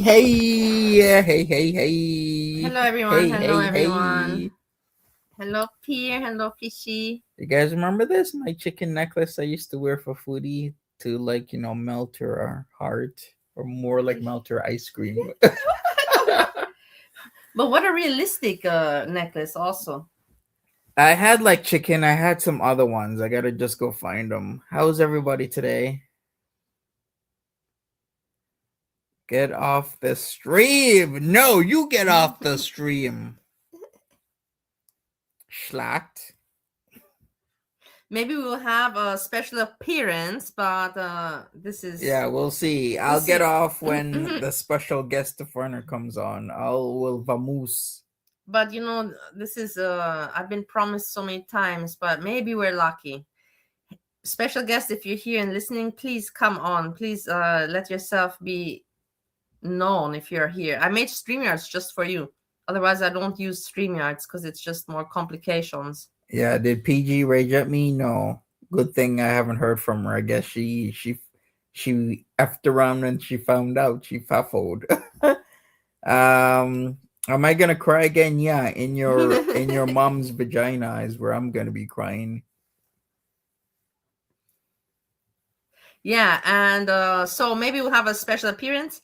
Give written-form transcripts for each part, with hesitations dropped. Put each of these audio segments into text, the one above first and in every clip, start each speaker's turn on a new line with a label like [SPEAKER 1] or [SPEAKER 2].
[SPEAKER 1] Hey.
[SPEAKER 2] Hello, everyone. Hello, everyone. Hello, Pierre. Hello, Fishy.
[SPEAKER 1] You guys remember this? My chicken necklace I used to wear for foodie to melt her heart or more like melt her ice cream.
[SPEAKER 2] But what a realistic necklace also.
[SPEAKER 1] I had like chicken. I had some other ones. I gotta just go find them. How's everybody today? Get off the stream. No, you get off the stream. Schlacht.
[SPEAKER 2] Maybe we'll have a special appearance, but this is...
[SPEAKER 1] Yeah, we'll see. I'll get off when the special guest foreigner comes on. Will vamos.
[SPEAKER 2] But this is I've been promised so many times, but maybe we're lucky. Special guest, if you're here and listening, please come on. Please let yourself be known if you're here. I made StreamYards just for you. Otherwise, I don't use StreamYards because it's just more complications.
[SPEAKER 1] Yeah, did PG rage at me? No. Good thing I haven't heard from her. I guess she effed around and she found out. She faffled. Am I gonna cry again? Yeah, in your mom's vagina is where I'm gonna be crying.
[SPEAKER 2] Yeah, and so maybe we'll have a special appearance.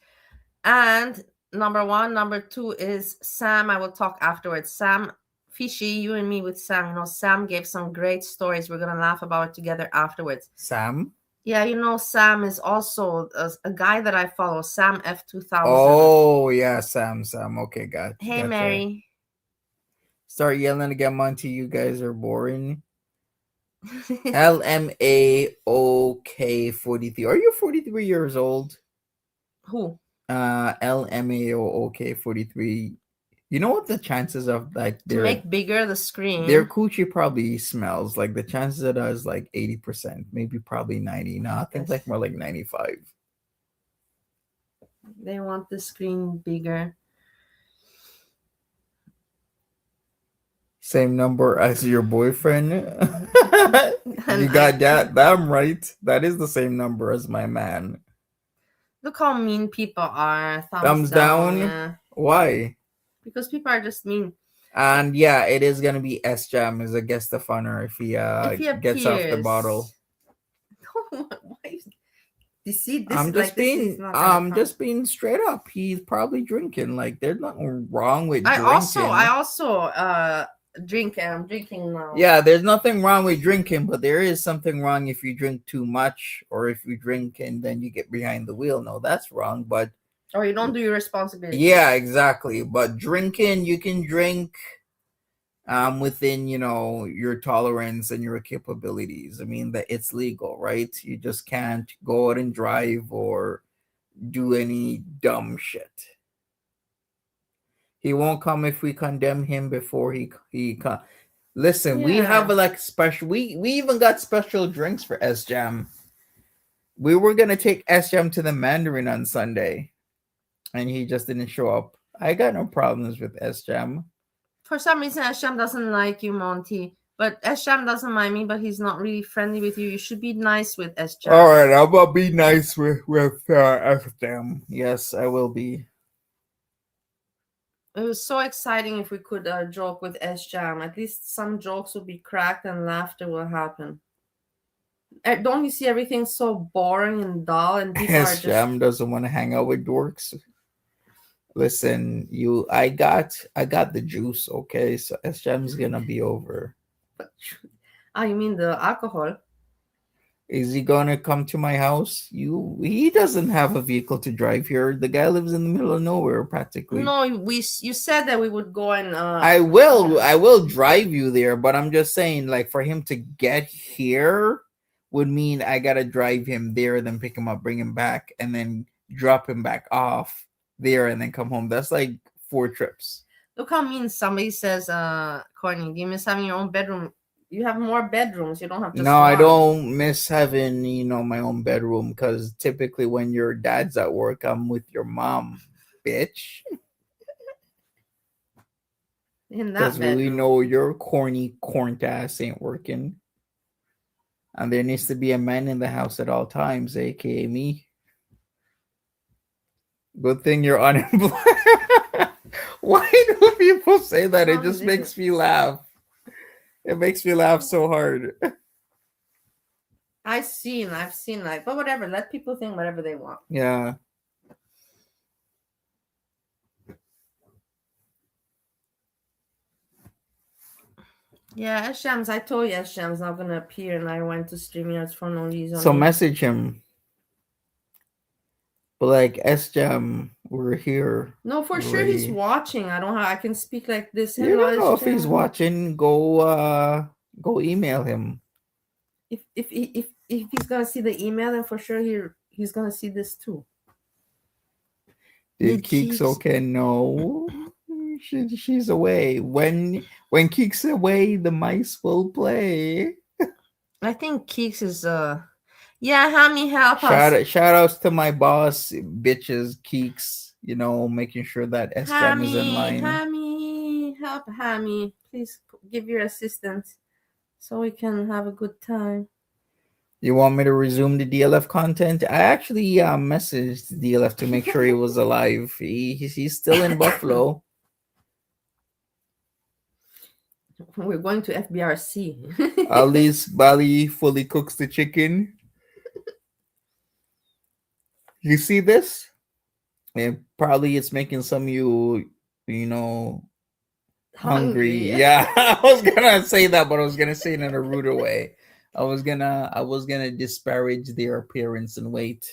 [SPEAKER 2] And number one, number two is Sam. I will talk afterwards. Sam, Fishy, you and me with Sam. Sam gave some great stories. We're gonna laugh about it together afterwards.
[SPEAKER 1] Sam?
[SPEAKER 2] Yeah, Sam is also a guy that I follow, Sam F2000.
[SPEAKER 1] Oh, yeah, Sam. Okay, got
[SPEAKER 2] Hey,
[SPEAKER 1] gotcha.
[SPEAKER 2] Mary.
[SPEAKER 1] Start yelling again, Monty. You guys are boring. LMAOK43. Are you 43 years old?
[SPEAKER 2] Who?
[SPEAKER 1] LMAOK43. You know what the chances of like
[SPEAKER 2] to make bigger the screen?
[SPEAKER 1] Their coochie probably smells like the chances of that is like 80%, maybe probably 90. No, I think like more like 95.
[SPEAKER 2] They want the screen bigger.
[SPEAKER 1] Same number as your boyfriend.
[SPEAKER 2] And
[SPEAKER 1] You got that damn right. That is the same number as my man.
[SPEAKER 2] look how mean people are. Thumbs
[SPEAKER 1] Thumbs
[SPEAKER 2] down,
[SPEAKER 1] down.
[SPEAKER 2] yeah.
[SPEAKER 1] Why?
[SPEAKER 2] Because people are just mean.
[SPEAKER 1] And yeah, it is gonna be S Jam as a guest of honor if he
[SPEAKER 2] If he
[SPEAKER 1] gets off the bottle.
[SPEAKER 2] appears, why? You see, this is like this is not gonna
[SPEAKER 1] I'm
[SPEAKER 2] come.
[SPEAKER 1] just being straight up. He's probably drinking. Like there's nothing wrong with
[SPEAKER 2] I
[SPEAKER 1] drinking.
[SPEAKER 2] also drink. I'm drinking now.
[SPEAKER 1] Yeah, there's nothing wrong with drinking, but there is something wrong if you drink too much or if you drink and then you get behind the wheel. No, that's wrong. But
[SPEAKER 2] Or you don't do your responsibilities.
[SPEAKER 1] yeah, exactly. But drinking, you can drink within your tolerance and your capabilities. I mean that it's legal, right? You just can't go out and drive or do any dumb shit. He won't come if we condemn him before he come. Listen, we have
[SPEAKER 2] Yeah.
[SPEAKER 1] like special. We even got special drinks for S Jam. We were gonna take S Jam to the Mandarin on Sunday, and he just didn't show up. I got no problems with S Jam.
[SPEAKER 2] For some reason, Asham doesn't like you, Monty. But Asham doesn't mind me, but he's not really friendly with you. You should be nice with
[SPEAKER 1] All
[SPEAKER 2] Asham.
[SPEAKER 1] right, I'm gonna be nice with S Jam. Yes, I will be.
[SPEAKER 2] It was so exciting if we could joke with Asham. At least some jokes would be cracked and laughter will happen. Don't you see everything so boring and dull, and people are
[SPEAKER 1] S
[SPEAKER 2] just.
[SPEAKER 1] Jam doesn't want to hang out with dorks. Listen, I got the juice. Okay, so S Jam's gonna be over.
[SPEAKER 2] Ah, you mean the alcohol?
[SPEAKER 1] Is he gonna come to my house? He doesn't have a vehicle to drive here. The guy lives in the middle of nowhere practically.
[SPEAKER 2] No, you said that we would go and
[SPEAKER 1] I will drive you there, but I'm just saying like for him to get here would mean I gotta drive him there, then pick him up, bring him back, and then drop him back off there and then come home. That's like 4 trips.
[SPEAKER 2] Look how mean somebody says, Courtney, do you miss having your own bedroom? You have more bedrooms. You don't have just
[SPEAKER 1] No, I
[SPEAKER 2] one.
[SPEAKER 1] don't miss having, my own bedroom because typically when your dad's at work, I'm with your mom, bitch.
[SPEAKER 2] In that
[SPEAKER 1] Because we
[SPEAKER 2] bedroom.
[SPEAKER 1] know your corny, corn ass ain't working. And there needs to be a man in the house at all times, aka me. Good thing you're unemployed. Why do people say that? It just makes me laugh. It makes me laugh so hard.
[SPEAKER 2] I've seen like, but whatever. Let people think whatever they want.
[SPEAKER 1] Yeah.
[SPEAKER 2] Yeah, Shams, I told you Shams not gonna appear, and I went to StreamYards for no reason.
[SPEAKER 1] So message him. But like S Jam, we're here.
[SPEAKER 2] No, for sure he's watching. I don't have. I can speak like this.
[SPEAKER 1] You don't know if he's watching. Go email him.
[SPEAKER 2] If he's gonna see the email, then for sure he's gonna see this too.
[SPEAKER 1] Did Keeks okay? No, she's away. When Keeks away, the mice will play.
[SPEAKER 2] I think Keeks is yeah, Hammy, help us.
[SPEAKER 1] Shout outs to my boss, bitches, Keeks. Making sure that S Jam is in line.
[SPEAKER 2] Hammy, help Hammy. Please give your assistance so we can have a good time.
[SPEAKER 1] You want me to resume the DLF content? I actually messaged DLF to make sure he was alive. He's still in Buffalo.
[SPEAKER 2] We're going to FBRC.
[SPEAKER 1] At least Bali fully cooks the chicken. You see this? And probably it's making some of you, hungry. Yeah, I was gonna say that, but I was gonna say it in a ruder way. I was gonna disparage their appearance and weight,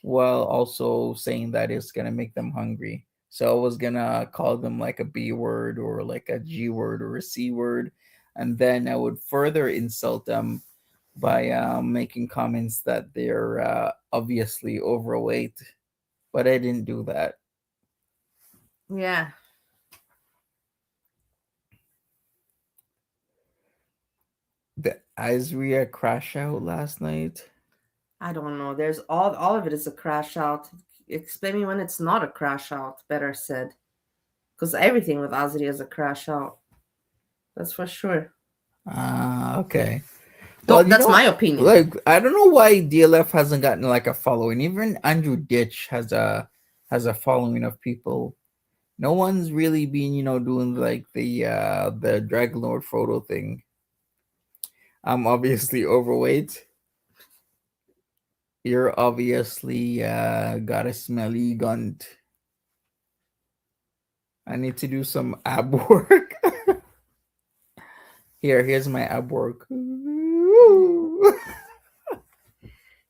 [SPEAKER 1] while also saying that it's gonna make them hungry. So I was gonna call them like a B word or like a G word or a C word, and then I would further insult them by making comments that they're obviously overweight. But I didn't do that.
[SPEAKER 2] Yeah.
[SPEAKER 1] The Isria crash out last night.
[SPEAKER 2] I don't know. There's all of it is a crash out. explain me when it's not a crash out, better said. Because everything with Ozzy is a crash out. That's for sure.
[SPEAKER 1] Okay. Well,
[SPEAKER 2] That's my opinion.
[SPEAKER 1] like I don't know why DLF hasn't gotten like a following. Even Andrew Ditch has a following of people. No one's really been, doing like the Dragon Lord photo thing. I'm obviously overweight. You're obviously got a smelly gunt. I need to do some ab work. Here's my ab work.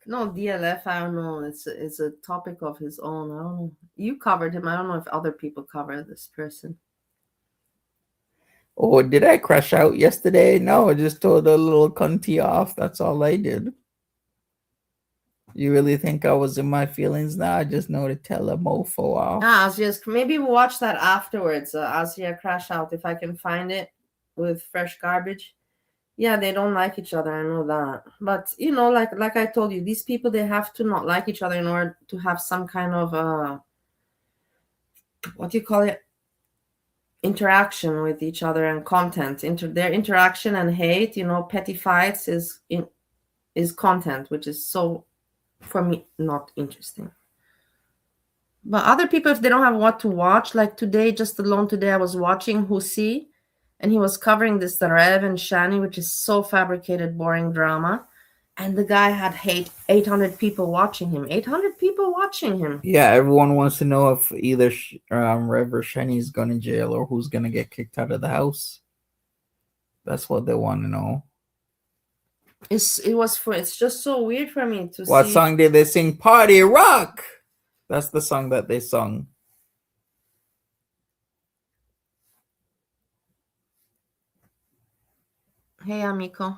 [SPEAKER 2] No, DLF, I don't know. It's a topic of his own. I don't know. You covered him. I don't know if other people cover this person.
[SPEAKER 1] Oh, did I crash out yesterday? No, I just told a little cunty off. That's all I did. You really think I was in my feelings now? I just know to tell a mofo off.
[SPEAKER 2] Asia's, maybe we'll watch that afterwards. Asia crash out if I can find it with fresh garbage. Yeah, they don't like each other. I know that. But like I told you, these people, they have to not like each other in order to have some kind of what do you call it? Interaction with each other and content. Their interaction and hate, petty fights is content, which is so, for me, not interesting. But other people, if they don't have what to watch, like today, just alone today, I was watching Husi, and he was covering this Rev and Shani, which is so fabricated, boring drama. And the guy had 800 people watching him. 800 people watching him.
[SPEAKER 1] Yeah, everyone wants to know if either Rev or Shani is going to jail or who's going to get kicked out of the house. That's what they want to know.
[SPEAKER 2] It's just so weird for me to see.
[SPEAKER 1] What song did they sing? Party Rock! That's the song that they sung.
[SPEAKER 2] Hey, amico.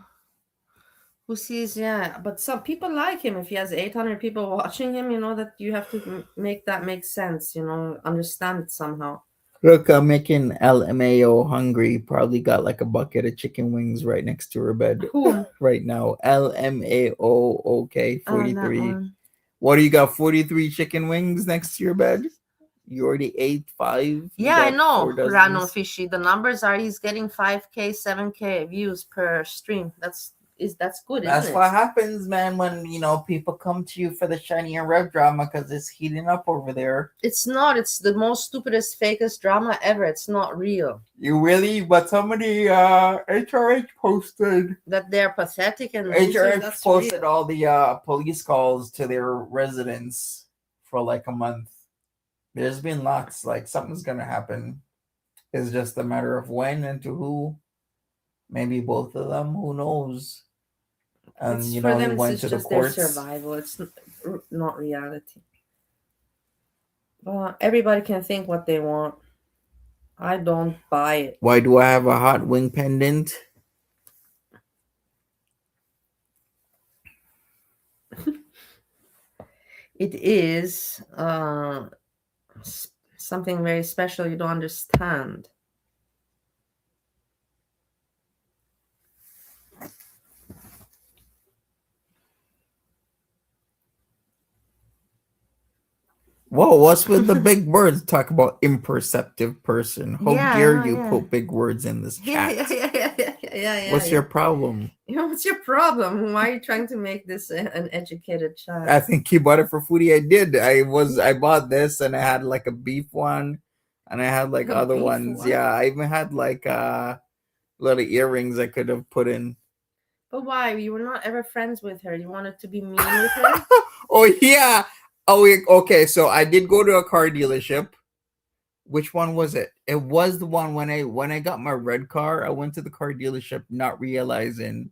[SPEAKER 2] Who sees, yeah, but some people like him. If he has 800 people watching him, that you have to make that make sense, understand it somehow.
[SPEAKER 1] Look, I'm making LMAO hungry. Probably got like a bucket of chicken wings right next to her bed.
[SPEAKER 2] Who?
[SPEAKER 1] Right now. LMAO, okay, 43. What do you got? 43 chicken wings next to your bed? You already ate 5?
[SPEAKER 2] Yeah, I know. Random Fishy. The numbers are he's getting 5K, 7K views per stream. That's good.
[SPEAKER 1] That's what happens, man, when people come to you for the Shiny and Rev drama because it's heating up over there.
[SPEAKER 2] It's not. It's the most stupidest, fakest drama ever. It's not real.
[SPEAKER 1] You really? But somebody HRH posted
[SPEAKER 2] that they're pathetic, and
[SPEAKER 1] HRH posted all the police calls to their residents for like a month. There's been lots. Like something's gonna happen. It's just a matter of when and to who. Maybe both of them. Who knows? And
[SPEAKER 2] it's for them, it's just their survival. It's not reality. Well, everybody can think what they want. I don't buy it.
[SPEAKER 1] Why do I have a hot wing pendant?
[SPEAKER 2] It is something very special you don't understand.
[SPEAKER 1] Whoa, what's with the big words? Talk about imperceptive person. How dare you put big words in this chat?
[SPEAKER 2] Yeah.
[SPEAKER 1] What's your problem?
[SPEAKER 2] What's your problem? Why are you trying to make this an educated chat?
[SPEAKER 1] I think you bought it for foodie. I did. I bought this and I had like a beef one and I had like other ones. One? Yeah, I even had like little earrings I could have put in.
[SPEAKER 2] But why? You were not ever friends with her. You wanted to be mean with her?
[SPEAKER 1] Oh, yeah. Oh, okay. So I did go to a car dealership. Which one was it? It was the one when I got my red car. I went to the car dealership not realizing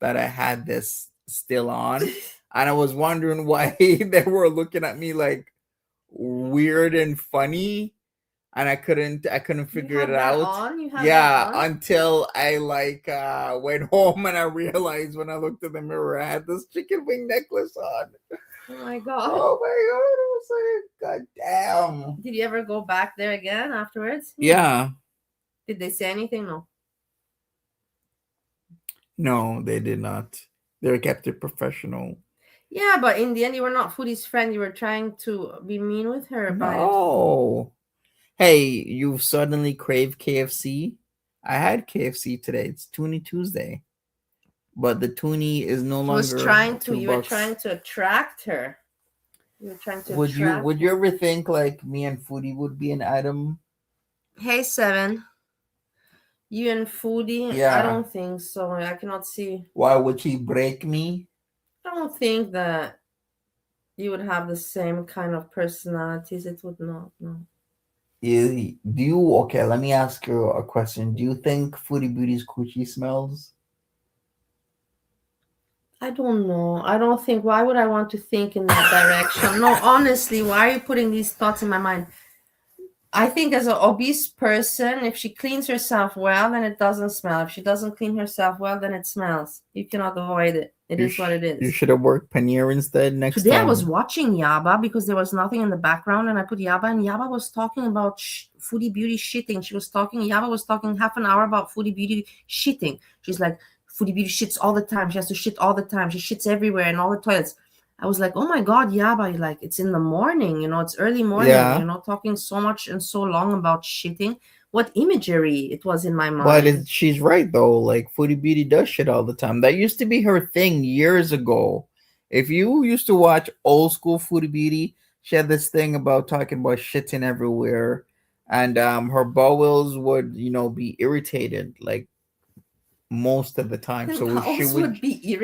[SPEAKER 1] that I had this still on, and I was wondering why they were looking at me like weird and funny, and I couldn't figure it out. Yeah, until I went home and I realized when I looked in the mirror I had this chicken wing necklace on.
[SPEAKER 2] Oh my god!
[SPEAKER 1] Oh my god! I was like, god damn!
[SPEAKER 2] Did you ever go back there again afterwards?
[SPEAKER 1] Yeah.
[SPEAKER 2] Did they say anything?
[SPEAKER 1] No, they did not. They kept it professional.
[SPEAKER 2] Yeah, but in the end, you were not Foodie's friend. You were trying to be mean with her by it.
[SPEAKER 1] No. Hey, you suddenly crave KFC? I had KFC today. It's Toonie Tuesday. But the Toonie is no longer
[SPEAKER 2] You were trying
[SPEAKER 1] $2.
[SPEAKER 2] to attract her. You were trying to
[SPEAKER 1] Would
[SPEAKER 2] attract
[SPEAKER 1] you
[SPEAKER 2] her.
[SPEAKER 1] ever think like me and Foodie would be an item?
[SPEAKER 2] Hey, Seven. You and Foodie? I
[SPEAKER 1] Yeah.
[SPEAKER 2] don't think so. I cannot see.
[SPEAKER 1] Why would he break me?
[SPEAKER 2] I don't think that you would have the same kind of personalities. It would not. No.
[SPEAKER 1] Do you okay? Let me ask you a question. Do you think Foodie Beauty's coochie smells?
[SPEAKER 2] I don't know. I don't think. Why would I want to think in that direction? No, honestly, why are you putting these thoughts in my mind? I think as an obese person, if she cleans herself well, then it doesn't smell. If she doesn't clean herself well, then it smells. You cannot avoid it. It is what it
[SPEAKER 1] You
[SPEAKER 2] is.
[SPEAKER 1] should have worked Paneer instead next
[SPEAKER 2] Today I was
[SPEAKER 1] time.
[SPEAKER 2] watching Yaba because there was nothing in the background, and I put Yaba, and Yaba was talking about Foodie Beauty shitting. Yaba was talking half an hour about Foodie Beauty shitting. She's like, Foodie Beauty shits all the time. She has to shit all the time. She shits everywhere in all the toilets. I was like, oh my God, Yaba, like it's in the morning, it's early morning,
[SPEAKER 1] Yeah,
[SPEAKER 2] talking so much and so long about shitting. What imagery it was in my
[SPEAKER 1] but
[SPEAKER 2] mind.
[SPEAKER 1] she's right though. Like Foodie Beauty does shit all the time. That used to be her thing years ago. If you used to watch old school Foodie Beauty, she had this thing about talking about shitting everywhere, and her bowels would be irritated like most of the time.
[SPEAKER 2] And
[SPEAKER 1] So she
[SPEAKER 2] bowels
[SPEAKER 1] would.
[SPEAKER 2] would be
[SPEAKER 1] Yeah,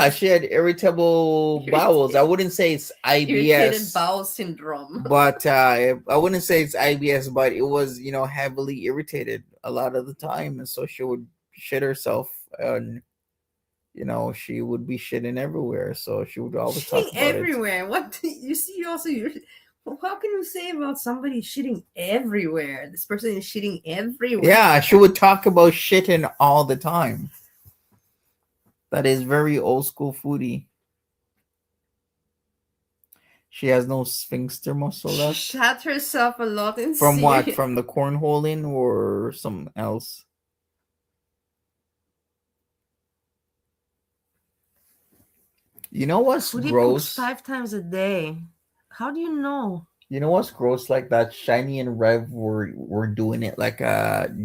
[SPEAKER 2] irritated.
[SPEAKER 1] she had irritable bowels. I
[SPEAKER 2] Irritated,
[SPEAKER 1] wouldn't say it's
[SPEAKER 2] irritated
[SPEAKER 1] IBS,
[SPEAKER 2] bowel syndrome.
[SPEAKER 1] but I wouldn't say it's IBS, but it was heavily irritated a lot of the time, and so she would shit herself, and she would be shitting everywhere. So she would always
[SPEAKER 2] Shitting
[SPEAKER 1] talk about it.
[SPEAKER 2] everywhere. What you see? Also, how can you say about somebody shitting everywhere? This person is shitting everywhere.
[SPEAKER 1] Yeah, she would talk about shitting all the time. That is very old school Foodie. She has no sphincter muscle
[SPEAKER 2] She
[SPEAKER 1] left.
[SPEAKER 2] shat herself a lot in
[SPEAKER 1] From what?
[SPEAKER 2] Syria.
[SPEAKER 1] From the cornholing or something else? You know what's
[SPEAKER 2] Foodie poops
[SPEAKER 1] gross?
[SPEAKER 2] 5 times a day. How do you know?
[SPEAKER 1] You know what's gross? Like that Shiny and Rev were doing it like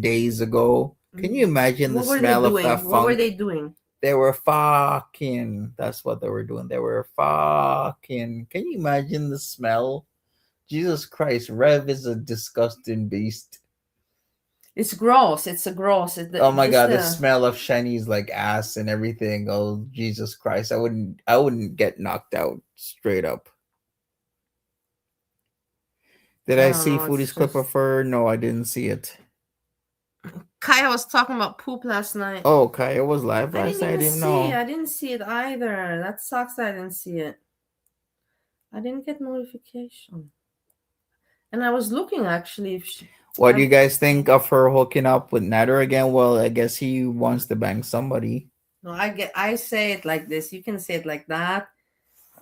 [SPEAKER 1] days ago. Can you imagine the
[SPEAKER 2] What were they
[SPEAKER 1] smell of that
[SPEAKER 2] doing? What were
[SPEAKER 1] funk?
[SPEAKER 2] they doing?
[SPEAKER 1] They were fucking. That's what they were doing. They were fucking. Can you imagine the smell? Jesus Christ, Rev is a disgusting beast.
[SPEAKER 2] It's gross. It's a gross.
[SPEAKER 1] Oh my god, the smell of Shiny's like ass and everything. Oh Jesus Christ, I wouldn't get knocked out straight up. Did
[SPEAKER 2] I
[SPEAKER 1] I
[SPEAKER 2] don't
[SPEAKER 1] see
[SPEAKER 2] know.
[SPEAKER 1] Foodie's
[SPEAKER 2] It's
[SPEAKER 1] clip
[SPEAKER 2] just
[SPEAKER 1] of her? No, I didn't see it.
[SPEAKER 2] Kaya was talking about poop last night.
[SPEAKER 1] Oh, okay, it was live
[SPEAKER 2] I
[SPEAKER 1] last
[SPEAKER 2] didn't
[SPEAKER 1] night. I
[SPEAKER 2] even
[SPEAKER 1] didn't
[SPEAKER 2] see it.
[SPEAKER 1] know.
[SPEAKER 2] I didn't see it either. That sucks that I didn't see it. I didn't get notification. And I was looking actually if she,
[SPEAKER 1] What do you guys think of her hooking up with Nader again? Well, I guess he wants to bang somebody.
[SPEAKER 2] no, I say it like this. You can say it like that.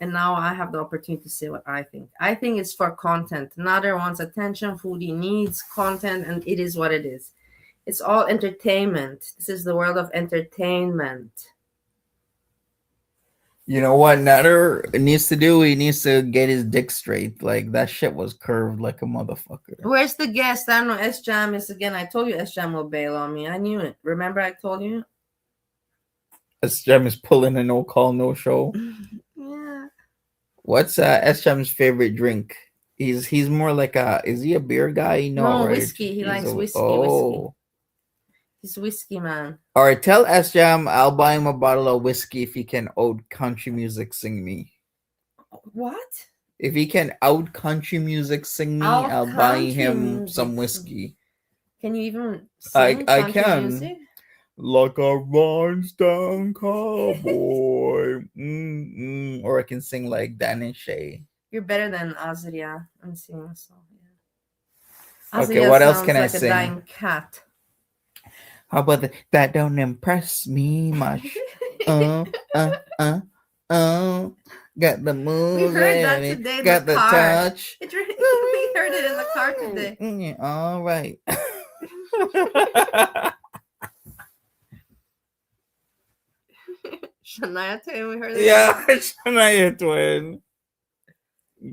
[SPEAKER 2] And now I have the opportunity to say what I think. I think it's for content. Nader wants attention. Foodie needs content, and it is what it is. It's all entertainment. This is the world of entertainment.
[SPEAKER 1] You know what Nader needs to do? He needs to get his dick straight. Like that shit was curved like a motherfucker.
[SPEAKER 2] Where's the guest? I don't know. S Jam is again. I told you S Jam will bail on me. I knew it. Remember I told you?
[SPEAKER 1] SJM is pulling a no call, no show.
[SPEAKER 2] Yeah.
[SPEAKER 1] What's SJM's favorite drink? He's more like is he a beer guy? No, right?
[SPEAKER 2] Whiskey. He likes whiskey.
[SPEAKER 1] Oh.
[SPEAKER 2] He's whiskey man.
[SPEAKER 1] All right, tell SJM I'll buy him a bottle of whiskey if he can out country music sing me.
[SPEAKER 2] What?
[SPEAKER 1] If he can out country music sing me,
[SPEAKER 2] Out
[SPEAKER 1] I'll buy
[SPEAKER 2] country
[SPEAKER 1] him
[SPEAKER 2] music.
[SPEAKER 1] some whiskey.
[SPEAKER 2] Can you even
[SPEAKER 1] I
[SPEAKER 2] sing
[SPEAKER 1] I
[SPEAKER 2] country
[SPEAKER 1] can.
[SPEAKER 2] music?
[SPEAKER 1] Like a rhinestone cowboy. Or I can sing like Dan and Shay.
[SPEAKER 2] You're better than Azria. I'm singing a song. Yeah.
[SPEAKER 1] Okay,
[SPEAKER 2] Azria
[SPEAKER 1] what else
[SPEAKER 2] sounds
[SPEAKER 1] can I
[SPEAKER 2] like a
[SPEAKER 1] sing?
[SPEAKER 2] dying cat.
[SPEAKER 1] How about that don't impress me much. uh, uh, uh, uh. Got the moves.
[SPEAKER 2] We heard that today in
[SPEAKER 1] got
[SPEAKER 2] the
[SPEAKER 1] the
[SPEAKER 2] car.
[SPEAKER 1] touch.
[SPEAKER 2] We heard it in the car today.
[SPEAKER 1] All right.
[SPEAKER 2] Shania Twain, we heard it.
[SPEAKER 1] Yeah, Shania Twain.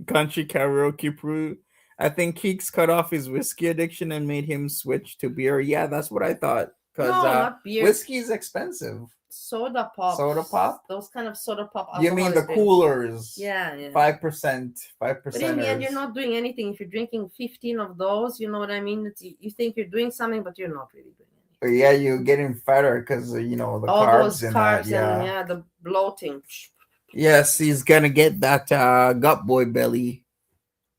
[SPEAKER 1] Country karaoke brew. I think Keeks cut off his whiskey addiction and made him switch to beer. Yeah, that's what I thought. Because
[SPEAKER 2] No, not beer.
[SPEAKER 1] whiskey is expensive.
[SPEAKER 2] Soda pop.
[SPEAKER 1] Soda pop?
[SPEAKER 2] Those kind of soda pop.
[SPEAKER 1] You mean the
[SPEAKER 2] alcoholic drinks.
[SPEAKER 1] coolers?
[SPEAKER 2] Yeah, yeah.
[SPEAKER 1] 5%, 5%.
[SPEAKER 2] But in the end, you're not doing anything. If you're drinking 15 of those, you know what I mean? You think you're doing something, but you're not really doing anything.
[SPEAKER 1] Yeah, you're getting fatter because the
[SPEAKER 2] all
[SPEAKER 1] carbs
[SPEAKER 2] those
[SPEAKER 1] in
[SPEAKER 2] carbs
[SPEAKER 1] that.
[SPEAKER 2] and the bloating.
[SPEAKER 1] Yes, he's gonna get that gut boy belly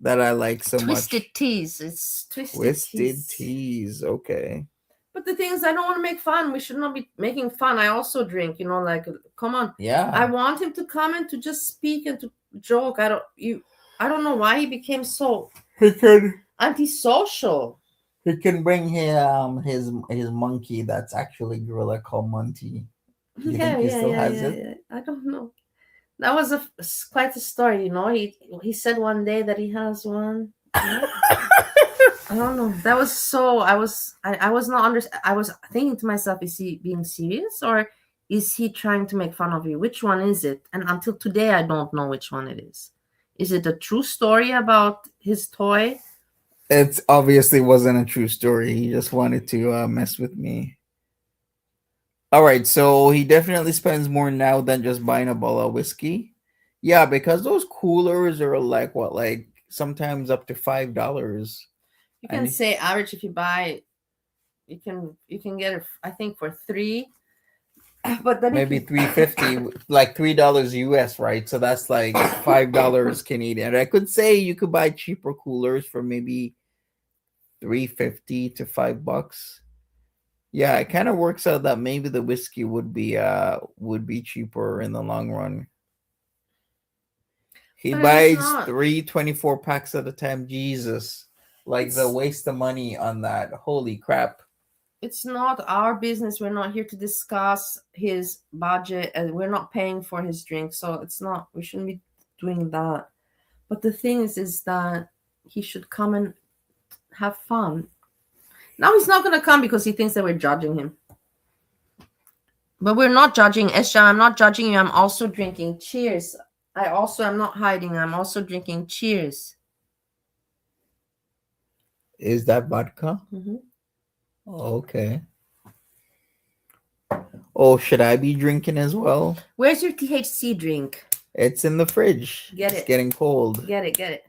[SPEAKER 1] that I like so
[SPEAKER 2] Twisted
[SPEAKER 1] much.
[SPEAKER 2] teas. It's
[SPEAKER 1] Twisted teas. Okay.
[SPEAKER 2] But the thing is, I don't want to make fun. We should not be making fun. I also drink, like, come on.
[SPEAKER 1] Yeah.
[SPEAKER 2] I want him to come and to just speak and to joke. I don't know why he became so antisocial.
[SPEAKER 1] He can bring his monkey that's actually gorilla called Monty. You think he still has it?
[SPEAKER 2] Yeah. I don't know. That was quite a story, He said one day that he has one. I don't know. That was so. I was not I was thinking to myself, is he being serious or is he trying to make fun of you? Which one is it? And until today, I don't know which one it is. Is it a true story about his toy?
[SPEAKER 1] It obviously wasn't a true story. He just wanted to mess with me. All right, so he definitely spends more now than just buying a bottle of whiskey. Yeah, because those coolers are like sometimes up to $5.
[SPEAKER 2] You can say average if you buy. You can get it, I think, for $3. But then
[SPEAKER 1] maybe $3.50, like $3 US, right? So that's like $5 Canadian. I could say you could buy cheaper coolers for maybe $3.50 to $5. Yeah, it kind of works out that maybe the whiskey would be cheaper in the long run. He buys 3 24-packs at a time. Jesus, the waste of money on that. Holy crap.
[SPEAKER 2] It's not our business. We're not here to discuss his budget, and we're not paying for his drink. So we shouldn't be doing that. But the thing is that he should come and have fun. Now he's not going to come because he thinks that we're judging him. But we're not judging. Esha, I'm not judging you. I'm also drinking. Cheers. I'm not hiding. I'm also drinking. Cheers.
[SPEAKER 1] Is that vodka?
[SPEAKER 2] Mm-hmm.
[SPEAKER 1] Okay. Oh, should I be drinking as well?
[SPEAKER 2] Where's your THC drink?
[SPEAKER 1] It's in the fridge. It's getting cold.
[SPEAKER 2] Get it.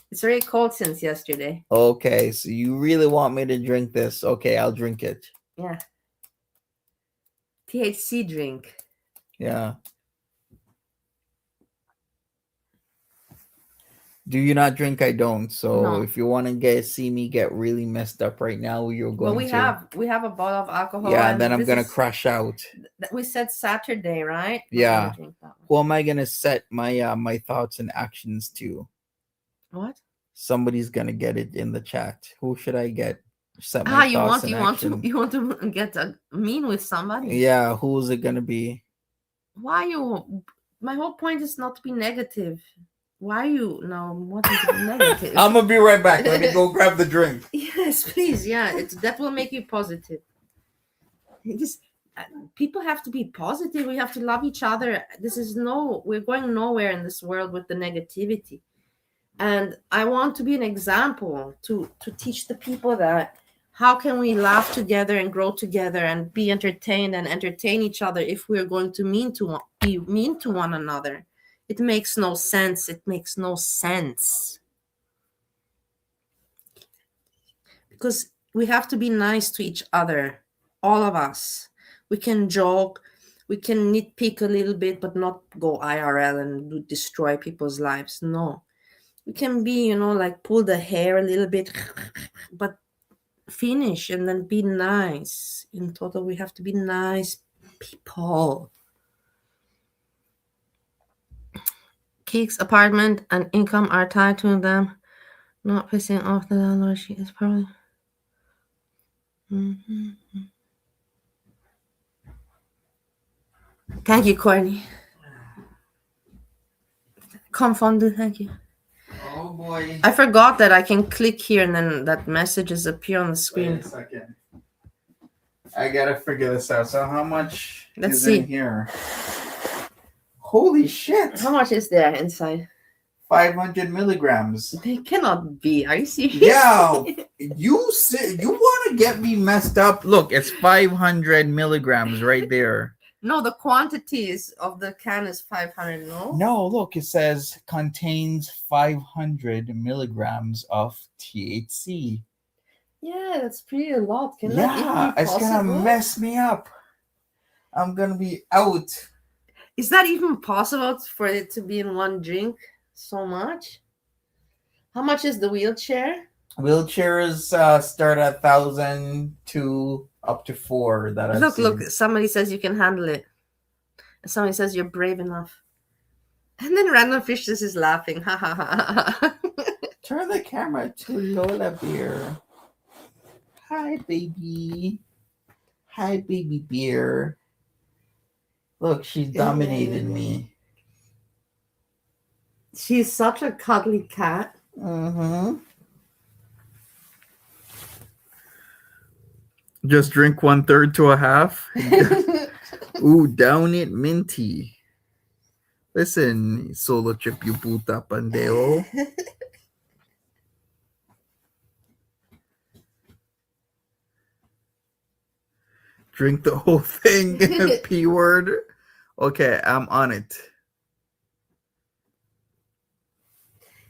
[SPEAKER 2] It's very cold since yesterday.
[SPEAKER 1] Okay, so you really want me to drink this? Okay, I'll drink it.
[SPEAKER 2] Yeah. THC drink.
[SPEAKER 1] Yeah. Do you not drink? I don't. So no. If you want to see me get really messed up right now, you're going to.
[SPEAKER 2] We have a bottle of alcohol.
[SPEAKER 1] Yeah, and then I'm gonna crash out.
[SPEAKER 2] We said Saturday, right?
[SPEAKER 1] Yeah. Who am I gonna set my my thoughts and actions to?
[SPEAKER 2] What?
[SPEAKER 1] Somebody's gonna get it in the chat. Who should I get? Set my
[SPEAKER 2] you want to get mean with somebody?
[SPEAKER 1] Yeah. Who's it gonna be?
[SPEAKER 2] Why you? My whole point is not to be negative. Why you wanting to be negative?
[SPEAKER 1] I'm gonna be right back. Let me go grab the drink.
[SPEAKER 2] Yes, please. Yeah, that will make you positive. People have to be positive. We have to love each other. We're going nowhere in this world with the negativity. And I want to be an example to teach the people that how can we laugh together and grow together and be entertained and entertain each other if we're going to be mean to one another. It makes no sense. It makes no sense. Because we have to be nice to each other, all of us. We can joke, we can nitpick a little bit, but not go IRL and destroy people's lives. No. We can be, pull the hair a little bit, but finish and then be nice. In total, we have to be nice people. Keek's apartment and income are tied to them. Not pissing off the landlord. She is probably. Mm-hmm. Thank you, Courtney. Confounded, thank you.
[SPEAKER 1] Oh boy.
[SPEAKER 2] I forgot that I can click here and then that messages appear on the screen.
[SPEAKER 1] Wait a second. I gotta figure this out. So how much
[SPEAKER 2] Let's
[SPEAKER 1] is
[SPEAKER 2] see.
[SPEAKER 1] in here? Holy shit!
[SPEAKER 2] How much is there inside?
[SPEAKER 1] 500 milligrams.
[SPEAKER 2] They cannot be. Are you serious?
[SPEAKER 1] Yeah, you want to get me messed up? Look, it's 500 milligrams right there.
[SPEAKER 2] No, the quantities of the can is 500. No.
[SPEAKER 1] No, look, it says contains 500 milligrams of THC.
[SPEAKER 2] Yeah, that's pretty a lot. Can that even
[SPEAKER 1] Yeah,
[SPEAKER 2] be
[SPEAKER 1] it's gonna
[SPEAKER 2] possible?
[SPEAKER 1] mess me up. I'm gonna be out.
[SPEAKER 2] Is that even possible for it to be in one drink so much? How much is the wheelchair?
[SPEAKER 1] Wheelchairs start at 1,000 to up to 4 that I've seen.
[SPEAKER 2] Look, somebody says you can handle it. Somebody says you're brave enough. And then Random Fish just is laughing. Ha ha ha ha.
[SPEAKER 1] Turn the camera to Lola Beer. Hi, baby. Hi, baby beer. Look, she dominated me.
[SPEAKER 2] She's such a cuddly cat.
[SPEAKER 1] Mm-hmm. Just drink 1/3 to a half. Ooh, down it minty. Listen, solo chip you puta pandeo. Drink the whole thing. P word. Okay, I'm on it.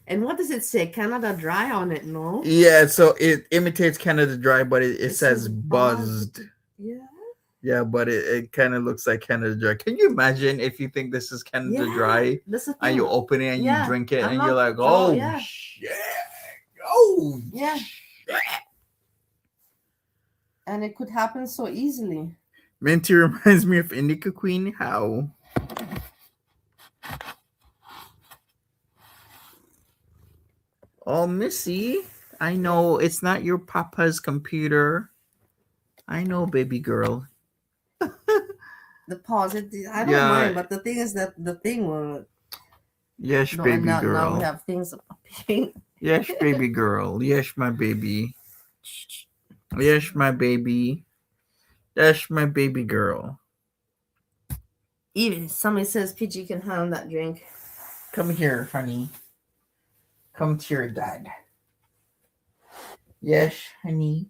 [SPEAKER 2] And what does it say? Canada Dry on it, no?
[SPEAKER 1] Yeah, so it imitates Canada Dry, but it says buzzed.
[SPEAKER 2] Yeah.
[SPEAKER 1] Yeah, but it kind of looks like Canada Dry. Can you imagine if you think this is Canada Dry and you open it and you drink it and you're like, oh, shit. Oh,
[SPEAKER 2] yeah. And it could happen so easily.
[SPEAKER 1] Minty reminds me of Indica Queen. How? Oh, Missy, I know it's not your papa's computer. I know, baby girl.
[SPEAKER 2] The pause, I don't mind, but the thing is that the thing will.
[SPEAKER 1] Yes, baby girl.
[SPEAKER 2] Now we have things appearing.
[SPEAKER 1] Yes, baby girl. Yes, my baby. Yes, my baby. That's my baby girl.
[SPEAKER 2] Even somebody says PG can handle that drink.
[SPEAKER 1] Come here, honey. Come to your dad. Yes, honey.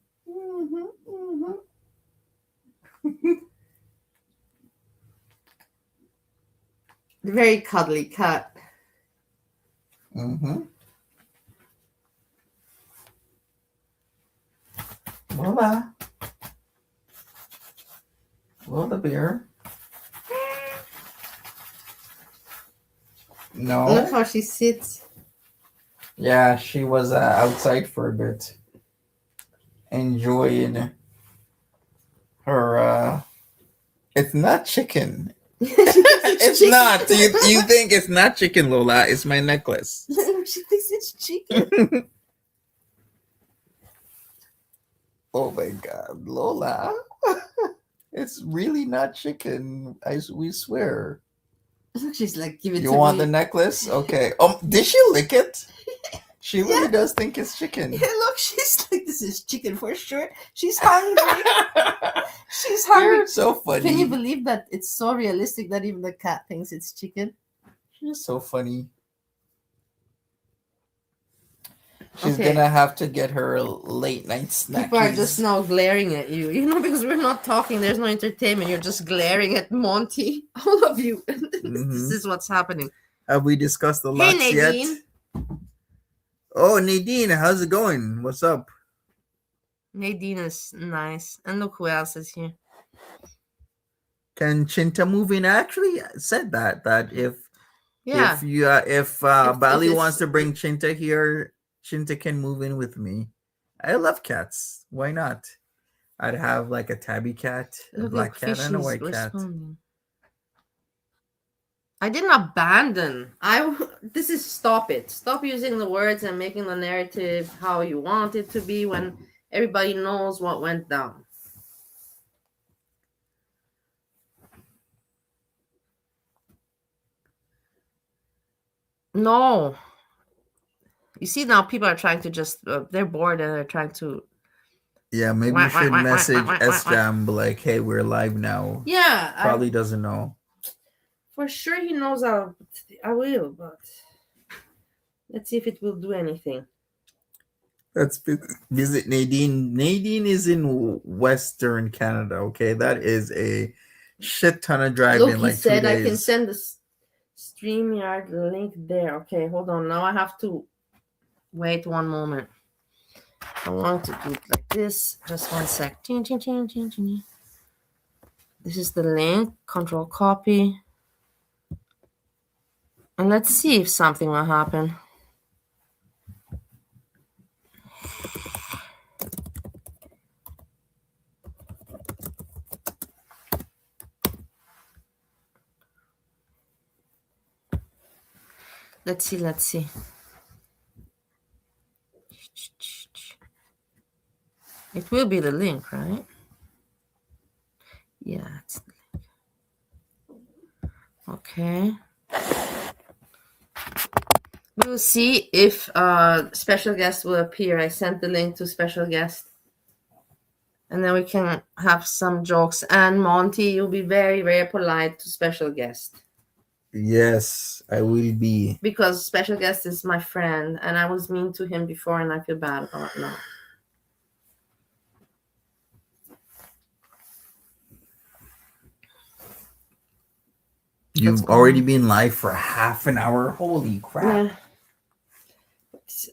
[SPEAKER 2] Very cuddly cat.
[SPEAKER 1] Lola. Lola bear. No.
[SPEAKER 2] Look how she sits.
[SPEAKER 1] Yeah, she was outside for a bit. Enjoying her. It's not chicken. It's chicken. Not. You think it's not chicken, Lola? It's my necklace.
[SPEAKER 2] She thinks it's chicken.
[SPEAKER 1] Oh my God, Lola! It's really not chicken. We swear.
[SPEAKER 2] She's like, give it.
[SPEAKER 1] You want the necklace? Okay. Did she lick it? She really does think it's chicken.
[SPEAKER 2] Yeah, look, she's like, this is chicken for sure. She's hungry. She's hungry.
[SPEAKER 1] You're so funny.
[SPEAKER 2] Can you believe that it's so realistic that even the cat thinks it's chicken?
[SPEAKER 1] She's so funny. She's gonna have to get her late night snackies.
[SPEAKER 2] People are just now glaring at you, because we're not talking. There's no entertainment. You're just glaring at Monty, all of you. This is what's happening.
[SPEAKER 1] Have we discussed the locks yet? Oh, Nadine, how's it going? What's up?
[SPEAKER 2] Nadine is nice, and look who else is here.
[SPEAKER 1] Can Chinta move in? I actually said that if Bali wants to bring Chinta here, Chinta can move in with me. I love cats. Why not? I'd have like a tabby cat, a black cat, and a white cat.
[SPEAKER 2] I didn't abandon. This is stop it. Stop using the words and making the narrative how you want it to be when everybody knows what went down. No. You see, now people are trying to just, they're bored and they're trying to
[SPEAKER 1] Yeah, maybe you should message S Jam, like, hey, we're live now.
[SPEAKER 2] Yeah,
[SPEAKER 1] Probably doesn't know.
[SPEAKER 2] for sure he knows I will, but let's see if it will do anything.
[SPEAKER 1] Let's visit Nadine. Nadine is in Western Canada. Okay, that is a shit ton of driving.
[SPEAKER 2] Look, he
[SPEAKER 1] like
[SPEAKER 2] said
[SPEAKER 1] 2 days.
[SPEAKER 2] I can send the StreamYard link there. Okay, hold on. Now I have to wait one moment. I want to do it like this. Just one sec. This is the link. Control copy. And let's see if something will happen. Let's see. It will be the link, right? Yeah, it's the link. Okay. We'll see if special guest will appear. I sent the link to special guest. And then we can have some jokes. And Monty, you'll be very, very polite to special guest.
[SPEAKER 1] Yes, I will be.
[SPEAKER 2] Because special guest is my friend, and I was mean to him before, and I feel bad about it now.
[SPEAKER 1] You've already been live for half an hour. Holy crap.
[SPEAKER 2] Yeah.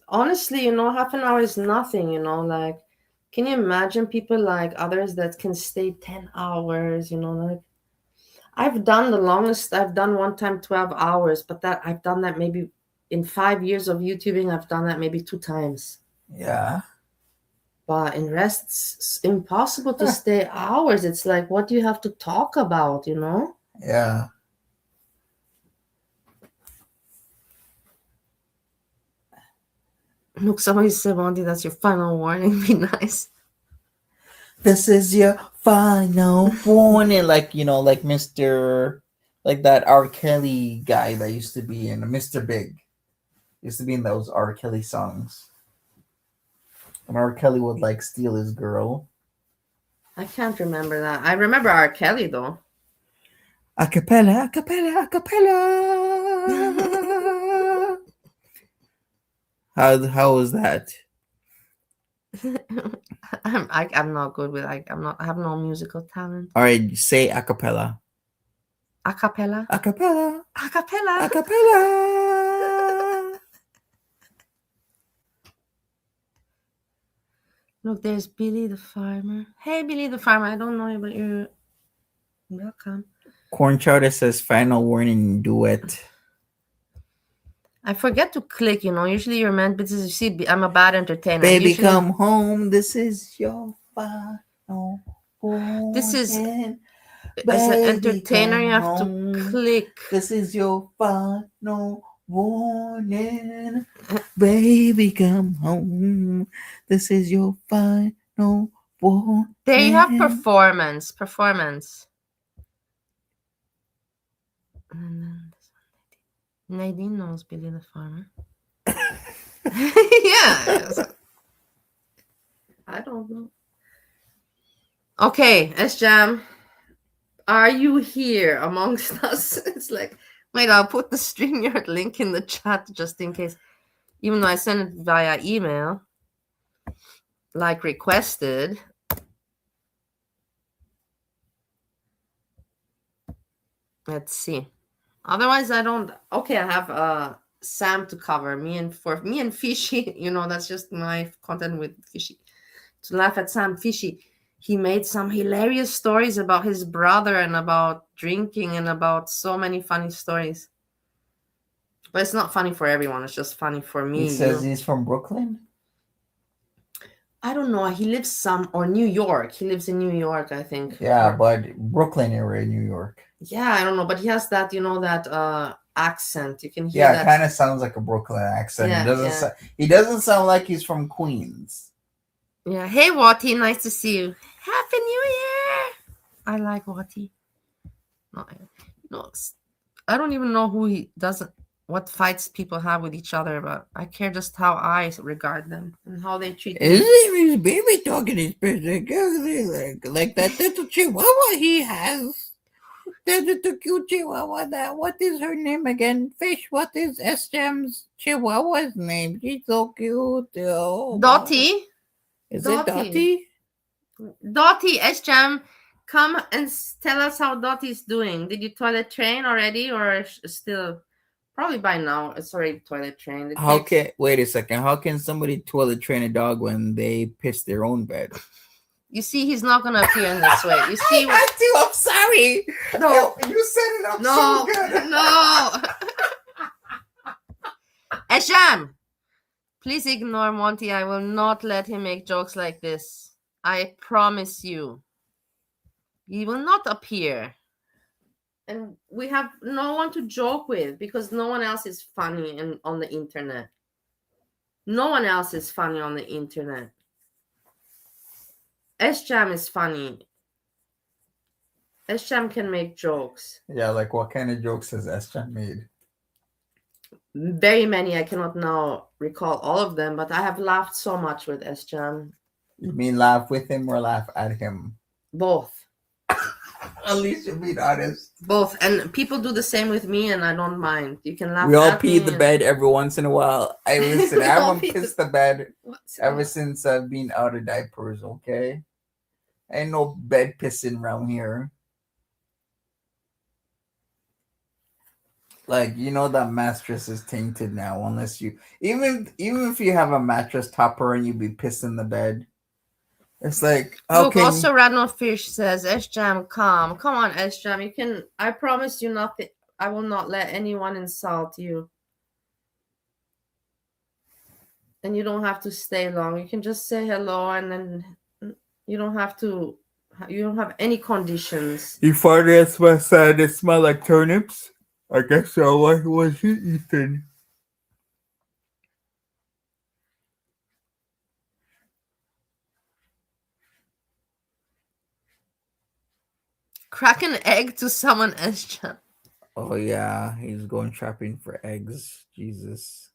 [SPEAKER 2] Honestly, half an hour is nothing, like, can you imagine people like others that can stay 10 hours, like, I've done the longest, I've done one time 12 hours, but that I've done that maybe in 5 years of YouTubing, I've done that maybe 2 times.
[SPEAKER 1] Yeah.
[SPEAKER 2] But in rest, it's impossible to stay hours. It's like, what do you have to talk about,
[SPEAKER 1] Yeah.
[SPEAKER 2] Look, somebody said, Monty, that's your final warning. Be nice.
[SPEAKER 1] This is your final warning. Like, like Mr. Like that R. Kelly guy that used to be in Mr. Big. Used to be in those R. Kelly songs. And R. Kelly would like steal his girl.
[SPEAKER 2] I can't remember that. I remember R. Kelly though.
[SPEAKER 1] Acapella, acapella, acapella. How was that?
[SPEAKER 2] I'm not good with I have no musical talent.
[SPEAKER 1] All right, say acapella.
[SPEAKER 2] Acapella.
[SPEAKER 1] Acapella.
[SPEAKER 2] Acapella.
[SPEAKER 1] Acapella.
[SPEAKER 2] Look, there's Billy the Farmer. Hey, Billy the Farmer. I don't know you, but you're welcome.
[SPEAKER 1] Corn Chowder says final warning duet.
[SPEAKER 2] I forget to click, Usually you're meant, but you see, I'm a bad entertainer.
[SPEAKER 1] Baby, come home. This is your final warning.
[SPEAKER 2] This is, as an entertainer, you have to click.
[SPEAKER 1] This is your final warning. Baby, come home. This is your final warning.
[SPEAKER 2] There you have performance. Nadine knows Billy the Farmer. Yeah. I don't know. Okay, S-Jam. Are you here amongst us? It's like, wait, I'll put the StreamYard link in the chat just in case. Even though I sent it via email, like requested. Let's see. Otherwise, I don't. Okay, I have Sam to cover. Me and Fishy, that's just my content with Fishy. To laugh at Sam. Fishy, he made some hilarious stories about his brother and about drinking and about so many funny stories. But it's not funny for everyone. It's just funny for me.
[SPEAKER 1] He says he's from Brooklyn?
[SPEAKER 2] I don't know. He lives New York. He lives in New York, I think.
[SPEAKER 1] Yeah, but Brooklyn area, New York.
[SPEAKER 2] Yeah, I don't know. But he has that, that accent. You can hear
[SPEAKER 1] that.
[SPEAKER 2] Yeah,
[SPEAKER 1] it kind of sounds like a Brooklyn accent.
[SPEAKER 2] Yeah,
[SPEAKER 1] he doesn't sound like he's from Queens.
[SPEAKER 2] Yeah. Hey, Watty. Nice to see you. Happy New Year. I like Watty. No, I don't even know who he doesn't. what fights people have with each other, but I care just how I regard them and how they treat
[SPEAKER 1] Is
[SPEAKER 2] me.
[SPEAKER 1] it his baby talking his like that little chihuahua he has? That little cute chihuahua. That what is her name again? Fish. What is S Jam's chihuahua's name? She's so cute. Oh my.
[SPEAKER 2] Dottie,
[SPEAKER 1] Is it
[SPEAKER 2] Dottie,
[SPEAKER 1] Dottie?
[SPEAKER 2] Dottie, Jam, come and tell us how Dottie's doing. Did you toilet train already, or still? Probably by now it's already toilet trained. It
[SPEAKER 1] How
[SPEAKER 2] takes.
[SPEAKER 1] can wait a second? How can somebody toilet train a dog when they piss their own bed?
[SPEAKER 2] You see, he's not gonna appear in this way. You see,
[SPEAKER 1] I had to. I'm sorry.
[SPEAKER 2] no,
[SPEAKER 1] You set it up
[SPEAKER 2] no,
[SPEAKER 1] so good.
[SPEAKER 2] no. Esham, please ignore Monty. I will not let him make jokes like this. I promise you. He will not appear. And we have no one to joke with because no one else is funny on the internet. No one else is funny on the internet. S-Jam is funny. S-Jam can make jokes.
[SPEAKER 1] Yeah, like what kind of jokes has S-Jam made?
[SPEAKER 2] Very many. I cannot now recall all of them, but I have laughed so much with S-Jam.
[SPEAKER 1] You mean laugh with him or laugh at him?
[SPEAKER 2] Both.
[SPEAKER 1] At least you're being honest.
[SPEAKER 2] Both. And people do the same with me, and I don't mind. You can laugh
[SPEAKER 1] We all
[SPEAKER 2] at
[SPEAKER 1] pee
[SPEAKER 2] me
[SPEAKER 1] the bed every once in a while. I listen,
[SPEAKER 2] We
[SPEAKER 1] I
[SPEAKER 2] all
[SPEAKER 1] haven't
[SPEAKER 2] pee
[SPEAKER 1] pissed the bed
[SPEAKER 2] What's
[SPEAKER 1] ever since I've been out of diapers, okay? Ain't no bed pissing around here. Like, you know that mattress is tainted now unless you even if you have a mattress topper and you be pissing the bed. It's like
[SPEAKER 2] Look, also Randall Fish says, S-Jam, come on, S-Jam, you can, I promise you nothing, I will not let anyone insult you. And you don't have to stay long. You can just say hello and then you don't have any conditions.
[SPEAKER 1] You farted at my side, it smelled like turnips? I guess so. What was you eating?
[SPEAKER 2] Crack an egg to someone, S-Jam.
[SPEAKER 1] Oh yeah, he's going shopping for eggs. Jesus.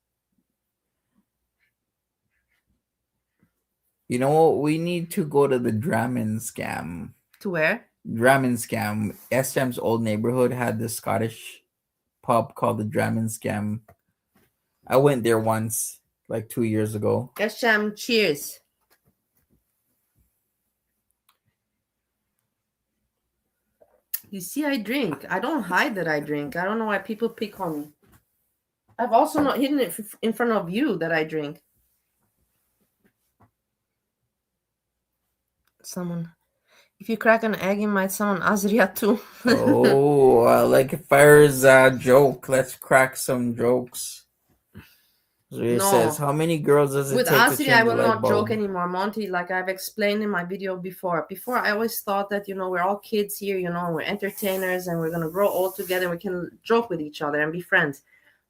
[SPEAKER 1] You know what? We need to go to the Dramin scam.
[SPEAKER 2] To where?
[SPEAKER 1] Dramin scam. S-Jam's old neighborhood had this Scottish pub called the Dramin scam. I went there once, like 2 years ago.
[SPEAKER 2] S-Jam, cheers. You see, I drink. I don't hide that I drink. I don't know why people pick on me. I've also not hidden it in front of you that I drink. Someone, if you crack an egg, you might summon Azria too.
[SPEAKER 1] Oh, like Fire's joke. Let's crack some jokes. So it says, how many girls does it
[SPEAKER 2] with
[SPEAKER 1] take to
[SPEAKER 2] Azria,
[SPEAKER 1] change
[SPEAKER 2] I will
[SPEAKER 1] a light
[SPEAKER 2] not
[SPEAKER 1] bulb?
[SPEAKER 2] joke anymore, Monty. Like I've explained in my video before. Before, I always thought that, we're all kids here, we're entertainers and we're going to grow old together. We can joke with each other and be friends.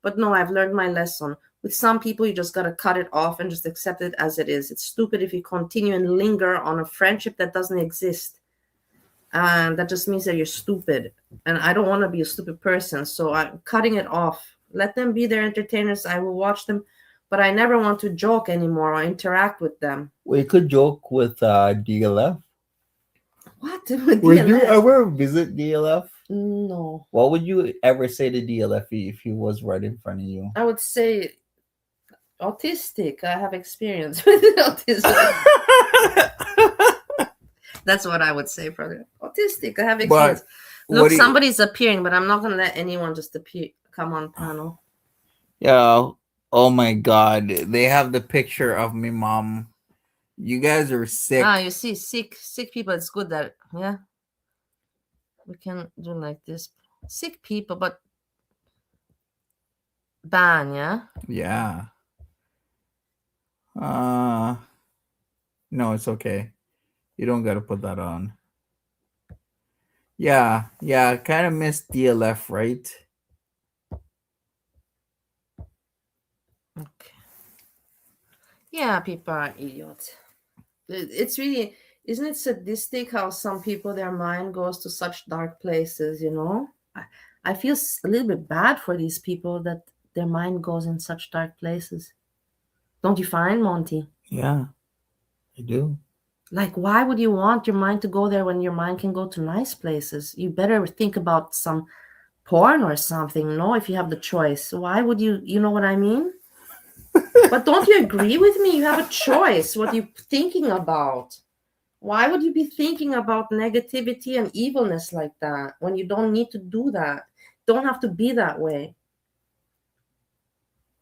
[SPEAKER 2] But no, I've learned my lesson. With some people, you just got to cut it off and just accept it as it is. It's stupid if you continue and linger on a friendship that doesn't exist. And that just means that you're stupid. And I don't want to be a stupid person. So I'm cutting it off. Let them be their entertainers. I will watch them. But I never want to joke anymore or interact with them.
[SPEAKER 1] We could joke with DLF.
[SPEAKER 2] What? With
[SPEAKER 1] Would
[SPEAKER 2] DLF?
[SPEAKER 1] you ever visit DLF?
[SPEAKER 2] No.
[SPEAKER 1] What would you ever say to DLF if he was right in front of you?
[SPEAKER 2] I would say autistic. I have experience with autism. That's what I would say, brother. Autistic. I have experience. Look, somebody's appearing, but I'm not going to let anyone just appear. Come on, panel.
[SPEAKER 1] Yeah. Oh my God. They have the picture of me, mom. You guys are sick.
[SPEAKER 2] Ah, you see, sick people. It's good that, yeah. We can do like this. Sick people, but ban, yeah?
[SPEAKER 1] Yeah. No, it's okay. You don't got to put that on. Yeah. Kind of missed DLF, right?
[SPEAKER 2] Okay. Yeah, people are idiots. It's really, isn't it sadistic how some people, their mind goes to such dark places, I feel a little bit bad for these people that their mind goes in such dark places. Don't you find, Monty?
[SPEAKER 1] Yeah, I do.
[SPEAKER 2] Like, why would you want your mind to go there when your mind can go to nice places? You better think about some porn or something, no, if you have the choice. Why would you know what I mean? But don't you agree with me? You have a choice what you're thinking about. Why would you be thinking about negativity and evilness like that when you don't need to do that? Don't have to be that way.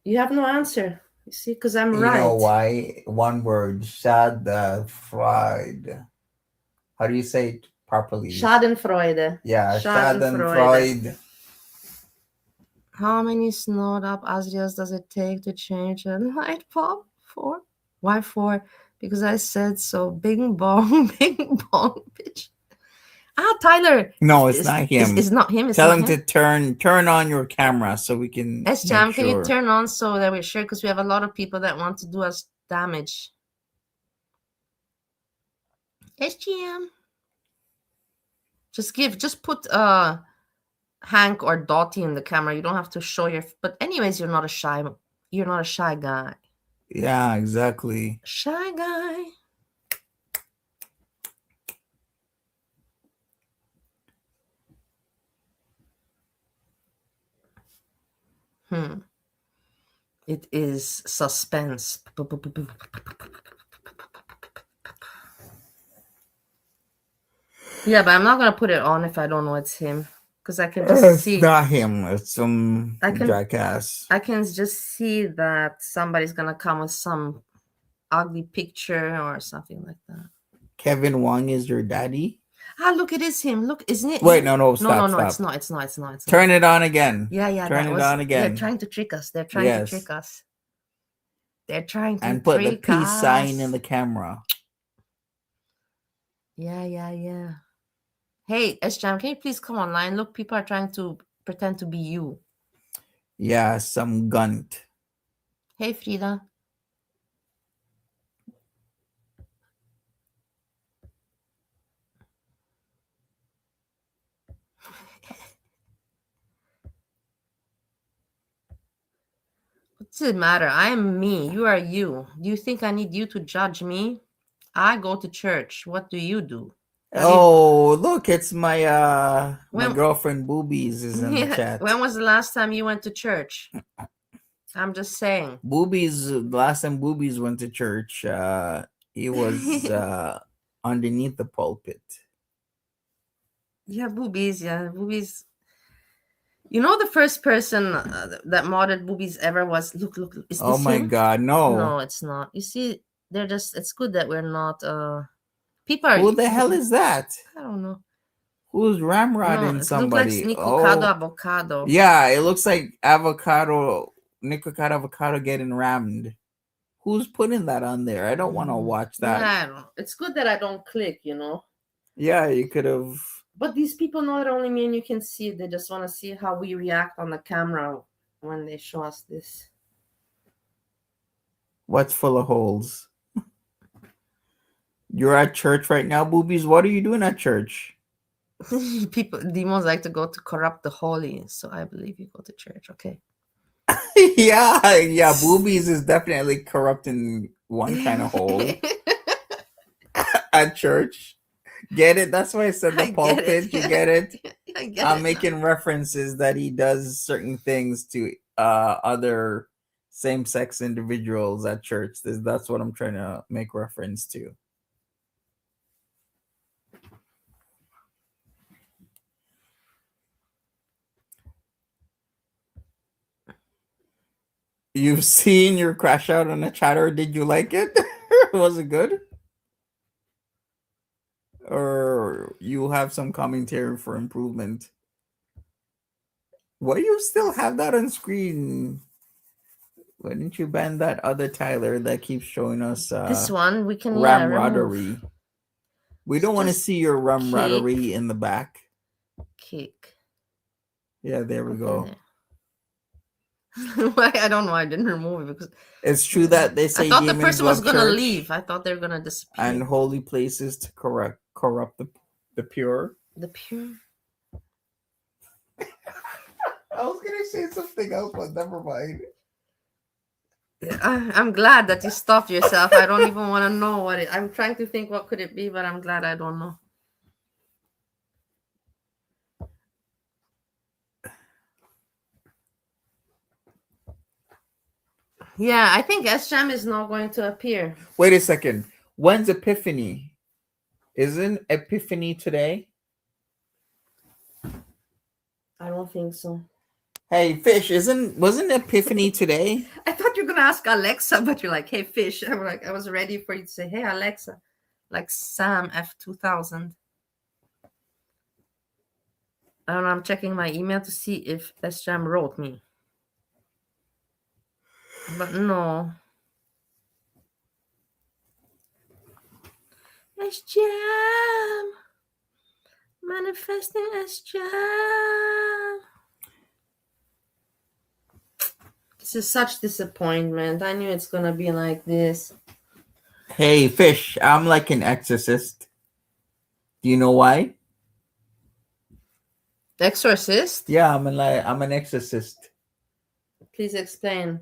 [SPEAKER 2] You have no answer. You see, because I'm
[SPEAKER 1] You know
[SPEAKER 2] right.
[SPEAKER 1] why? One word, Schadenfreude. How do you say it properly?
[SPEAKER 2] Schadenfreude.
[SPEAKER 1] Yeah,
[SPEAKER 2] Schadenfreude.
[SPEAKER 1] Schadenfreude.
[SPEAKER 2] How many snowed up Asrias does it take to change a light bulb? 4? Why 4? Because I said so. Bing bong, bing bong, bitch. Ah, Tyler.
[SPEAKER 1] No, it's not him.
[SPEAKER 2] It's not him. It's
[SPEAKER 1] Tell
[SPEAKER 2] not
[SPEAKER 1] him
[SPEAKER 2] him.
[SPEAKER 1] to turn on your camera so we can make
[SPEAKER 2] S-Jam, can you
[SPEAKER 1] sure.
[SPEAKER 2] turn on so that we're sure? Because we have a lot of people that want to do us damage. S-Jam. Just put Hank or Dottie in the camera. You don't have to show your. But anyways, you're not a shy guy.
[SPEAKER 1] Yeah, exactly.
[SPEAKER 2] Shy guy. It is suspense. Yeah, but I'm not gonna put it on if I don't know it's him, because I can just
[SPEAKER 1] It's
[SPEAKER 2] see.
[SPEAKER 1] not him. It's some
[SPEAKER 2] I can
[SPEAKER 1] jackass.
[SPEAKER 2] I can just see that somebody's gonna come with some ugly picture or something like that.
[SPEAKER 1] Kevin Wong is your daddy?
[SPEAKER 2] Ah, look, it is him. Look, isn't it?
[SPEAKER 1] Wait,
[SPEAKER 2] him?
[SPEAKER 1] no, stop,
[SPEAKER 2] no,
[SPEAKER 1] stop.
[SPEAKER 2] it's not.
[SPEAKER 1] Turn it on again.
[SPEAKER 2] Yeah,
[SPEAKER 1] Turn
[SPEAKER 2] that
[SPEAKER 1] it
[SPEAKER 2] was.
[SPEAKER 1] on again.
[SPEAKER 2] They're trying to trick us. They're trying to trick us. They're trying to
[SPEAKER 1] And put the
[SPEAKER 2] trick
[SPEAKER 1] peace
[SPEAKER 2] us.
[SPEAKER 1] sign in the camera.
[SPEAKER 2] Yeah. Hey, S-Jam, can you please come online? Look, people are trying to pretend to be you.
[SPEAKER 1] Yeah, some gunt.
[SPEAKER 2] Hey, Frida. What's it matter? I am me. You are you. Do you think I need you to judge me? I go to church. What do you do?
[SPEAKER 1] Look, it's my
[SPEAKER 2] When-
[SPEAKER 1] girlfriend Boobies is in the chat.
[SPEAKER 2] When was the last time you went to church? I'm just saying.
[SPEAKER 1] Boobies, the last time Boobies went to church, he was underneath the pulpit.
[SPEAKER 2] Yeah, Boobies. You know, the first person that modded Boobies ever was look. Is this
[SPEAKER 1] Oh my
[SPEAKER 2] him?
[SPEAKER 1] God, no!
[SPEAKER 2] No, it's not. You see, they're just. It's good that we're not. People are.
[SPEAKER 1] Who the hell is that?
[SPEAKER 2] I don't know.
[SPEAKER 1] Who's ramrodding
[SPEAKER 2] No, it
[SPEAKER 1] somebody?
[SPEAKER 2] looks like Nikocado Avocado.
[SPEAKER 1] Yeah, it looks like Nikocado Avocado getting rammed. Who's putting that on there? I don't want to watch that.
[SPEAKER 2] Yeah, I don't know. It's good that I don't click, you know.
[SPEAKER 1] Yeah, you could have.
[SPEAKER 2] But these people know that only me and you can see it. They just want to see how we react on the camera when they show us this.
[SPEAKER 1] What's full of holes? You're at church right now, Boobies. What are you doing at church?
[SPEAKER 2] Demons like to go to corrupt the holy, so I believe you go to church. Okay.
[SPEAKER 1] yeah. Boobies is definitely corrupting one kind of hole at church. Get it? That's why I said the pulpit. You get it? I'm making references that he does certain things to other same-sex individuals at church. That's what I'm trying to make reference to. You've seen your crash out on a chatter. Did you like it? Was it good? Or you have some commentary for improvement? Why you still have that on screen? Why didn't you ban that other Tyler that keeps showing us
[SPEAKER 2] this one? We can
[SPEAKER 1] ramroddery. We don't want to see your ramroddery in the back.
[SPEAKER 2] Kick.
[SPEAKER 1] Yeah, there we go.
[SPEAKER 2] Why? I don't know. I didn't remove it because
[SPEAKER 1] it's true that they say
[SPEAKER 2] I thought the person was gonna leave. I thought they were gonna disappear.
[SPEAKER 1] And holy places to corrupt the pure.
[SPEAKER 2] The pure.
[SPEAKER 1] I was gonna say something else, but never mind.
[SPEAKER 2] I'm glad that you stopped yourself. I don't even want to know what it. I'm trying to think what could it be, but I'm glad I don't know. Yeah, I think S-Jam is not going to appear.
[SPEAKER 1] Wait a second. When's Epiphany? Isn't Epiphany today?
[SPEAKER 2] I don't think so.
[SPEAKER 1] Hey, Fish, wasn't Epiphany today?
[SPEAKER 2] I thought you were gonna ask Alexa, but you're like, "Hey, Fish." I'm like, I was ready for you to say, "Hey, Alexa," like Sam F2000. I don't know. I'm checking my email to see if S-Jam wrote me, but no. S-Jam manifesting S-Jam. This is such disappointment. I knew it's gonna be like this.
[SPEAKER 1] Hey, Fish, I'm like an exorcist. Do you know why?
[SPEAKER 2] Exorcist?
[SPEAKER 1] Yeah, I'm an exorcist.
[SPEAKER 2] Please explain.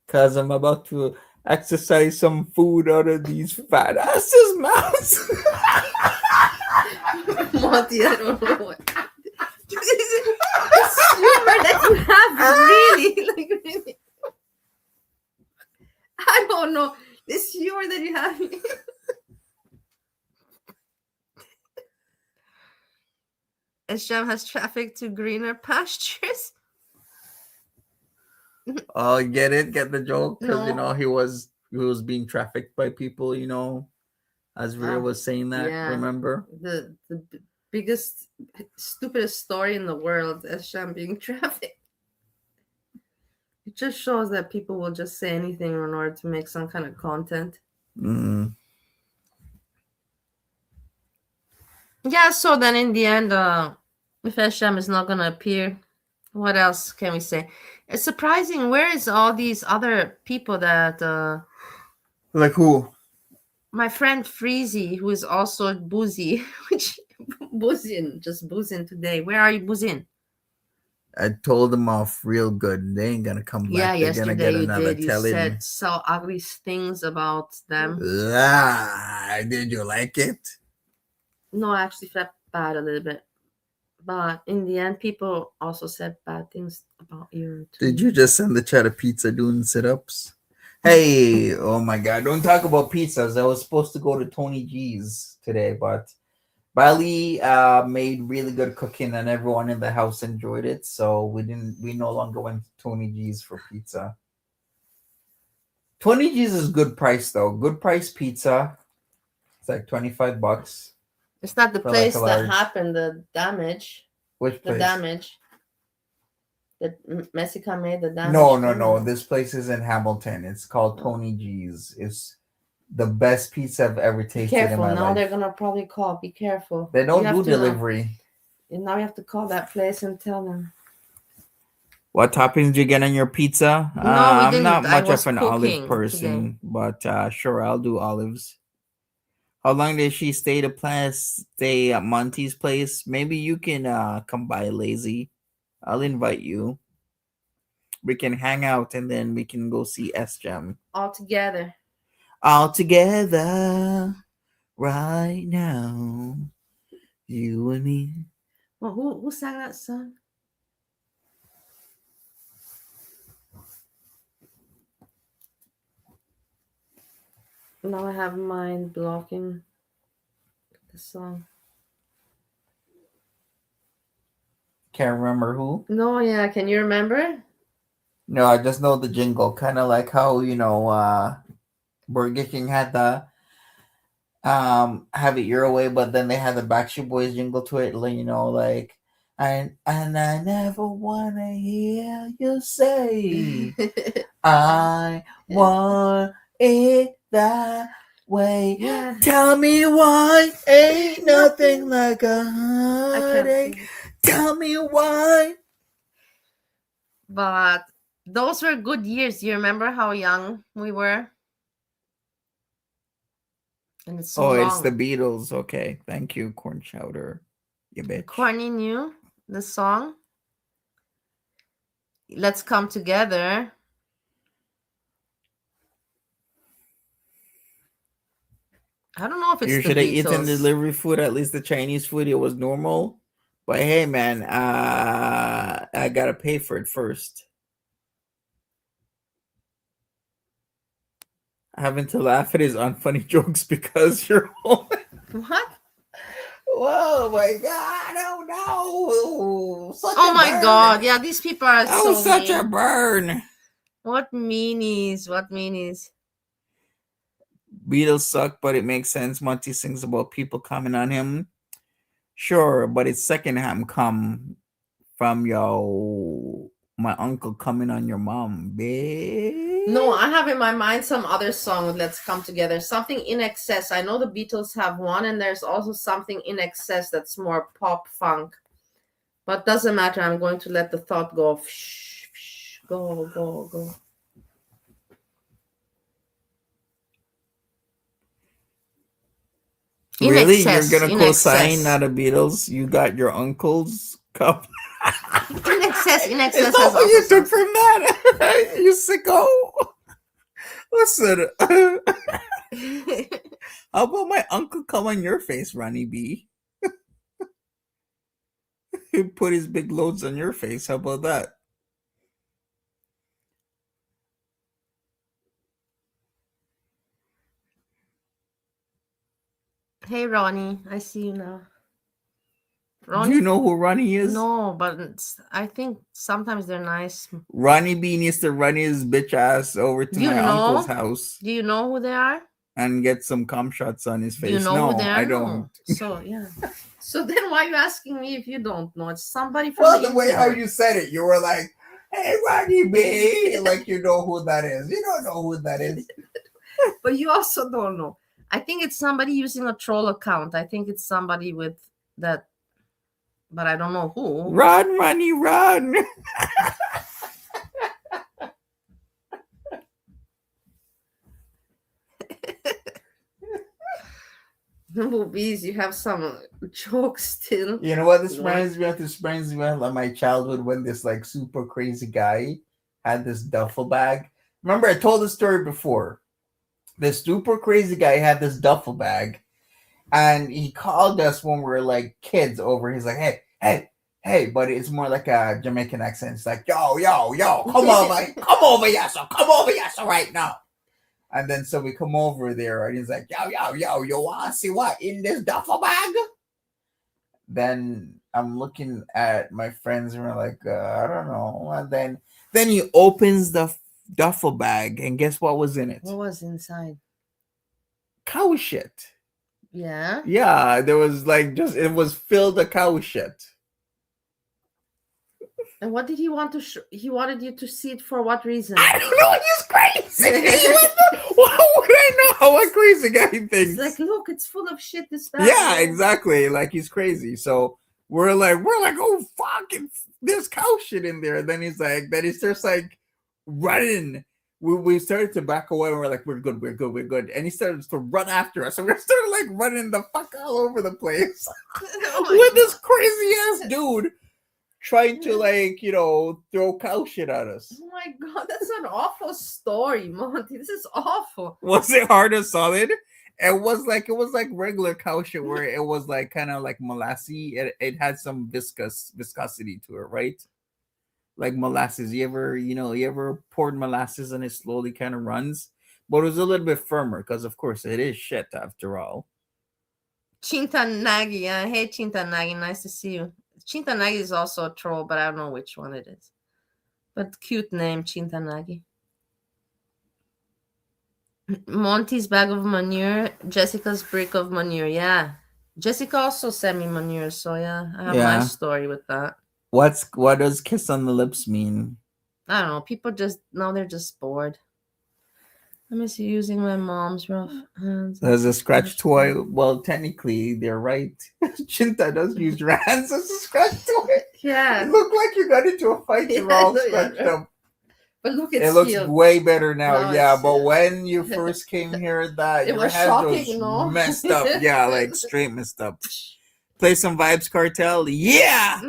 [SPEAKER 1] Cause I'm about to exercise some food out of these fat asses' mouths.
[SPEAKER 2] Monty, I don't know what. This humor that you have really, like really. I don't know. This humor that you have. S-Jam has traffic to greener pastures.
[SPEAKER 1] Oh, get it? Get the joke? Because
[SPEAKER 2] No.
[SPEAKER 1] he was being trafficked by people. As Rhea was saying that.
[SPEAKER 2] Yeah.
[SPEAKER 1] Remember?
[SPEAKER 2] The biggest, stupidest story in the world, S-Jam being trafficked. It just shows that people will just say anything in order to make some kind of content. Yeah, so then in the end, if S-Jam is not gonna appear, what else can we say? It's surprising. Where is all these other people that
[SPEAKER 1] Like who?
[SPEAKER 2] my friend Freezy, who is also boozy, which just boozing today. Where are you boozing?
[SPEAKER 1] I told them off real good. They ain't gonna come back.
[SPEAKER 2] Yeah,
[SPEAKER 1] They're gonna
[SPEAKER 2] yesterday
[SPEAKER 1] get
[SPEAKER 2] you
[SPEAKER 1] another
[SPEAKER 2] did. You
[SPEAKER 1] telling.
[SPEAKER 2] said so ugly things about them.
[SPEAKER 1] Did you like it?
[SPEAKER 2] No, I actually felt bad a little bit. But in the end, people also said bad things about you too.
[SPEAKER 1] Did you just send the chat a pizza doing sit-ups? Hey, oh my god, don't talk about pizzas. I was supposed to go to Tony G's today, but Bali made really good cooking and everyone in the house enjoyed it. So we no longer went to Tony G's for pizza. Tony G's is good price though. Good price pizza. It's like $25.
[SPEAKER 2] It's not the
[SPEAKER 1] for
[SPEAKER 2] place
[SPEAKER 1] like a
[SPEAKER 2] that
[SPEAKER 1] large.
[SPEAKER 2] happened, the damage.
[SPEAKER 1] Which
[SPEAKER 2] The
[SPEAKER 1] place?
[SPEAKER 2] damage. That Mexico made the damage.
[SPEAKER 1] No. This place is in Hamilton. It's called Tony G's. It's the best pizza I've ever tasted
[SPEAKER 2] Careful,
[SPEAKER 1] in my
[SPEAKER 2] now
[SPEAKER 1] life.
[SPEAKER 2] they're gonna probably call. Be careful.
[SPEAKER 1] They don't do delivery.
[SPEAKER 2] And now you have to call that place and tell them.
[SPEAKER 1] What toppings did you get on your pizza?
[SPEAKER 2] No, we
[SPEAKER 1] I'm
[SPEAKER 2] didn't.
[SPEAKER 1] not much
[SPEAKER 2] I was
[SPEAKER 1] of an olive
[SPEAKER 2] cooking
[SPEAKER 1] person, but sure, I'll do olives. How long did she stay at Monty's place? Maybe you can come by, Lazy. I'll invite you. We can hang out and then we can go see S-Jam.
[SPEAKER 2] All together.
[SPEAKER 1] All together right now. You and me.
[SPEAKER 2] Well, who sang that song? Now I have mind blocking the song.
[SPEAKER 1] Can't remember who.
[SPEAKER 2] No, yeah. Can you remember?
[SPEAKER 1] No, I just know the jingle. Kind of like how, Burger King had the Have It Your Way, but then they had the Backstreet Boys jingle to it, like and I never wanna hear you say I want it that way.
[SPEAKER 2] Yeah.
[SPEAKER 1] Tell me why ain't nothing like a heartache. Tell me why.
[SPEAKER 2] But those were good years. You remember how young we were? And it's so long.
[SPEAKER 1] It's the Beatles. Okay, thank you, Corn Chowder. You bitch.
[SPEAKER 2] Corny knew the song. Let's Come Together. I don't know if it's
[SPEAKER 1] You
[SPEAKER 2] the
[SPEAKER 1] should have eaten
[SPEAKER 2] Beatles.
[SPEAKER 1] delivery food, at least the Chinese food. It was normal. But hey, man, I gotta pay for it first. Having to laugh at his unfunny jokes because you're home.
[SPEAKER 2] What?
[SPEAKER 1] Whoa, my God! Oh no! Such
[SPEAKER 2] Oh
[SPEAKER 1] a
[SPEAKER 2] my
[SPEAKER 1] burn.
[SPEAKER 2] God! Yeah, these people are
[SPEAKER 1] That
[SPEAKER 2] so
[SPEAKER 1] was such
[SPEAKER 2] mean.
[SPEAKER 1] a burn.
[SPEAKER 2] What meanies? What meanies?
[SPEAKER 1] Beatles suck, but it makes sense. Monty sings about people coming on him. Sure, but it's secondhand come from my uncle coming on your mom, bitch.
[SPEAKER 2] No, I have in my mind some other song with Let's Come Together. Something In Excess. I know the Beatles have one, and there's also something In Excess that's more pop funk. But doesn't matter. I'm going to let the thought go. Go, go, go. In
[SPEAKER 1] Really?
[SPEAKER 2] Excess.
[SPEAKER 1] You're gonna
[SPEAKER 2] In
[SPEAKER 1] co-sign
[SPEAKER 2] Excess.
[SPEAKER 1] not a Beatles? You got your uncle's cup.
[SPEAKER 2] In Excess. In
[SPEAKER 1] Is
[SPEAKER 2] Excess
[SPEAKER 1] that
[SPEAKER 2] has
[SPEAKER 1] what
[SPEAKER 2] also
[SPEAKER 1] you took
[SPEAKER 2] something.
[SPEAKER 1] from that? You sicko. Listen. How about my uncle come on your face, Ronnie B? He put his big loads on your face. How about that?
[SPEAKER 2] Hey, Ronnie. I see you now. Ronnie?
[SPEAKER 1] Do you know who Ronnie is?
[SPEAKER 2] No, but I think sometimes they're nice.
[SPEAKER 1] Ronnie B needs to run his bitch ass over to my uncle's house.
[SPEAKER 2] Do you know who they are?
[SPEAKER 1] And get some cum shots on his face.
[SPEAKER 2] Do you know who they are?
[SPEAKER 1] I don't.
[SPEAKER 2] No. So, yeah. So then why are you asking me if you don't know? It's somebody from
[SPEAKER 1] Well, the way how you said it, you were like, hey, Ronnie B. Like you know who that is. You don't know who that is.
[SPEAKER 2] But you also don't know. I think it's somebody using a troll account. I think it's somebody with that, but I don't know who.
[SPEAKER 1] Run, Ronnie, run.
[SPEAKER 2] Movies, you have some jokes still.
[SPEAKER 1] You know what this reminds me of? This reminds me of like my childhood when this like super crazy guy had this duffel bag. Remember, I told the story before. This super crazy guy had this duffel bag, and he called us when we were like kids over. He's like, hey, but it's more like a Jamaican accent. It's like, yo, come over here, so right now. And then so we come over there, and he's like, yo, you wanna see what in this duffel bag? Then I'm looking at my friends, and we're like, I don't know. And then he opens the duffel bag, and guess what was in it?
[SPEAKER 2] What was inside?
[SPEAKER 1] Cow shit.
[SPEAKER 2] Yeah.
[SPEAKER 1] Yeah, there was like it was filled with cow shit.
[SPEAKER 2] And what did he want to he wanted you to see it for what reason?
[SPEAKER 1] I don't know, he's crazy. Why would I know how a crazy guy thinks?
[SPEAKER 2] It's like, look, it's full of shit, this bag.
[SPEAKER 1] Yeah, exactly. Like he's crazy. So we're like, oh fuck, there's cow shit in there. Then he starts like running. We started to back away and we're like, we're good. And he started to run after us. So we started like running the fuck all over the place. With this crazy ass dude trying to like, throw cow shit at us.
[SPEAKER 2] Oh my God, that's an awful story, Monty. This is awful.
[SPEAKER 1] Was it hard or solid? It was like regular cow shit where it was like kind of like molassy. It had some viscosity to it, right? Like molasses. You ever poured molasses and it slowly kind of runs? But it was a little bit firmer because of course it is shit after all.
[SPEAKER 2] Chintanagi. Hey Chintanagi, nice to see you. Chintanagi is also a troll, but I don't know which one it is. But cute name, Chintanagi. Monty's bag of manure, Jessica's brick of manure. Yeah. Jessica also sent me manure, so yeah, I have my story with that.
[SPEAKER 1] What does kiss on the lips mean?
[SPEAKER 2] I don't know. People they're just bored. Let me see, using my mom's rough hands.
[SPEAKER 1] As a scratch toy. Well, technically, they're right. Chinta does use your hands as a scratch toy.
[SPEAKER 2] Yeah.
[SPEAKER 1] It looked like you got into a fight. You're all scratched up.
[SPEAKER 2] But look,
[SPEAKER 1] it looks way better now. Yeah, but when you first came here, that your hands was messed up. Yeah, like straight messed up. Play some Vibes Cartel. Yeah.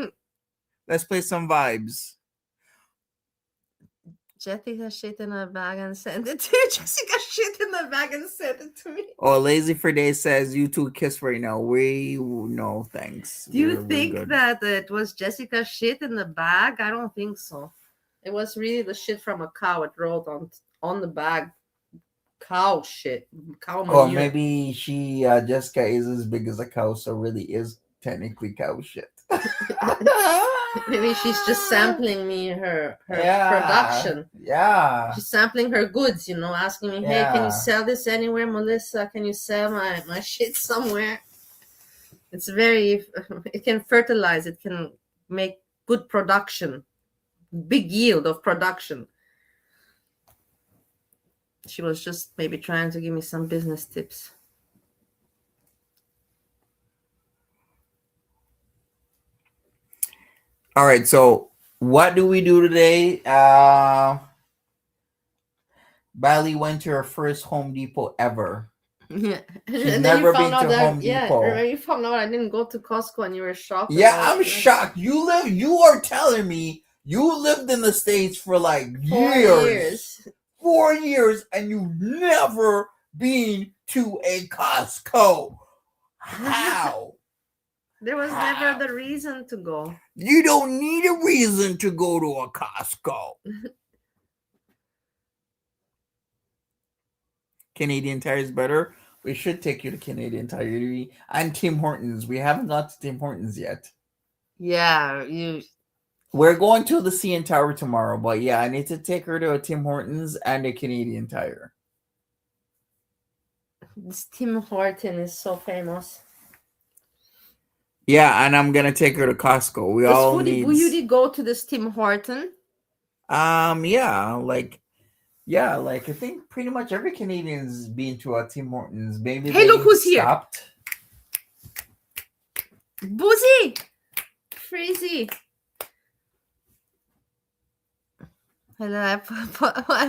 [SPEAKER 1] Let's play some Vibes.
[SPEAKER 2] Jessica shit in a bag and sent it to you. Jessica shit in a bag and sent it to me.
[SPEAKER 1] Oh, Lazy for Day says you two kiss right now. We no thanks.
[SPEAKER 2] Do you
[SPEAKER 1] We're
[SPEAKER 2] think
[SPEAKER 1] good.
[SPEAKER 2] that it was Jessica shit in the bag? I don't think so. It was really the shit from a cow. It wrote on the bag. Cow shit. Cow
[SPEAKER 1] Or
[SPEAKER 2] manure.
[SPEAKER 1] maybe she Jessica is as big as a cow, so really is technically cow shit.
[SPEAKER 2] Maybe she's just sampling me her
[SPEAKER 1] Yeah,
[SPEAKER 2] production.
[SPEAKER 1] yeah,
[SPEAKER 2] She's sampling her goods, asking me, hey, can you
[SPEAKER 1] yeah.
[SPEAKER 2] sell this anywhere, Melissa? Can you sell my shit somewhere? It's very, it can fertilize, it can make good production, big yield of production. She was just maybe trying to give me some business tips.
[SPEAKER 1] All right, so what do we do today? Bailey went to her first Home Depot ever.
[SPEAKER 2] Yeah.
[SPEAKER 1] She's
[SPEAKER 2] And then you
[SPEAKER 1] never
[SPEAKER 2] found
[SPEAKER 1] been
[SPEAKER 2] out
[SPEAKER 1] to
[SPEAKER 2] that,
[SPEAKER 1] Home
[SPEAKER 2] yeah,
[SPEAKER 1] Depot.
[SPEAKER 2] remember you found out I didn't go to Costco and you were shocked.
[SPEAKER 1] Yeah, I'm shocked. You are telling me you lived in the States for like
[SPEAKER 2] 4
[SPEAKER 1] years. 4 years, and you've never been to a Costco. How?
[SPEAKER 2] There was never the reason to go.
[SPEAKER 1] You don't need a reason to go to a Costco. Canadian Tire is better. We should take you to Canadian Tire and Tim Hortons. We haven't got to Tim Hortons yet.
[SPEAKER 2] Yeah,
[SPEAKER 1] We're going to the CN Tower tomorrow, but yeah, I need to take her to a Tim Hortons and a Canadian Tire.
[SPEAKER 2] This Tim Horton is so famous.
[SPEAKER 1] Yeah, and I'm gonna take her to Costco. We all need.
[SPEAKER 2] Will you go to this Tim Horton?
[SPEAKER 1] Yeah, like I think pretty much every Canadian's been to a Tim Hortons. Maybe
[SPEAKER 2] hey, look who's
[SPEAKER 1] stopped.
[SPEAKER 2] Here. Boozy, Freezy. Hello, I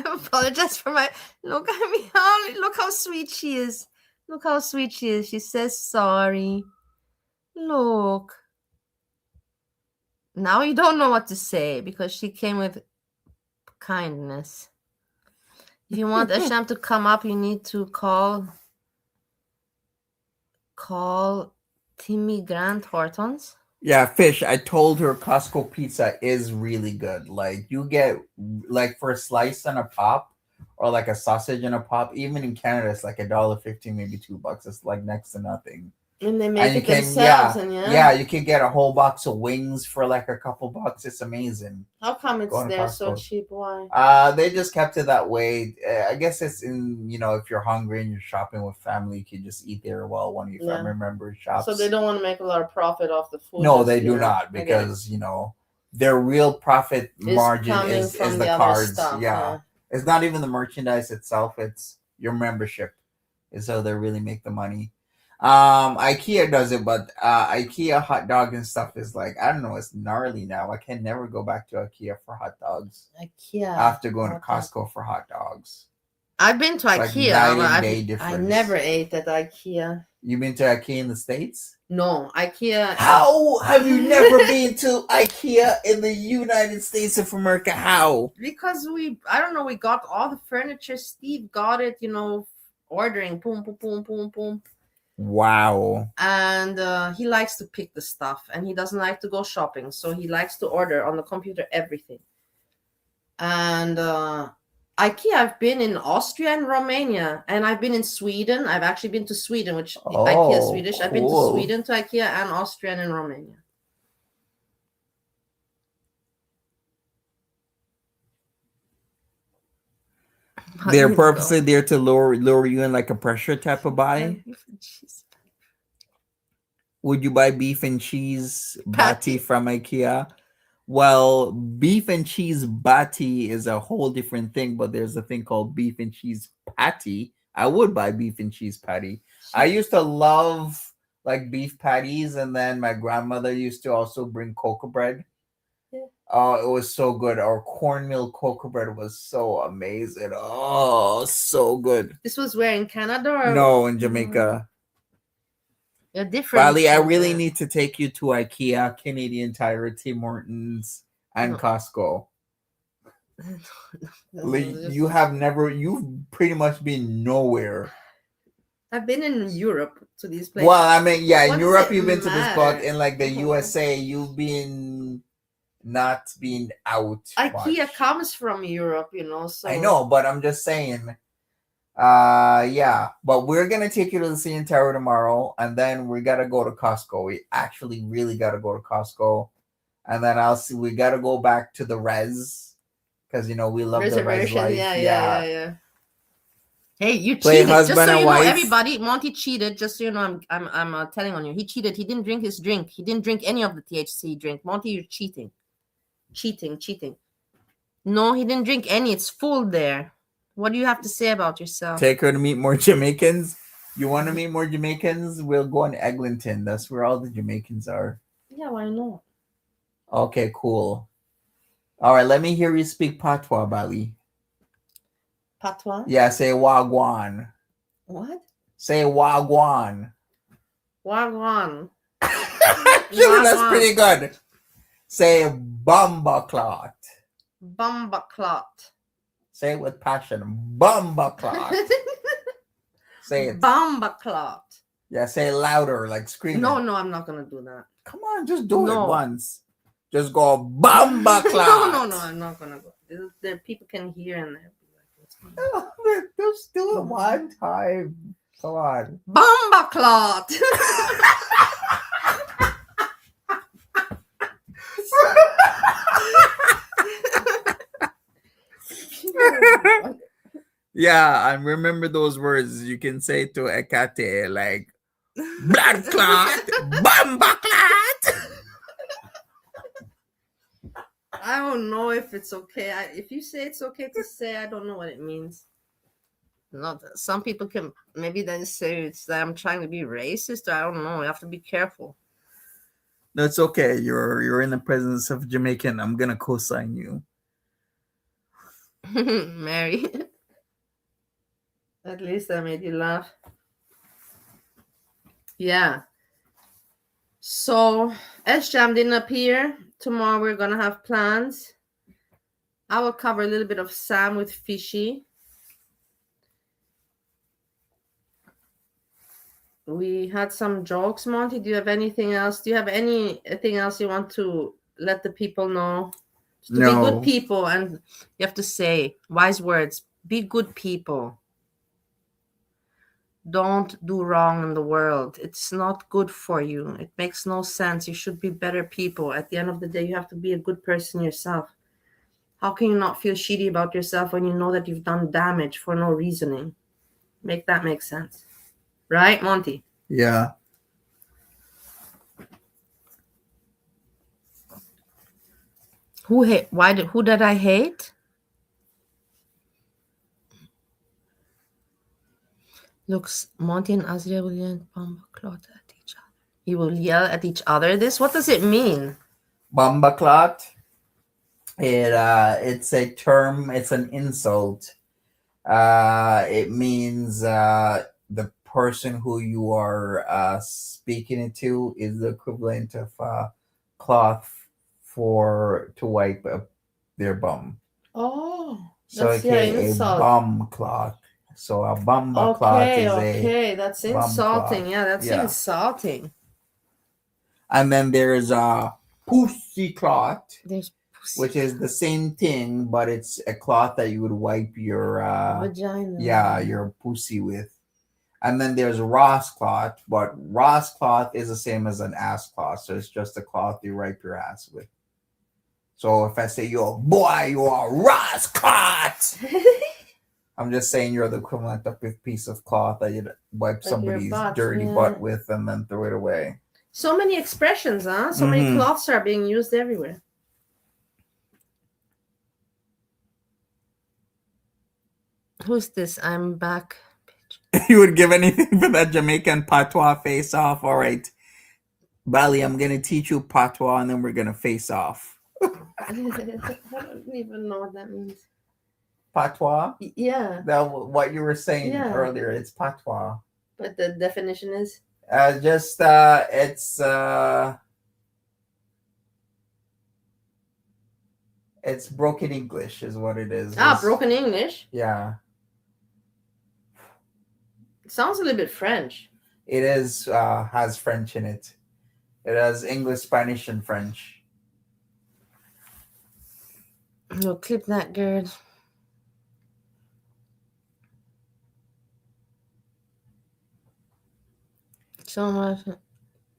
[SPEAKER 2] apologize for my look at me. Look how sweet she is. Look how sweet she is. She says sorry. Look. Now you don't know what to say because she came with kindness. If you want Asham to come up, you need to call Timmy Grant Hortons.
[SPEAKER 1] Yeah, Fish. I told her Costco pizza is really good. Like you get like for a slice and a pop, or like a sausage and a pop. Even in Canada, it's like $1.50, maybe $2. It's like next to nothing.
[SPEAKER 2] And they make it themselves,
[SPEAKER 1] yeah, you can get a whole box of wings for like a couple bucks. It's amazing.
[SPEAKER 2] How come it's there so cheap? Why?
[SPEAKER 1] They just kept it that way. I guess it's in if you're hungry and you're shopping with family, you can just eat there while one of your family members shops.
[SPEAKER 2] So they don't want to make a lot of profit off the food.
[SPEAKER 1] No, they do not, because their real profit margin is the cards.
[SPEAKER 2] Stuff,
[SPEAKER 1] yeah, it's not even the merchandise itself; it's your membership. Is how they really make the money. IKEA does it, but IKEA hot dog and stuff is like, I don't know, it's gnarly now. I can never go back to IKEA for hot dogs.
[SPEAKER 2] IKEA
[SPEAKER 1] after going to Costco for hot dogs.
[SPEAKER 2] I've been to IKEA. I never ate at IKEA.
[SPEAKER 1] You been to IKEA in the States?
[SPEAKER 2] No, IKEA.
[SPEAKER 1] How have you never been to IKEA in the United States of America? How?
[SPEAKER 2] Because we got all the furniture. Steve got it, ordering, boom, boom, boom, boom, boom.
[SPEAKER 1] Wow.
[SPEAKER 2] And he likes to pick the stuff, and he doesn't like to go shopping, so he likes to order on the computer everything. And IKEA, I've been in Austria and Romania, and I've been in Sweden. I've actually been to Sweden, which IKEA is Swedish. Cool. I've been to Sweden, to IKEA, and Austria and Romania.
[SPEAKER 1] They're purposely there to lure you in like a pressure type of buy. Would you buy beef and cheese patty from IKEA? Well, beef and cheese patty is a whole different thing, but there's a thing called beef and cheese patty. I would buy beef and cheese patty. I used to love like beef patties, and then my grandmother used to also bring cocoa bread. Oh, it was so good. Our cornmeal cocoa bread was so amazing. Oh, so good.
[SPEAKER 2] This was where, in Canada? Or?
[SPEAKER 1] No, in Jamaica.
[SPEAKER 2] You're different.
[SPEAKER 1] Bali, I really need to take you to IKEA, Canadian Tire, Tim Hortons, and Costco. Like, you've pretty much been nowhere.
[SPEAKER 2] I've been in Europe to these places.
[SPEAKER 1] Well, I mean, yeah, in
[SPEAKER 2] What does
[SPEAKER 1] Europe
[SPEAKER 2] it
[SPEAKER 1] you've been to this, but
[SPEAKER 2] matter?
[SPEAKER 1] in like the USA, you've been not being out
[SPEAKER 2] IKEA
[SPEAKER 1] much.
[SPEAKER 2] comes from Europe, so
[SPEAKER 1] I know, but I'm just saying. Yeah, but we're gonna take you to the CN Tower tomorrow, and then we gotta go to Costco. We actually really gotta go to Costco, and then I'll see. We gotta go back to the res because we love the res
[SPEAKER 2] reservation.
[SPEAKER 1] life.
[SPEAKER 2] Yeah. Hey, you
[SPEAKER 1] Play
[SPEAKER 2] cheated. Just
[SPEAKER 1] husband
[SPEAKER 2] so
[SPEAKER 1] and
[SPEAKER 2] you know,
[SPEAKER 1] wife.
[SPEAKER 2] everybody, Monty cheated. Just so you know, I'm telling on you. He cheated. He didn't drink his drink. He didn't drink any of the THC drink. Monty, you're cheating. Cheating. No, he didn't drink any. It's full there. What do you have to say about yourself?
[SPEAKER 1] Take her to meet more Jamaicans. You want to meet more Jamaicans? We'll go in Eglinton. That's where all the Jamaicans are.
[SPEAKER 2] Yeah, why not?
[SPEAKER 1] Okay, cool. All right, let me hear you speak Patois, Bali.
[SPEAKER 2] Patois?
[SPEAKER 1] Yeah, say Wagwan.
[SPEAKER 2] What?
[SPEAKER 1] Say Wagwan.
[SPEAKER 2] Wagwan.
[SPEAKER 1] Actually, that's pretty good. Say Bumba Clot.
[SPEAKER 2] Bumba clot.
[SPEAKER 1] Say it with passion. Bumba Clot. Say it.
[SPEAKER 2] Bumba clot.
[SPEAKER 1] Yeah, say it louder, like screaming.
[SPEAKER 2] No, I'm not gonna do that.
[SPEAKER 1] Come on, just do it once. Just go Bumba Clot.
[SPEAKER 2] No, I'm not gonna go. There people can hear and they'll be like, what's going
[SPEAKER 1] on? Just do it one time. Come on.
[SPEAKER 2] Bumba clot.
[SPEAKER 1] Yeah, I remember those words. You can say to Ekate like blood clot, Bumba clot.
[SPEAKER 2] I don't know if it's okay. If you say it's okay to say, I don't know what it means. Not some people can maybe then say it's that I'm trying to be racist. I don't know. You have to be careful.
[SPEAKER 1] No, it's okay. You're in the presence of Jamaican. I'm gonna co-sign you.
[SPEAKER 2] Mary. At least I made you laugh. Yeah. So S-Jam didn't appear. Tomorrow we're gonna have plans. I will cover a little bit of Sam with Fishy. We had some jokes, Monty. Do you have anything else? Do you have anything else you want to let the people know? To be good people, and you have to say wise words. Be good people. Don't do wrong in the world. It's not good for you. It makes no sense. You should be better people. At the end of the day, you have to be a good person yourself. How can you not feel shitty about yourself when you know that you've done damage for no reasoning? Make that make sense. Right, Monty?
[SPEAKER 1] Yeah.
[SPEAKER 2] Who did I hate? Looks, Monty and Azria will yell at each other. You will yell at each other. What does it mean?
[SPEAKER 1] Bumba clot. It's a term. It's an insult. It means the person who you are speaking it to is the equivalent of cloth to wipe their bum.
[SPEAKER 2] Oh,
[SPEAKER 1] so a bum cloth. So a bumba cloth is
[SPEAKER 2] that's insulting. Yeah, that's insulting.
[SPEAKER 1] And then there's a pussy cloth.
[SPEAKER 2] There's pussy,
[SPEAKER 1] which is the same thing, but it's a cloth that you would wipe your
[SPEAKER 2] vagina.
[SPEAKER 1] Yeah, your pussy with. And then there's Ross cloth, but Ross cloth is the same as an ass cloth, so it's just a cloth you wipe your ass with. So if I say you're a boy, you're a Ross cloth. I'm just saying you're the equivalent of a piece of cloth that you'd wipe somebody's dirty butt with and then throw it away.
[SPEAKER 2] So many expressions, huh? So many cloths are being used everywhere. Who's this? I'm back.
[SPEAKER 1] You would give anything for that Jamaican patois face off. All right. Bali, I'm going to teach you patois and then we're going to face off.
[SPEAKER 2] I don't even know what that means.
[SPEAKER 1] Patois?
[SPEAKER 2] Yeah.
[SPEAKER 1] What you were saying earlier, it's patois.
[SPEAKER 2] But the definition is?
[SPEAKER 1] It's broken English, is what it is.
[SPEAKER 2] Ah, broken English.
[SPEAKER 1] Yeah,
[SPEAKER 2] It sounds a little bit French.
[SPEAKER 1] it is. Has French in it. It has English, Spanish, and French.
[SPEAKER 2] No, clip that, girl. So much.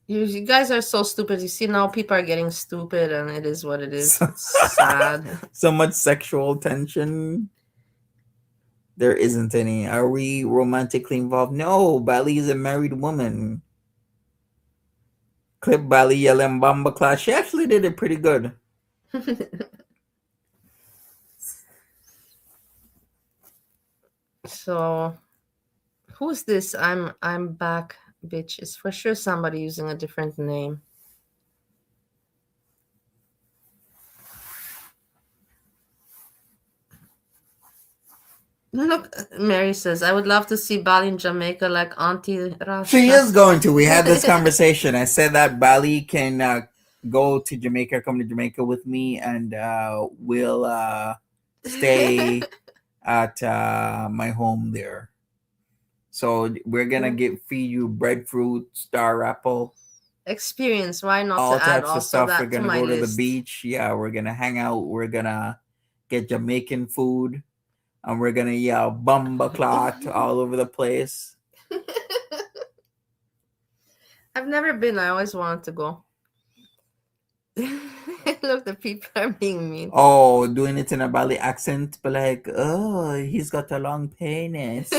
[SPEAKER 2] You guys are so stupid. You see, now people are getting stupid, and it is what it is. It's sad.
[SPEAKER 1] So much sexual tension. There isn't any. Are we romantically involved? No, Bali is a married woman. Clip Bali yelling Bamba class. She actually did it pretty good.
[SPEAKER 2] So, who's this? I'm back, bitch. It's for sure somebody using a different name. Look, Mary says, I would love to see Bali in Jamaica like Auntie Rasha.
[SPEAKER 1] She is going to. We had this conversation. I said that Bali can go to Jamaica, come to Jamaica with me, and we'll stay at my home there. So we're gonna feed you breadfruit, star apple,
[SPEAKER 2] experience. Why not
[SPEAKER 1] all
[SPEAKER 2] to add
[SPEAKER 1] types of
[SPEAKER 2] also
[SPEAKER 1] stuff.
[SPEAKER 2] that
[SPEAKER 1] We're gonna
[SPEAKER 2] to my
[SPEAKER 1] go to
[SPEAKER 2] list.
[SPEAKER 1] the beach. Yeah, we're gonna hang out. We're gonna get Jamaican food, and we're gonna yell "Bumba clot" all over the place.
[SPEAKER 2] I've never been. I always wanted to go. Look, the people are being mean.
[SPEAKER 1] Oh, doing it in a Bali accent, but like, oh, he's got a long penis.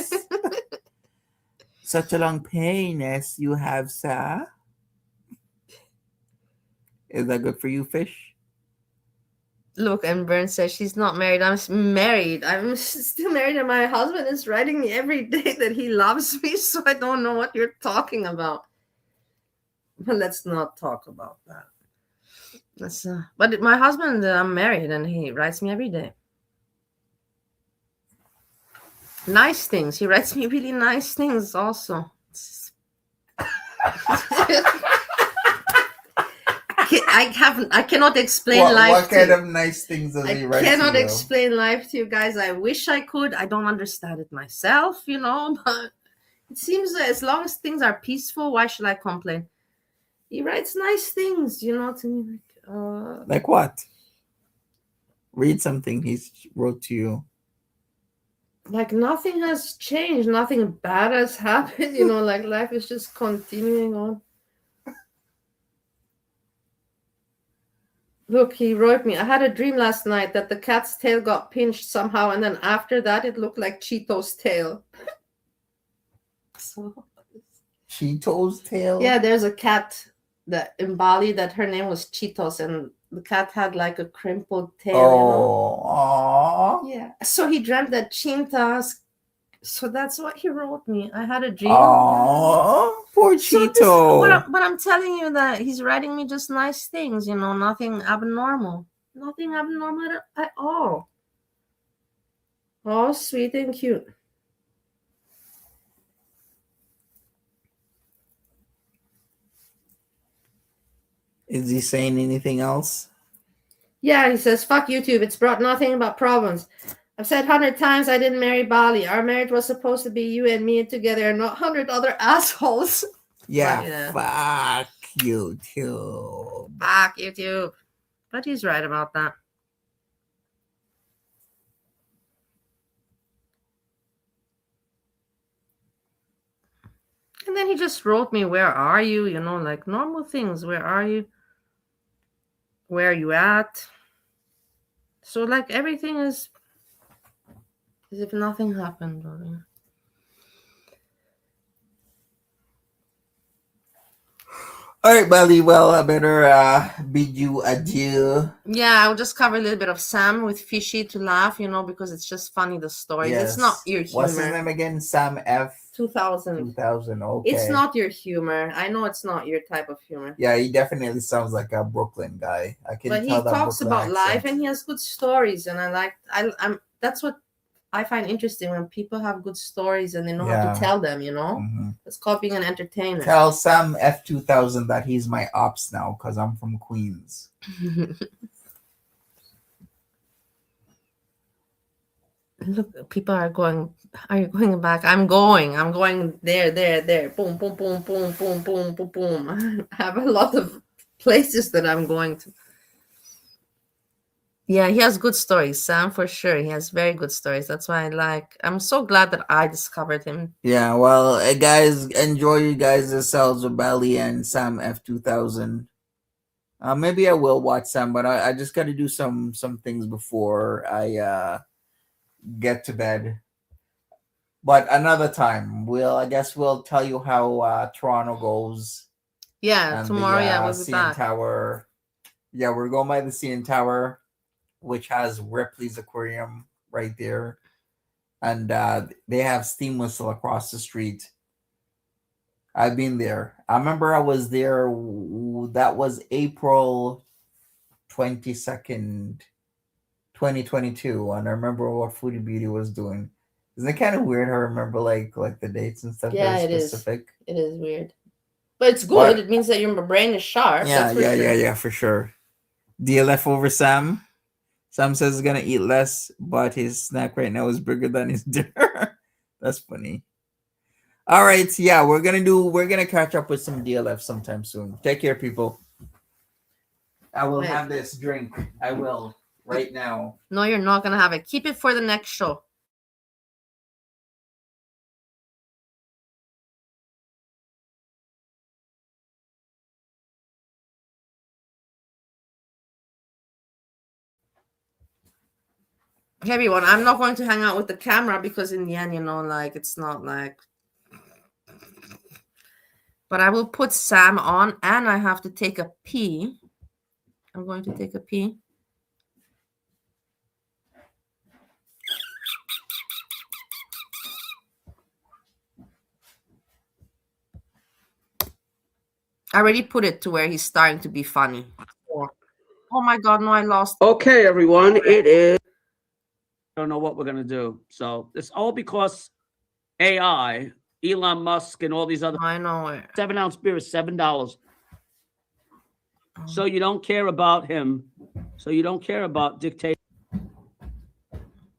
[SPEAKER 1] Such a long penis you have, sir. Is that good for you, fish?
[SPEAKER 2] Look, and Bern says she's not married. I'm married. I'm still married, and my husband is writing me every day that he loves me, so I don't know what you're talking about. But let's not talk about that. But my husband, I'm married, and he writes me every day. Nice things. He writes me really nice things also. I cannot explain life.
[SPEAKER 1] What kind of nice things does he write?
[SPEAKER 2] I cannot explain life to you guys. I wish I could. I don't understand it myself, but it seems that as long as things are peaceful, why should I complain? He writes nice things, to me.
[SPEAKER 1] Like what? Read something he wrote to you.
[SPEAKER 2] Like nothing has changed. Nothing bad has happened. Like life is just continuing on. Look, he wrote me, I had a dream last night that the cat's tail got pinched somehow, and then after that it looked like Cheeto's tail.
[SPEAKER 1] Cheeto's tail?
[SPEAKER 2] Yeah, there's a cat that in Bali that her name was Cheetos, and the cat had like a crimpled tail.
[SPEAKER 1] Oh,
[SPEAKER 2] yeah. So he dreamt that Chintas. So that's what he wrote me. I had a dream.
[SPEAKER 1] Oh, poor Cheeto.
[SPEAKER 2] But I'm telling you that he's writing me just nice things, nothing abnormal. Nothing abnormal at all. Oh, sweet and cute.
[SPEAKER 1] Is he saying anything else?
[SPEAKER 2] Yeah, he says, fuck YouTube. It's brought nothing but problems. I've said 100 times I didn't marry Bali. Our marriage was supposed to be you and me together and not 100 other assholes.
[SPEAKER 1] Yeah, fuck YouTube.
[SPEAKER 2] Fuck YouTube. But he's right about that. And then he just wrote me, where are you? Like normal things. Where are you? Where are you at? So like everything is as if nothing happened.
[SPEAKER 1] All right, Bali. Well, I better bid you adieu.
[SPEAKER 2] Yeah, I'll just cover a little bit of Sam with Fishy to laugh, because it's just funny, the stories. Yes. It's not your humor.
[SPEAKER 1] What's his name again? Sam F.
[SPEAKER 2] 2000.
[SPEAKER 1] 2000, okay.
[SPEAKER 2] It's not your humor. I know it's not your type of humor.
[SPEAKER 1] Yeah, he definitely sounds like a Brooklyn guy. I can tell that. But he
[SPEAKER 2] talks about life, and he has good stories, and I'm that's what I find interesting, when people have good stories and they know how to tell them, Mm-hmm. It's called being an entertainer.
[SPEAKER 1] Tell Sam F2000 that he's my ops now, because I'm from Queens.
[SPEAKER 2] Look, people are going. Are you going back? I'm going. I'm going there, there, there. Boom, boom, boom, boom, boom, boom, boom, boom. I have a lot of places that I'm going to. Yeah, he has good stories, Sam, for sure. He has very good stories. That's why I like. I'm so glad that I discovered him.
[SPEAKER 1] Yeah, well, guys, enjoy you guys yourselves with Bali and Sam F2000. Maybe I will watch Sam, but I just got to do some things before I get to bed. But another time, I guess we'll tell you how Toronto goes
[SPEAKER 2] Yeah,
[SPEAKER 1] and the
[SPEAKER 2] tomorrow, yeah, we'll be
[SPEAKER 1] CN
[SPEAKER 2] back.
[SPEAKER 1] Tower. Yeah, we're going by the CN Tower, which has Ripley's Aquarium right there, and they have Steam Whistle across the street. I've been there. I remember I was there. That was April 22nd, 2022, and I remember what Foodie Beauty was doing. Isn't it kind of weird? I remember like the dates and stuff
[SPEAKER 2] Yeah,
[SPEAKER 1] very
[SPEAKER 2] it is.
[SPEAKER 1] specific.
[SPEAKER 2] It is weird. But it's good.
[SPEAKER 1] But
[SPEAKER 2] It means that your brain is sharp.
[SPEAKER 1] yeah,
[SPEAKER 2] That's for sure.
[SPEAKER 1] yeah, for sure. The leftover Sam. Sam says he's gonna eat less, but his snack right now is bigger than his dinner. That's funny. All right, yeah, we're gonna catch up with some DLF sometime soon. Take care, people. I will
[SPEAKER 2] Wait.
[SPEAKER 1] have this drink. I will right now.
[SPEAKER 2] No, you're not gonna have it. Keep it for the next show. Okay, everyone, I'm not going to hang out with the camera because in the end, like it's not like. But I will put Sam on, and I have to take a pee. I'm going to take a pee. I already put it to where he's starting to be funny. Oh my God, no, I lost.
[SPEAKER 3] Okay, everyone, it is. I don't know what we're going to do. So it's all because AI, Elon Musk, and all these other.
[SPEAKER 2] I know it.
[SPEAKER 3] 7-ounce beer is $7. So you don't care about him. So you don't care about dictating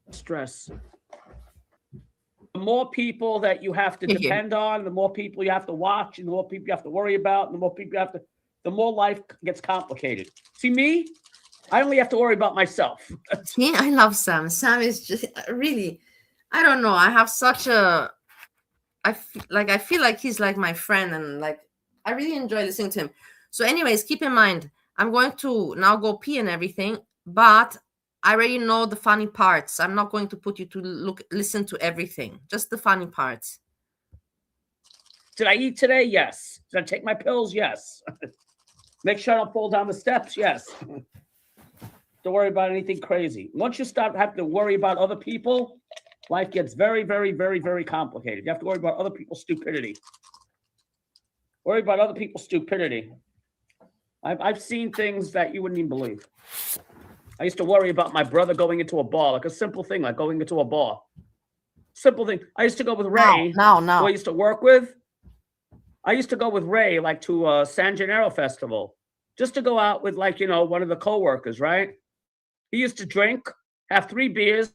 [SPEAKER 3] stress. The more people that you have to depend on, the more people you have to watch, and the more people you have to worry about, and the more people you have to, the more life gets complicated. See me? I only have to worry about myself.
[SPEAKER 2] See, I love Sam. Sam is just really, I don't know. I have such a, I feel like he's like my friend, and like I really enjoy listening to him. So, anyways, keep in mind, I'm going to now go pee and everything, but I already know the funny parts. I'm not going to put you to listen to everything, just the funny parts.
[SPEAKER 3] Did I eat today? Yes. Did I take my pills? Yes. Make sure I don't fall down the steps? Yes. Don't worry about anything crazy. Once you stop having to worry about other people, life gets very, very, very, very complicated. You have to worry about other people's stupidity. Worry about other people's stupidity. I've seen things that you wouldn't even believe. I used to worry about my brother going into a bar, like a simple thing, like going into a bar. Simple thing. I used to go with Ray, who I used to work with. I used to go with Ray, like to a San Gennaro festival, just to go out with, like, one of the coworkers, right? He used to drink, have 3 beers,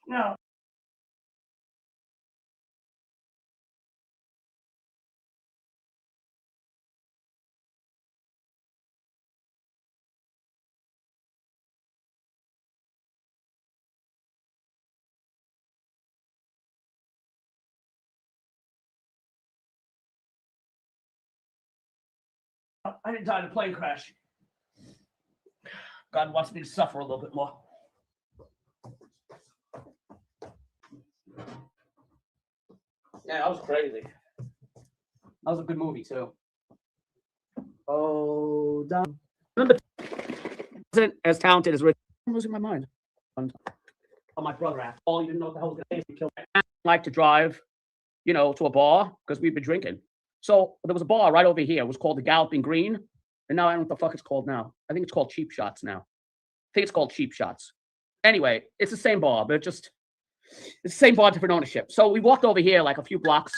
[SPEAKER 3] No. I didn't die in a plane crash. God wants me to suffer a little bit more. Yeah, that was crazy. That was a good movie too. Oh, down. Remember, wasn't as talented as Rich. I'm losing my mind. On my brother asked, "Oh, you didn't know what the hell was going to kill me." I like to drive, to a bar because we've been drinking. So there was a bar right over here. It was called the Galloping Green, and now I don't know what the fuck it's called now. I think it's called Cheap Shots now. I think it's called Cheap Shots. Anyway, it's the same bar, but it's the same bar, different ownership. So we walked over here like a few blocks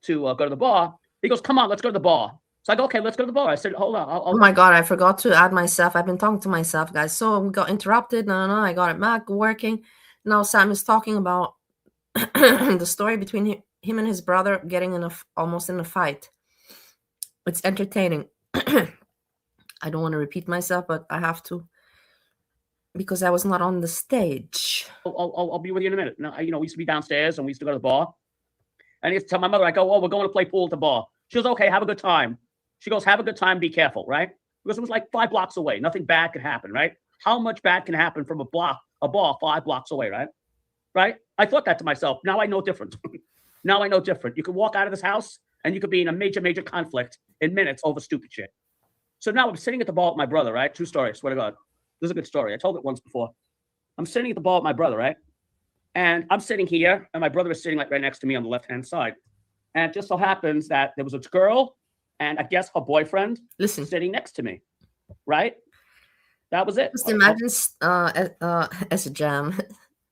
[SPEAKER 3] to go to the bar. He goes, "Come on, let's go to the bar." So I go, "Okay, let's go to the bar." I said, "Hold on."
[SPEAKER 2] Oh my God, I forgot to add myself. I've been talking to myself, guys. So we got interrupted. No, I got it back working. Now Sam is talking about the story between him and his brother getting almost in a fight. It's entertaining. I don't want to repeat myself, but I have to because I was not on the stage.
[SPEAKER 3] I'll be with you in a minute. Now, we used to be downstairs and we used to go to the bar. And I used to tell my mother, I go, "Oh, we're going to play pool at the bar." She goes, "Okay, have a good time." She goes, "Have a good time, be careful," right? Because it was like 5 blocks away. Nothing bad could happen, right? How much bad can happen from a bar 5 blocks away, right? Right? I thought that to myself. Now I know different. Now I know different. You could walk out of this house and you could be in a major, major conflict in minutes over stupid shit. So now I'm sitting at the bar with my brother, right? True story, I swear to God. This is a good story. I told it once before. I'm sitting at the bar with my brother, right? And I'm sitting here, and my brother is sitting like right next to me on the left-hand side. And it just so happens that there was a girl, and I guess her boyfriend, sitting next to me, right? That was it.
[SPEAKER 2] Just imagine as a jam.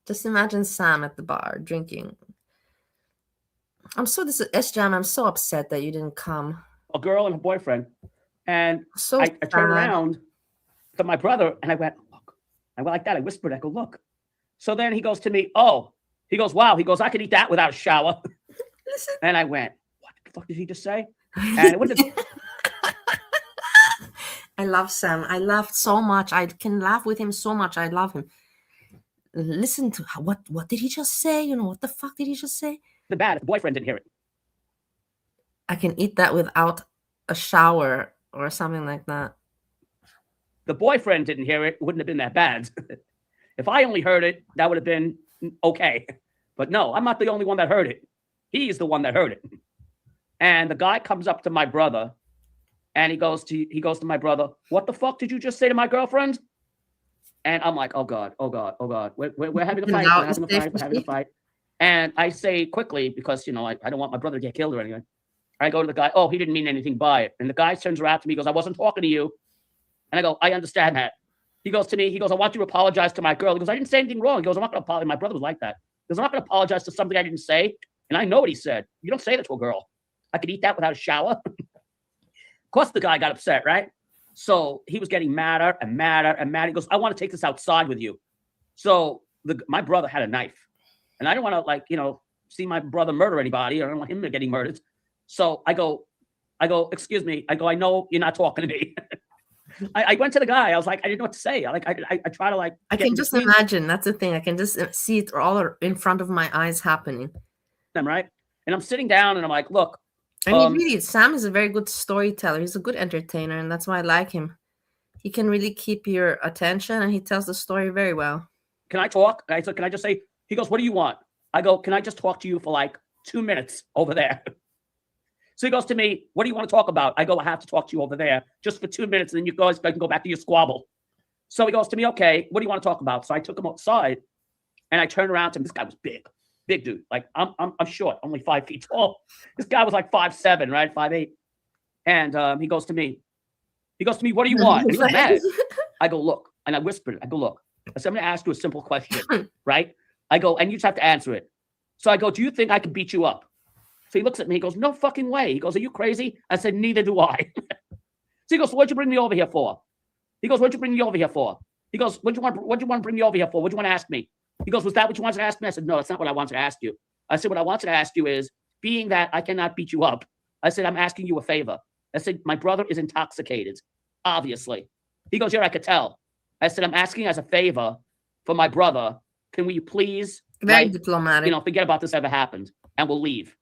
[SPEAKER 2] Just imagine Sam at the bar drinking. I'm so upset that you didn't come.
[SPEAKER 3] A girl and her boyfriend, and
[SPEAKER 2] so
[SPEAKER 3] I turned around to my brother, and I went, "Look." I went like that. I whispered. I go, "Look." So then he goes to me, "Oh," he goes, "Wow." He goes, "I could eat that without a shower."
[SPEAKER 2] Listen.
[SPEAKER 3] And I went, "What the fuck did he just say?" And it wasn't.
[SPEAKER 2] I love Sam. I laughed so much. I can laugh with him so much. I love him. Listen to what did he just say? What the fuck did he just say?
[SPEAKER 3] The bad boyfriend didn't hear it.
[SPEAKER 2] I can eat that without a shower or something like that.
[SPEAKER 3] The boyfriend didn't hear it. It wouldn't have been that bad. If I only heard it, that would have been okay. But no, I'm not the only one that heard it. He's the one that heard it. And the guy comes up to my brother, and he goes to my brother, "What the fuck did you just say to my girlfriend?" And I'm like, "Oh God, oh God, oh God. We're having a fight. We're having a fight. And I say quickly, because, I don't want my brother to get killed or anything. I go to the guy, "Oh, he didn't mean anything by it." And the guy turns around to me, goes, "I wasn't talking to you." And I go, "I understand that." He goes to me, he goes, "I want you to apologize to my girl." He goes, "I didn't say anything wrong." He goes, "I'm not going to apologize." My brother was like that. He goes, "I'm not going to apologize to something I didn't say." And I know what he said. You don't say that to a girl. I could eat that without a shower. Of course, the guy got upset, right? So he was getting madder and madder and madder. He goes, "I want to take this outside with you." So my brother had a knife. And I don't want to, see my brother murder anybody. I don't want him getting murdered. So I go, "Excuse me." I go, "I know you're not talking to me." I went to the guy. I was like, I didn't know what to say. I try to
[SPEAKER 2] I can just imagine. That's the thing. I can just see it all in front of my eyes happening.
[SPEAKER 3] Them, right? And I'm sitting down and I'm like, "Look."
[SPEAKER 2] Sam is a very good storyteller. He's a good entertainer, and that's why I like him. He can really keep your attention, and he tells the story very well.
[SPEAKER 3] "Can I talk?" I said, "Can I just say?" He goes, "What do you want?" I go, "Can I just talk to you for like 2 minutes over there?" So he goes to me, "What do you want to talk about?" I go, "I have to talk to you over there just for 2 minutes, and then you guys can go back to your squabble." So he goes to me, "Okay, what do you want to talk about?" So I took him outside, and I turned around to him. This guy was big dude. Like I'm short, only 5 feet tall. This guy was like 5'7", right, 5'8". And he goes to me, "What do you want?" And he was mad. I go, "Look," and I whispered, I go, "Look," I said, "I'm going to ask you a simple question, right?" I go, "And you just have to answer it." So I go, "Do you think I can beat you up?" So he looks at me, he goes, "No fucking way." He goes, "Are you crazy?" I said, "Neither do I." So he goes, "What'd you bring me over here for?" He goes, "What'd you bring me over here for?" He goes, What'd you want to bring me over here for? What'd you want to ask me?" He goes, was that what you wanted to ask me? I said, no, that's not what I wanted to ask you. I said, what I wanted to ask you is, being that I cannot beat you up, I said, I'm asking you a favor. I said, my brother is intoxicated, obviously. He goes, yeah, I could tell. I said, I'm asking as a favor for my brother. Can we please,
[SPEAKER 2] Very diplomatic.
[SPEAKER 3] forget about this ever happened, and we'll leave.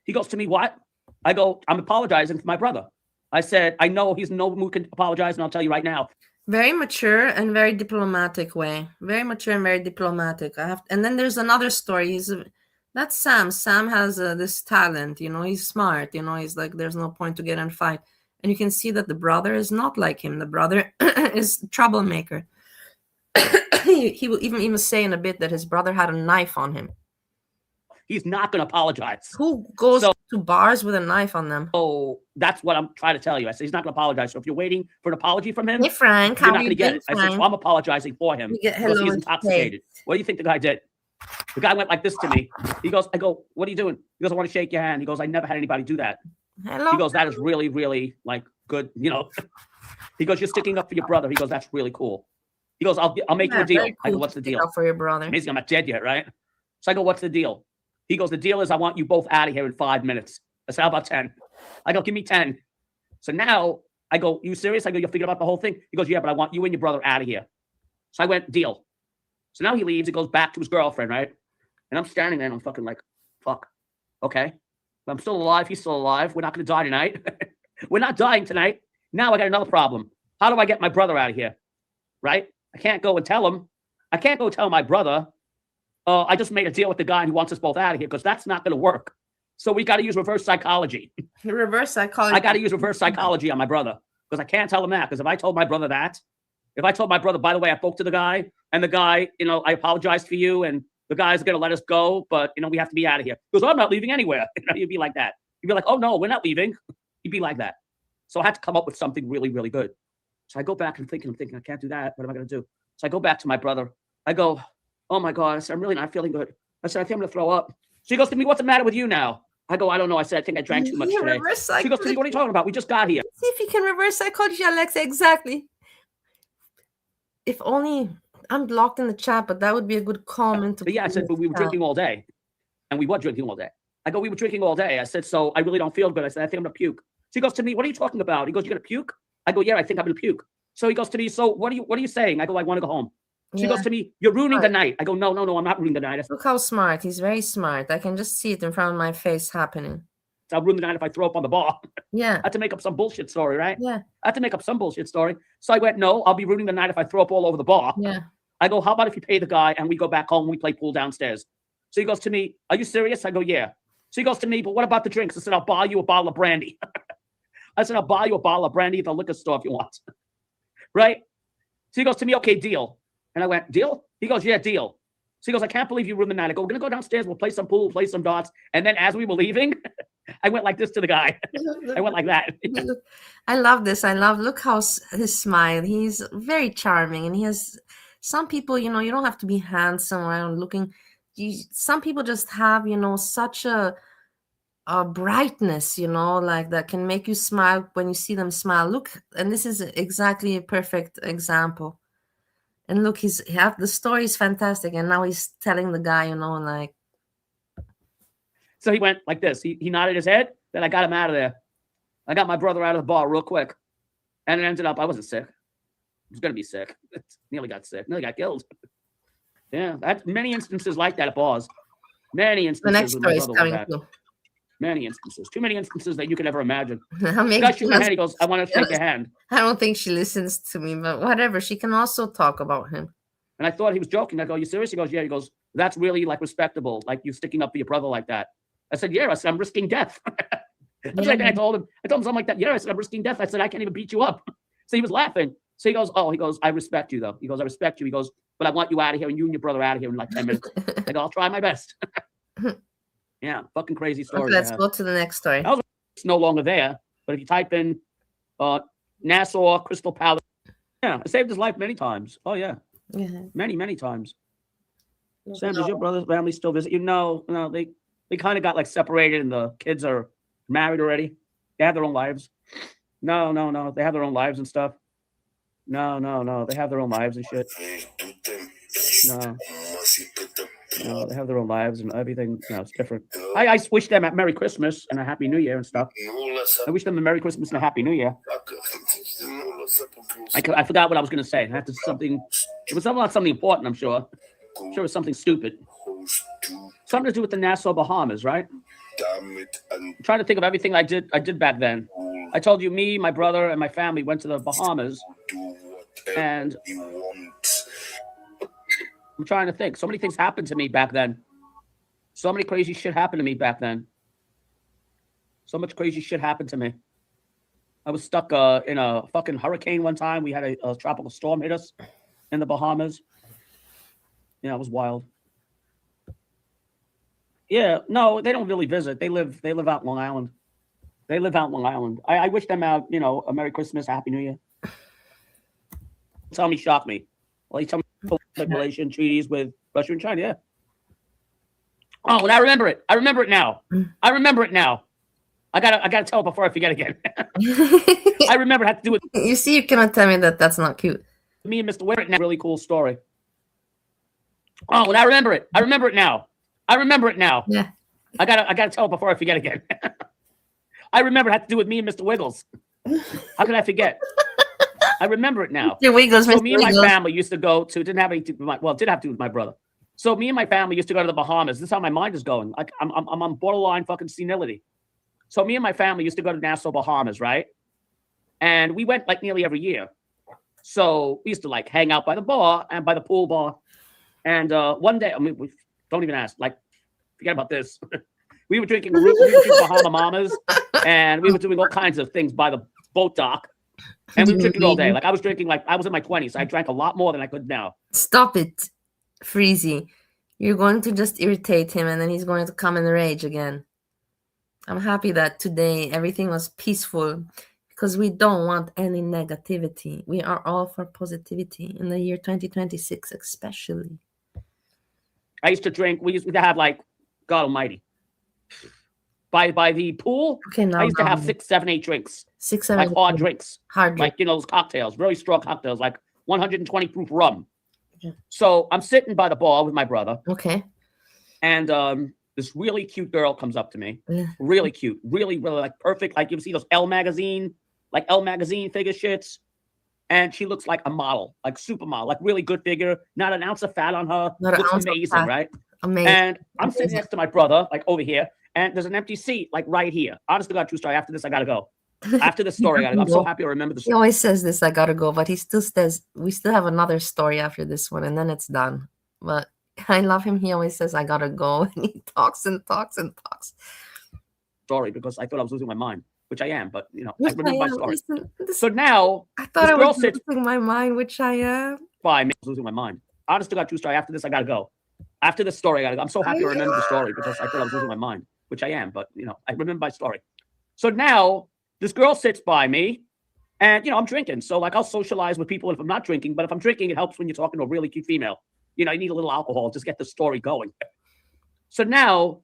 [SPEAKER 3] He goes to me, what? I go, I'm apologizing for my brother. I said, I know he's no mood to apologize, and I'll tell you right now.
[SPEAKER 2] Very mature and very diplomatic way. Very mature and very diplomatic. And then there's another story. That's Sam. Sam has this talent. He's smart. He's like, there's no point to get in a fight. And you can see that the brother is not like him. The brother is a troublemaker. He will even say in a bit that his brother had a knife on him.
[SPEAKER 3] He's not going to apologize.
[SPEAKER 2] Who goes to bars with a knife on them?
[SPEAKER 3] Oh, that's what I'm trying to tell you. I said, he's not going to apologize. So if you're waiting for an apology from him,
[SPEAKER 2] hey, Frank,
[SPEAKER 3] you're not going to get it. I said, so I'm apologizing for him because he's intoxicated. What do you think the guy did? The guy went like this to me. He goes, I go, what are you doing? He goes, I want to shake your hand. He goes, I never had anybody do that.
[SPEAKER 2] Hello.
[SPEAKER 3] He goes, that is really, really like good. He goes, you're sticking up for your brother. He goes, that's really cool. He goes, I'll make you a deal. Cool. I go, what's the deal?
[SPEAKER 2] For your brother.
[SPEAKER 3] Amazing, I'm not dead yet, right? So I go, what's the deal? He goes, the deal is I want you both out of here in 5 minutes. I said, how about 10? I go, give me 10. So now I go, you serious? I go, you're thinking about the whole thing? He goes, yeah, but I want you and your brother out of here. So I went, deal. So now he leaves. He goes back to his girlfriend, right? And I'm standing there and I'm fucking like, fuck. Okay. I'm still alive. He's still alive. We're not going to die tonight. We're not dying tonight. Now I got another problem. How do I get my brother out of here? Right? I can't go and tell him. I can't go tell my brother, I just made a deal with the guy and he wants us both out of here, because that's not going to work. So we got to use reverse psychology.
[SPEAKER 2] Reverse psychology.
[SPEAKER 3] I got to use reverse psychology on my brother, because I can't tell him that. Because if I told my brother that, if I told my brother, by the way, I spoke to the guy and the guy, I apologized for you and the guy's going to let us go, but, we have to be out of here. He goes, oh, I'm not leaving anywhere. You'd be like that. You'd be like, oh, no, we're not leaving. You'd be like that. So I had to come up with something really, really good. So I go back and I'm thinking, I can't do that. What am I going to do? So I go back to my brother. I go, oh my God. I said, I'm really not feeling good. I said, I think I'm going to throw up. She goes to me, what's the matter with you now? I go, I don't know. I said, I think I drank too much today. She goes to me, what are you talking about? We just got here.
[SPEAKER 2] See if you can reverse psychology, Alexa. Exactly. If only I'm blocked in the chat, but that would be a good comment.
[SPEAKER 3] But yeah, I said, but we were drinking all day. And we were drinking all day. I go, we were drinking all day. I said, so I really don't feel good. I said, I think I'm going to puke. She goes to me, what are you talking about? He goes, you're going to puke? I go, yeah, I think I'm going to puke. So he goes to me, so what are you saying? I go, I want to go home. She goes to me, you're ruining the night. I go, no, I'm not ruining the night.
[SPEAKER 2] Look how smart. He's very smart. I can just see it in front of my face happening.
[SPEAKER 3] I'll ruin the night if I throw up on the bar.
[SPEAKER 2] Yeah.
[SPEAKER 3] I had to make up some bullshit story, right?
[SPEAKER 2] Yeah.
[SPEAKER 3] I had to make up some bullshit story. So I went, no, I'll be ruining the night if I throw up all over the bar.
[SPEAKER 2] Yeah.
[SPEAKER 3] I go, how about if you pay the guy and we go back home and we play pool downstairs? So he goes to me, are you serious? I go, yeah. So he goes to me, but what about the drinks? I said, I'll buy you a bottle of brandy. I said, I'll buy you a bottle of brandy at the liquor store if you want. Right? So he goes to me, okay, deal. And I went, deal? He goes, yeah, deal. So he goes, I can't believe you ruined the night. I go, we're going to go downstairs. We'll play some pool, play some darts. And then as we were leaving, I went like this to the guy. I went like that.
[SPEAKER 2] I love this. Look how his smile. He's very charming. And he has some people, you don't have to be handsome or looking. Some people just have, such a brightness, like that can make you smile when you see them smile. Look, and this is exactly a perfect example. And look, the story is fantastic. And now he's telling the guy, like.
[SPEAKER 3] So he went like this. He nodded his head. Then I got him out of there. I got my brother out of the bar real quick. And it ended up, I wasn't sick. I was going to be sick. Nearly got sick. Nearly got killed. Yeah, that's many instances like that at bars. Many instances.
[SPEAKER 2] The next story is coming too.
[SPEAKER 3] Many instances. Too many instances that you could ever imagine.
[SPEAKER 2] The
[SPEAKER 3] guy shook my hand. He goes, I want to shake your hand.
[SPEAKER 2] I don't think she listens to me, but whatever. She can also talk about him.
[SPEAKER 3] And I thought he was joking. I go, you serious? He goes, yeah. He goes, that's really like respectable. Like you sticking up for your brother like that. I said, yeah. I said, I'm risking death. I told him something like that. Yeah. I said, I'm risking death. I said, I can't even beat you up. So he was laughing. So he goes, I respect you though. He goes, I respect you. He goes, but I want you out of here and you and your brother out of here in like 10 minutes. I go, I'll try my best. Yeah, fucking crazy story.
[SPEAKER 2] Okay, let's go to the next story.
[SPEAKER 3] It's no longer there, but if you type in Nassau, Crystal Palace, yeah, I saved his life many times. Oh, yeah. Many times. Sam, does your brother's family still visit you? No, they kind of got like separated and the kids are married already. They have their own lives. No. They have their own lives and stuff. No. They have their own lives and shit. No. No, they have their own lives and everything. No, it's different. I wish them a Merry Christmas and a Happy New Year and stuff. I wish them a Merry Christmas and a Happy New Year. I forgot what I was going to say. I had to something. It was not something important, I'm sure. I'm sure it was something stupid. Something to do with the Nassau Bahamas, right? I'm trying to think of everything I did back then. I told you, me, my brother, and my family went to the Bahamas. And I'm trying to think. So many things happened to me back then. So many crazy shit happened to me back then. So much crazy shit happened to me. I was stuck in a fucking hurricane one time. We had a tropical storm hit us in the Bahamas. Yeah, it was wild. Yeah, no, they don't really visit. They live out Long Island. They live out Long Island. I wish them out, a Merry Christmas, a Happy New Year. Tell me, shock me. Well, he told me relation treaties with Russia and China. Yeah. Oh, and I remember it. I remember it now. I gotta tell it before I forget again. I remember it had to do with.
[SPEAKER 2] You see, you cannot tell me that that's not cute.
[SPEAKER 3] Me and Mr. Whitney. Really cool story. Oh, and I remember it. I remember it now.
[SPEAKER 2] Yeah.
[SPEAKER 3] I gotta tell it before I forget again. I remember it had to do with me and Mr. Wiggles. How could I forget? I remember it now.
[SPEAKER 2] Mr. Wiggles,
[SPEAKER 3] so
[SPEAKER 2] Mr.
[SPEAKER 3] me and
[SPEAKER 2] Wiggles.
[SPEAKER 3] my family used to go to, didn't have anything to do with did have to do with my brother. So me and my family used to go to the Bahamas. This is how my mind is going. Like I'm on borderline fucking senility. So me and my family used to go to Nassau, Bahamas, right? And we went like nearly every year. So we used to like hang out by the bar and by the pool bar. And one day, don't even ask, like, forget about this. we were drinking Bahama Mamas, and we were doing all kinds of things by the boat dock. And we were drinking all day. Like I was drinking, like I was in my 20s. I drank a lot more than I could now.
[SPEAKER 2] Stop it, Freezy. You're going to just irritate him, and then he's going to come in rage again. I'm happy that today everything was peaceful because we don't want any negativity. We are all for positivity in the year 2026, especially.
[SPEAKER 3] I used to drink. We used to have like, God Almighty, by the pool.
[SPEAKER 2] Okay, now
[SPEAKER 3] I used to have 6, 7, 8 drinks.
[SPEAKER 2] 6, 7,
[SPEAKER 3] like hard drinks,
[SPEAKER 2] hard drink.
[SPEAKER 3] like those cocktails, very strong cocktails, like 120 proof rum.
[SPEAKER 2] Okay.
[SPEAKER 3] So I'm sitting by the bar with my brother.
[SPEAKER 2] Okay.
[SPEAKER 3] And this really cute girl comes up to me.
[SPEAKER 2] Yeah.
[SPEAKER 3] Really cute, really like perfect. Like you see those Elle magazine figure shits. And she looks like a model, like supermodel, like really good figure, not an ounce of fat on her. Looks amazing, right?
[SPEAKER 2] Amazing.
[SPEAKER 3] And I'm sitting next to my brother, like over here, and there's an empty seat, like right here. Honest to God, true story. After this, I gotta go. After this story, I gotta go. I'm so happy I remember the story.
[SPEAKER 2] He always says this, I gotta go, but he still says we still have another story after this one, and then it's done. But I love him. He always says I gotta go, and he talks and talks and talks.
[SPEAKER 3] Story because I thought I was losing my mind, which I am, but I remember my story.
[SPEAKER 2] Listen,
[SPEAKER 3] so now
[SPEAKER 2] I thought I was losing my mind, which I am.
[SPEAKER 3] Fine, I was losing my mind. Honest to God, true story. After this, I gotta go. After this story, I gotta go. I'm so happy I remember the story because I thought I was losing my mind, which I am, but I remember my story. So now this girl sits by me, and I'm drinking. So like I'll socialize with people if I'm not drinking, but if I'm drinking, it helps when you're talking to a really cute female. You need a little alcohol, just get the story going. So now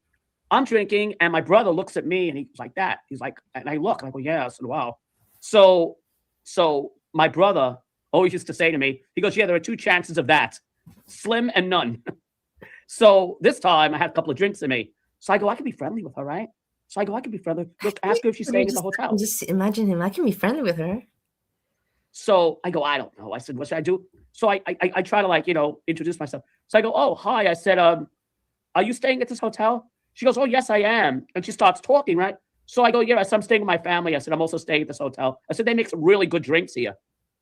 [SPEAKER 3] I'm drinking, and my brother looks at me, and he's like that. He's like, and I look, and I go, yeah. I said, wow. So my brother always used to say to me, he goes, yeah, there are 2 chances of that, slim and none. So this time I had a couple of drinks in me. So I go, I can be friendly with her, right? So I go, I can be friendly. Just ask her if she's staying in the hotel.
[SPEAKER 2] Just imagine him. I can be friendly with her.
[SPEAKER 3] So I go, I don't know. I said, what should I do? So I try to introduce myself. So I go, oh, hi. I said, are you staying at this hotel? She goes, oh, yes, I am. And she starts talking, right? So I go, yeah, I said, I'm staying with my family. I said, I'm also staying at this hotel. I said, they make some really good drinks here.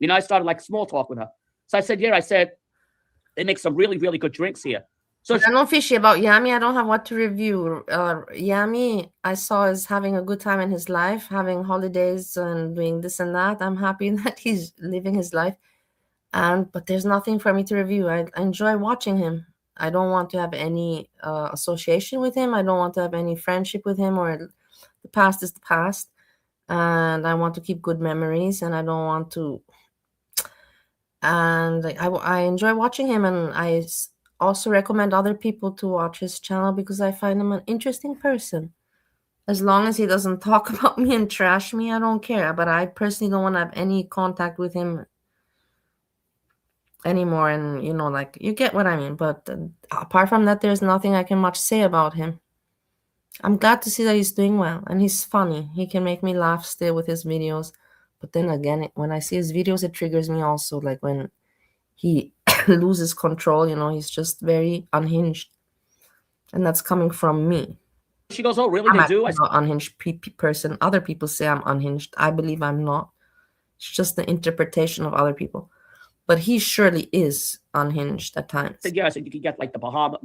[SPEAKER 3] I started like small talk with her. So I said, yeah, they make some really, really good drinks here. So
[SPEAKER 2] I know fishy about Yami. I don't have what to review. Yami, I saw is having a good time in his life, having holidays and doing this and that. I'm happy that he's living his life. But there's nothing for me to review. I enjoy watching him. I don't want to have any association with him. I don't want to have any friendship with him, or the past is the past. And I want to keep good memories, and I don't want to. And I enjoy watching him, and I also recommend other people to watch his channel because I find him an interesting person. As long as he doesn't talk about me and trash me, I don't care. But I personally don't want to have any contact with him. anymore. And you know, like, you get what I mean. But apart from that, there's nothing I can much say about him. I'm glad to see that he's doing well, and he's funny. He can make me laugh still with his videos. But then again, when I see his videos, it triggers me also. Like when he loses control, you know, he's just very unhinged. And that's coming from me.
[SPEAKER 3] She goes, oh, really?
[SPEAKER 2] I'm
[SPEAKER 3] They do?
[SPEAKER 2] actually not unhinged person. Other people say I'm unhinged. I believe I'm not. It's just the interpretation of other people. But he surely is unhinged at times.
[SPEAKER 3] I said, yeah. I said, you can get like the Bahama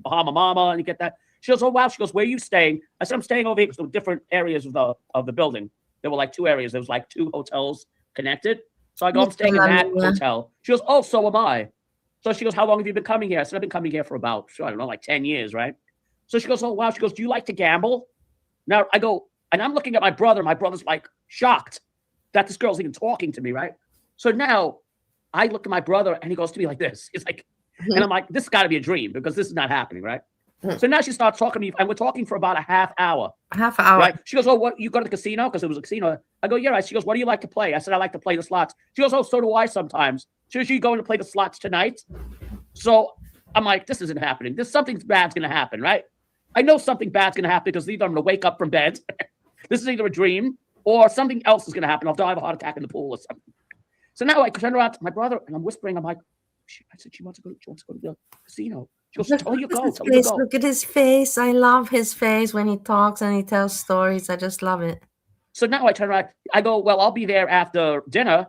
[SPEAKER 3] Mama, and you get that. She goes, oh, wow. She goes, where are you staying? I said, I'm staying over here because there were different areas of the building. There were like 2 areas. There was like 2 hotels connected. So I go, I'm staying in that hotel. She goes, oh, so am I. So she goes, how long have you been coming here? I said, I've been coming here for about, I don't know, like 10 years, right? So she goes, oh, wow. She goes, do you like to gamble? Now I go, and I'm looking at my brother. My brother's like shocked that this girl's even talking to me, right? So now I look at my brother and he goes to me like this. He's like, and I'm like, this has got to be a dream because this is not happening, right? So now she starts talking to me and we're talking for about a half hour.
[SPEAKER 2] Half hour.
[SPEAKER 3] Right? She goes, oh, what, you go to the casino? Because it was a casino. I go, yeah, right. She goes, what do you like to play? I said, I like to play the slots. She goes, oh, so do I sometimes. She goes, you going to play the slots tonight? So I'm like, this isn't happening. Something bad's going to happen, right? I know something bad's going to happen because either I'm going to wake up from bed. This is either a dream or something else is going to happen. I'll die of a heart attack in the pool or something. So now I turn around to my brother and I'm whispering. I'm like, I said, she wants to go to the casino. She goes, tell her you go. Tell her you go.
[SPEAKER 2] Look at his face. I love his face when he talks and he tells stories. I just love it.
[SPEAKER 3] So now I turn around. I go, well, I'll be there after dinner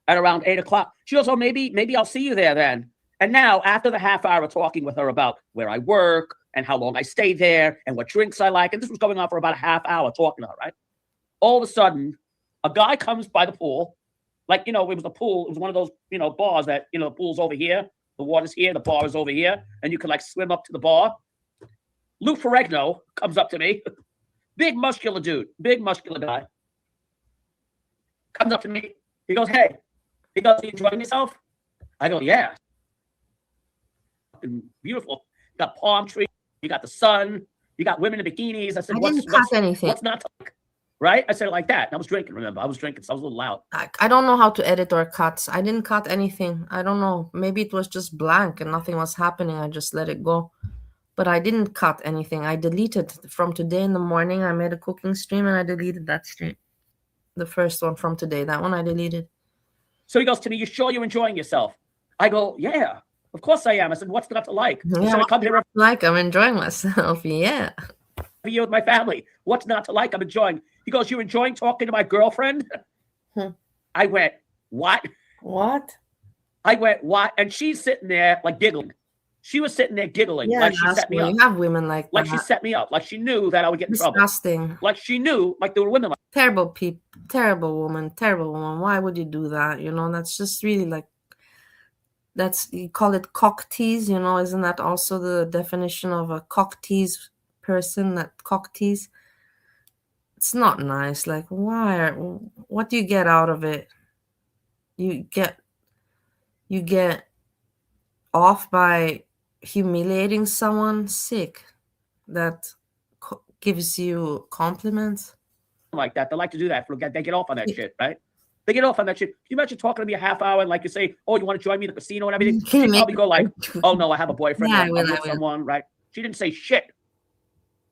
[SPEAKER 3] at around 8 o'clock. She goes, oh, maybe I'll see you there then. And now after the half hour talking with her about where I work and how long I stay there and what drinks I like, and this was going on for about a half hour talking to her, right? All of a sudden, a guy comes by the pool. Like, you know, it was a pool. It was one of those, you know, bars that, you know, the pool's over here. The water's here. The bar is over here. And you can like swim up to the bar. Lou Ferrigno comes up to me. Big muscular dude. Big muscular guy. Comes up to me. He goes, hey. He goes, you enjoying yourself? I go, yeah. Beautiful. You got palm trees. You got the sun. You got women in bikinis. I said,
[SPEAKER 2] I didn't cut anything.
[SPEAKER 3] What's not to like? Right? I said it like that. And I was drinking, remember? I was drinking, so I was a little loud.
[SPEAKER 2] I don't know how to edit or cut. I didn't cut anything. I don't know. Maybe it was just blank and nothing was happening. I just let it go. But I didn't cut anything. I deleted from today in the morning. I made a cooking stream and I deleted that stream. The first one from today. That one I deleted.
[SPEAKER 3] So he goes to me, you sure you're enjoying yourself? I go, yeah, of course I am. I said, what's not to like?
[SPEAKER 2] Yeah,
[SPEAKER 3] He said, I come here
[SPEAKER 2] like I'm enjoying myself. Yeah.
[SPEAKER 3] every year with my family. What's not to like? I'm enjoying. He goes, you're enjoying talking to my girlfriend? I went, what?
[SPEAKER 2] What?
[SPEAKER 3] I went, what? And she's sitting there like giggling. She was sitting there giggling like she set me up.
[SPEAKER 2] You have women like
[SPEAKER 3] she set me up. Like she knew that I would get in trouble.
[SPEAKER 2] Disgusting.
[SPEAKER 3] Like she knew, like there were women like
[SPEAKER 2] terrible people, terrible woman. Why would you do that? You know, that's just really like, you call it cock tease, you know, isn't that also the definition of a cock tease person, that cock tease? It's not nice. Like, why? What do you get out of it? You get off by humiliating someone. Sick. That gives you compliments.
[SPEAKER 3] Like that. They like to do that. They get off on that shit, right? They get off on that shit. Can you imagine talking to me a half hour and like you say, oh, you want to join me at the casino and everything? She'd probably go like, oh no, I have a boyfriend.
[SPEAKER 2] Yeah,
[SPEAKER 3] I'm with someone, right? She didn't say shit.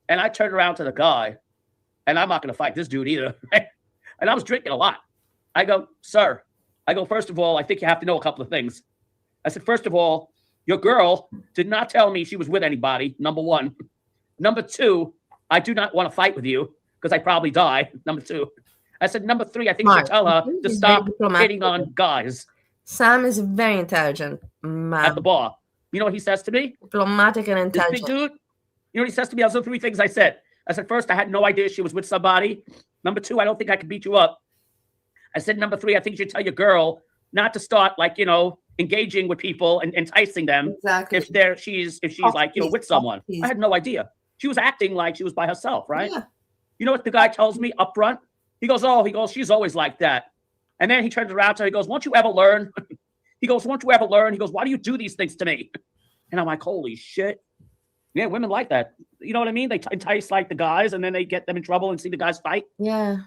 [SPEAKER 3] And I turned around to the guy, and I'm not going to fight this dude either. And I was drinking a lot. I go, sir. I go, first of all, I think you have to know a couple of things. I said, first of all, your girl did not tell me she was with anybody, number one. Number two, I do not want to fight with you because I probably die, number two. I said, number three, I think you should tell her to stop hitting on guys.
[SPEAKER 2] Sam is very intelligent man.
[SPEAKER 3] At the bar. You know what he says to me?
[SPEAKER 2] Diplomatic and intelligent.
[SPEAKER 3] This big dude. You know what he says to me? Those are 3 things I said. I said, first, I had no idea she was with somebody. Number two, I don't think I could beat you up. I said, number three, I think you should tell your girl not to start, like, you know, engaging with people and enticing them.
[SPEAKER 2] Exactly.
[SPEAKER 3] If she's like, you know, with someone. I had no idea. She was acting like she was by herself, right? Yeah. You know what the guy tells me up front? He goes, she's always like that. And then he turns around to her. He goes, won't you ever learn? He goes, won't you ever learn? He goes, why do you do these things to me? And I'm like, holy shit. Yeah, women like that. You know what I mean? They entice like the guys and then they get them in trouble and see the guys fight.
[SPEAKER 2] Yeah.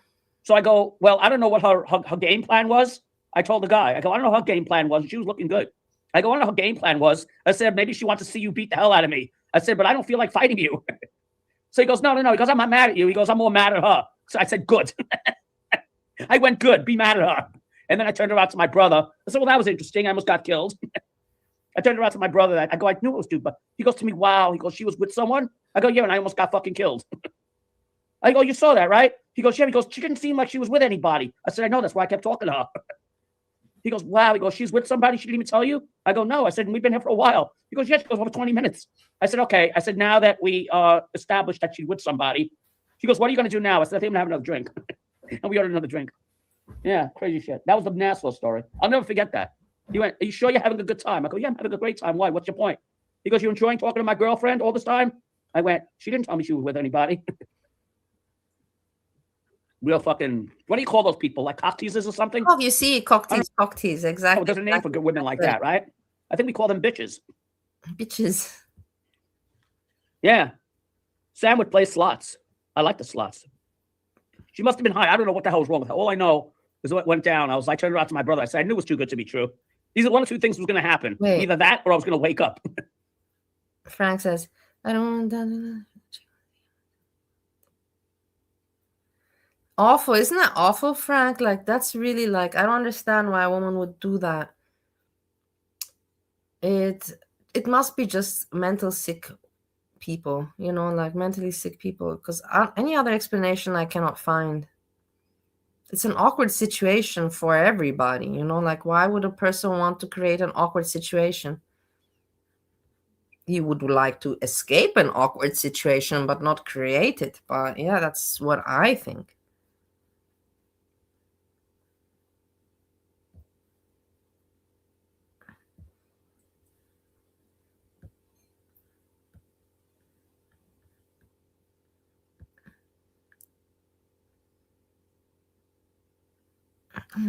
[SPEAKER 3] So I go, well, I don't know what her game plan was. I told the guy, I go, I don't know how her game plan was. She was looking good. I go, I don't know how her game plan was. I said, maybe she wants to see you beat the hell out of me. I said, but I don't feel like fighting you. So he goes, no. He goes, I'm not mad at you. He goes, I'm more mad at her. So I said, good. I went, good. Be mad at her. And then I turned around to my brother. I said, well, that was interesting. I almost got killed. I turned around to my brother. I go, I knew it was stupid. He goes to me, wow. He goes, she was with someone? I go, yeah, and I almost got fucking killed. I go, you saw that, right? He goes, yeah. He goes, she didn't seem like she was with anybody. I said, I know. That's why I kept talking to her. He goes, wow. He goes, she's with somebody? She didn't even tell you? I go, no. I said, we've been here for a while. He goes, yes. She goes, over 20 minutes. I said, okay. I said, now that we established that she's with somebody. He goes, what are you going to do now? I said, I think I'm going to have another drink. And we ordered another drink. Yeah, crazy shit. That was the Nassau story. I'll never forget that. He went, are you sure you're having a good time? I go, yeah, I'm having a great time. Why? What's your point? He goes, you're enjoying talking to my girlfriend all this time? I went, she didn't tell me she was with anybody. Real fucking, what do you call those people? Like cock teasers or something?
[SPEAKER 2] Oh, you see, cock tease, exactly.
[SPEAKER 3] Oh, there's a name for good women like that, right? I think we call them bitches.
[SPEAKER 2] Bitches.
[SPEAKER 3] Yeah. Sam would play slots. I like the slots. She must have been high. I don't know what the hell was wrong with her. All I know is what went down. I turned around to my brother. I said, I knew it was too good to be true. These are one or two things was going to happen.
[SPEAKER 2] Wait.
[SPEAKER 3] Either that or I was going to wake up.
[SPEAKER 2] Frank says, I don't want that. Awful. Isn't that awful, Frank? Like, that's really like, I don't understand why a woman would do that. It must be just mental sick people, you know, like mentally sick people, because any other explanation I cannot find. It's an awkward situation for everybody, you know, like why would a person want to create an awkward situation? You would like to escape an awkward situation, but not create it. But yeah, that's what I think.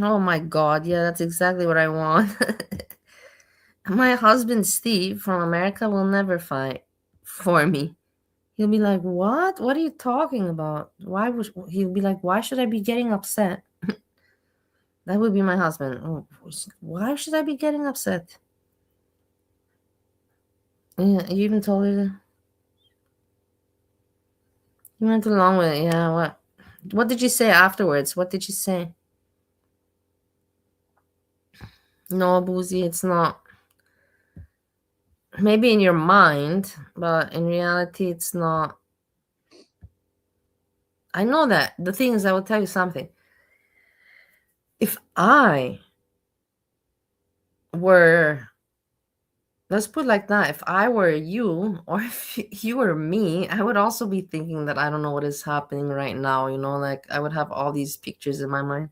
[SPEAKER 2] Oh my God. Yeah, that's exactly what I want. My husband, Steve, from America, will never fight for me. He'll be like, what? What are you talking about? He'll be like, why should I be getting upset? That would be my husband. Oh, why should I be getting upset? Yeah, you even told her. You went along with it. Yeah, what? What did you say afterwards? What did you say? No, Boozy, it's not. Maybe in your mind, but in reality, it's not. I know that. The thing is, I will tell you something. If I were, let's put it like that, if I were you or if you were me, I would also be thinking that I don't know what is happening right now, you know, like I would have all these pictures in my mind.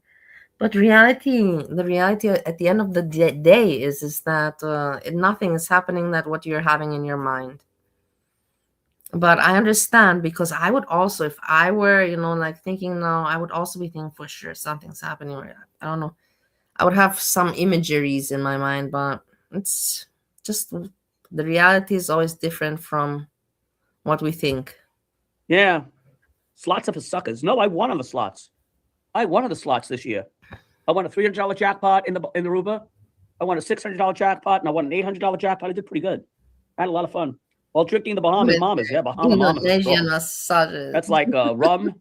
[SPEAKER 2] But the reality at the end of the day is that nothing is happening that what you're having in your mind. But I understand, because I would also, if I were, you know, like thinking now, I would also be thinking for sure something's happening. I don't know. I would have some imageries in my mind, but it's just the reality is always different from what we think.
[SPEAKER 3] Yeah. Slots are for suckers. No, I won on the slots. I won on the slots this year. I won a $300 jackpot in the Aruba. I won a $600 jackpot, and I won an $800 jackpot. I did pretty good. I had a lot of fun. While drinking the Bahamas Mamas. Yeah, Bahama Mamas.
[SPEAKER 2] Indonesian massages.
[SPEAKER 3] That's like rum,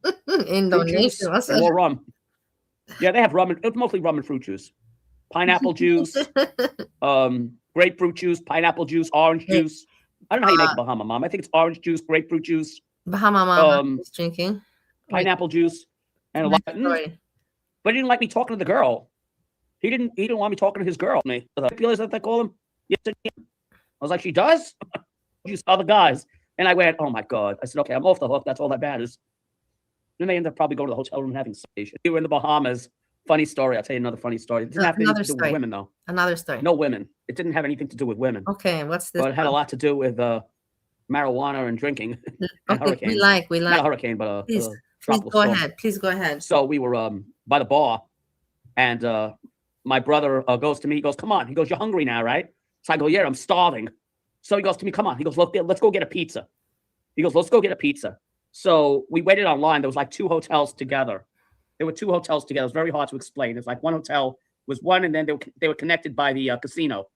[SPEAKER 2] Indonesian
[SPEAKER 3] juice, and more rum. Yeah, they have rum. It's mostly rum and fruit juice. Pineapple juice, grapefruit juice, pineapple juice, orange juice. I don't know how you make Bahama Mama. I think it's orange juice, grapefruit juice.
[SPEAKER 2] Bahama Mama is drinking.
[SPEAKER 3] Pineapple juice. And a lot. But he didn't like me talking to the girl. He didn't want me talking to his girl. Me. Is that they call him? Yes, I was like, she does? Use other guys. And I went, oh my God. I said, okay, I'm off the hook. That's all that matters. Then they ended up probably going to the hotel room and having sex. We were in the Bahamas. Funny story. I'll tell you another funny story. It didn't have anything to do with women, though.
[SPEAKER 2] Another story.
[SPEAKER 3] No women. It didn't have anything to do with women.
[SPEAKER 2] Okay, what's this?
[SPEAKER 3] But it had a lot to do with marijuana and drinking. And
[SPEAKER 2] okay,
[SPEAKER 3] hurricanes.
[SPEAKER 2] we like.
[SPEAKER 3] Not a hurricane, but
[SPEAKER 2] please go
[SPEAKER 3] storm.
[SPEAKER 2] ahead. Please go ahead.
[SPEAKER 3] So we were by the bar, and my brother goes to me. He goes, come on. He goes, you're hungry now, right? So I go, yeah, I'm starving. So he goes to me, come on. He goes, let's go get a pizza. He goes, let's go get a pizza. So we waited online. There was like two hotels together. There were two hotels together. It was very hard to explain. There's like one hotel was one, and then they were connected by the casino,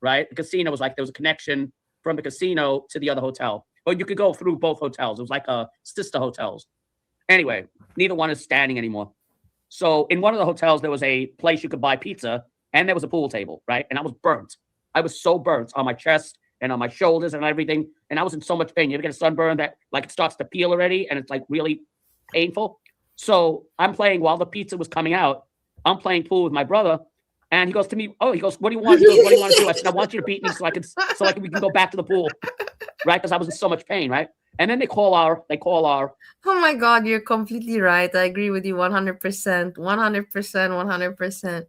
[SPEAKER 3] right? The casino was like there was a connection from the casino to the other hotel, or you could go through both hotels. It was like sister hotels. Anyway, neither one is standing anymore. So in one of the hotels, there was a place you could buy pizza, and there was a pool table, right? And I was burnt. I was so burnt on my chest and on my shoulders and everything, and I was in so much pain. You ever get a sunburn that like it starts to peel already, and it's like really painful? So I'm playing while the pizza was coming out. I'm playing pool with my brother, and he goes to me, "Oh," he goes, "What do you want?" He goes, "What do you want to do?" I said, "I want you to beat me so we can go back to the pool," right? Because I was in so much pain, right? And then they call our.
[SPEAKER 2] Oh my God, you're completely right. I agree with you 100%, 100%, 100%.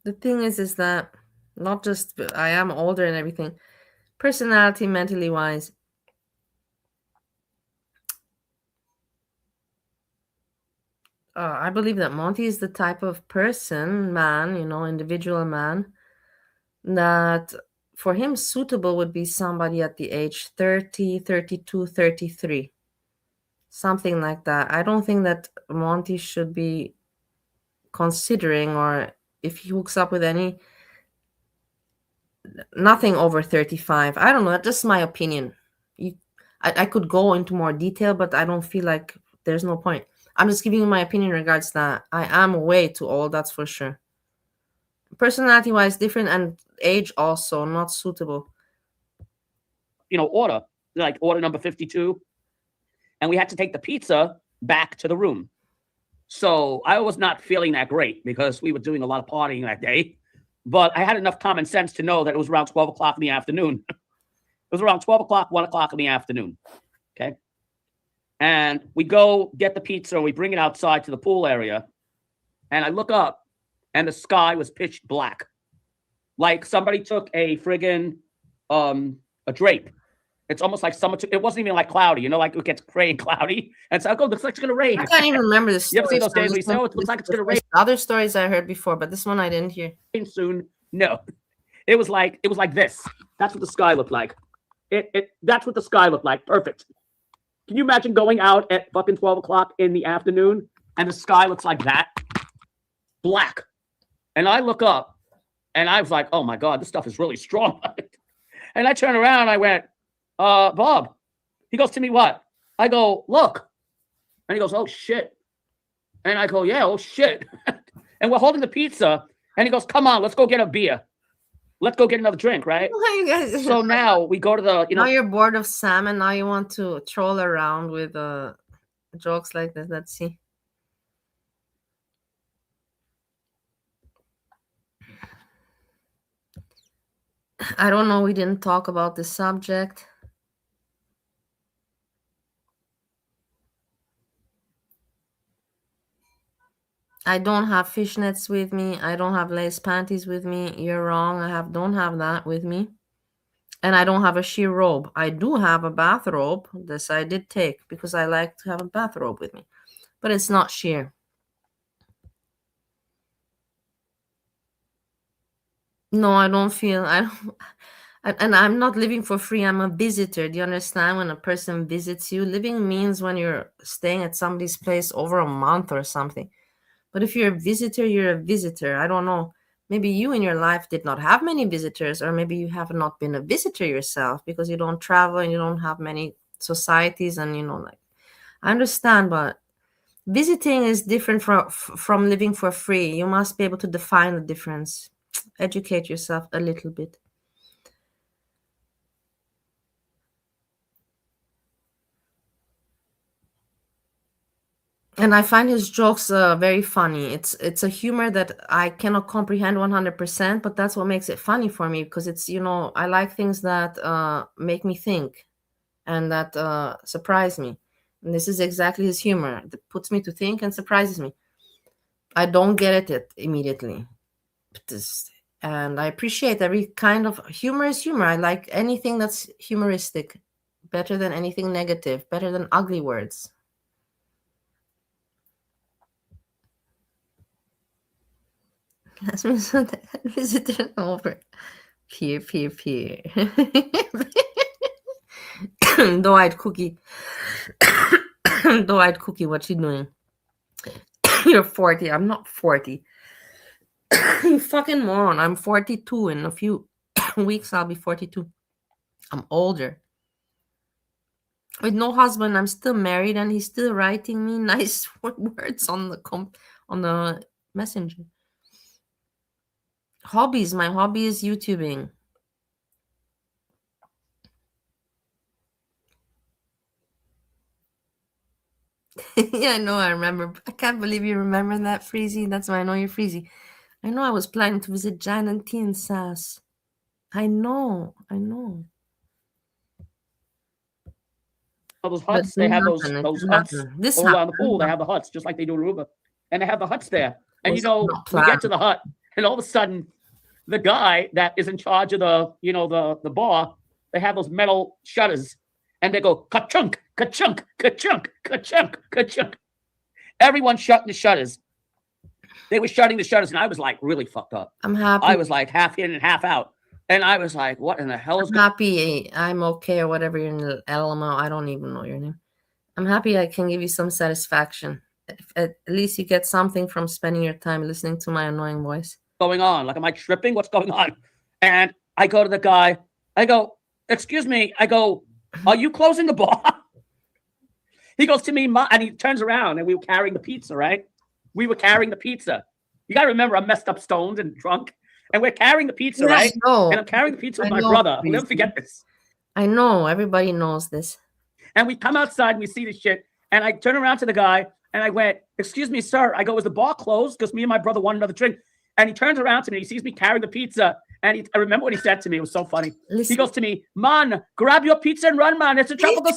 [SPEAKER 2] The thing is that not just I am older and everything, personality, mentally wise. I believe that Monty is the type of person, man, individual man, that for him suitable would be somebody at the age 30, 32, 33. Something like that. I don't think that Monty should be considering, or if he hooks up with nothing over 35. I don't know. That's just my opinion. I could go into more detail, but I don't feel like there's no point. I'm just giving you my opinion in regards to that. I am way too old, that's for sure. Personality-wise, different, and age also not suitable.
[SPEAKER 3] Order number 52, and we had to take the pizza back to the room. So I was not feeling that great because we were doing a lot of partying that day, but I had enough common sense to know that it was around 12 o'clock in the afternoon. It was around 12 o'clock, 1 o'clock in the afternoon. Okay. And we go get the pizza and we bring it outside to the pool area. And I look up and the sky was pitch black. Like somebody took a friggin' a drape. It's almost like someone took, it wasn't even like cloudy, like it gets gray and cloudy. And so I go, looks like it's going to rain.
[SPEAKER 2] I can't even remember this.
[SPEAKER 3] You ever see those days where you say, oh, it looks like it's going to rain?
[SPEAKER 2] Other stories I heard before, but this one I didn't hear.
[SPEAKER 3] Soon. No, it was like this. That's what the sky looked like. That's what the sky looked like. Perfect. Can you imagine going out at fucking 12 o'clock in the afternoon and the sky looks like that? Black. And I look up and I was like, oh my God, this stuff is really strong. And I turn around and I went, Bob. He goes to me, what? I go, look. And he goes, oh shit. And I go, yeah, oh shit. And we're holding the pizza and he goes, come on, let's go get a beer. Let's go get another drink, right? So now we go to the,
[SPEAKER 2] Now you're bored of salmon. Now you want to troll around with jokes like this. Let's see. I don't know. We didn't talk about the subject. I don't have fishnets with me. I don't have lace panties with me. You're wrong. Don't have that with me. And I don't have a sheer robe. I do have a bathrobe. This I did take because I like to have a bathrobe with me. But it's not sheer. No, I don't feel... And I'm not living for free. I'm a visitor. Do you understand? When a person visits you, living means when you're staying at somebody's place over a month or something. But if you're a visitor, you're a visitor. I don't know. Maybe you in your life did not have many visitors, or maybe you have not been a visitor yourself because you don't travel and you don't have many societies. And, I understand, but visiting is different from living for free. You must be able to define the difference. Educate yourself a little bit. And I find his jokes very funny. It's a humor that I cannot comprehend 100%, but that's what makes it funny for me, because it's, I like things that make me think and that surprise me. And this is exactly his humor. That puts me to think and surprises me. I don't get it immediately. And I appreciate every kind of humor is humor. I like anything that's humoristic, better than anything negative, better than ugly words. Visitor over. Peer. Dwight Cookie. Doe-eyed cookie, what you doing? You're 40. I'm not 40. You fucking moron. I'm 42. In a few weeks, I'll be 42. I'm older. With no husband, I'm still married, and he's still writing me nice words on the messenger. Hobbies. My hobby is YouTubing. Yeah, I know. I remember. I can't believe you remember that, Freezy. That's why I know you're Freezy. I know. I was planning to visit Jan and T in Sass. I know.
[SPEAKER 3] All those
[SPEAKER 2] But
[SPEAKER 3] huts, they have those
[SPEAKER 2] didn't happen. It
[SPEAKER 3] huts
[SPEAKER 2] didn't happen. This
[SPEAKER 3] all around the
[SPEAKER 2] happened.
[SPEAKER 3] pool. They have the huts, just like they do in Aruba, and they have the huts there. And
[SPEAKER 2] Was
[SPEAKER 3] you know,
[SPEAKER 2] not
[SPEAKER 3] we get to
[SPEAKER 2] planned.
[SPEAKER 3] the hut, and all of a sudden, the guy that is in charge of the bar, they have those metal shutters, and they go ka-chunk, ka-chunk, ka-chunk, ka-chunk, ka-chunk. Everyone's shutting the shutters. They were shutting the shutters, and I was like really fucked up.
[SPEAKER 2] I'm happy.
[SPEAKER 3] I was like half in and half out, and I was like, "What in the hell is
[SPEAKER 2] I'm happy. I'm okay, or whatever your LMO. I don't even know your name. I'm happy I can give you some satisfaction. At least you get something from spending your time listening to my annoying voice.
[SPEAKER 3] going on? Like, am I tripping? What's going on?" And I go to the guy. I go, "Excuse me." I go, "Are you closing the bar?" He goes to me, and he turns around, and we were carrying the pizza, right? We were carrying the pizza. You got to remember, I'm messed up, stoned, and drunk. And we're carrying the pizza, right?
[SPEAKER 2] No,
[SPEAKER 3] And I'm carrying the pizza with
[SPEAKER 2] I
[SPEAKER 3] my
[SPEAKER 2] know,
[SPEAKER 3] brother. I'll never
[SPEAKER 2] Freezy.
[SPEAKER 3] forget this.
[SPEAKER 2] I know. Everybody knows this.
[SPEAKER 3] And we come outside, and we see this shit. And I turn around to the guy, and I went, "Excuse me, sir." I go, "Is the bar closed?" Because me and my brother wanted another drink. And he turns around to me. He sees me carrying the pizza. And I remember what he said to me. It was so funny.
[SPEAKER 2] Listen.
[SPEAKER 3] He goes to me, "Man, grab your pizza and run, man. It's a tropical..."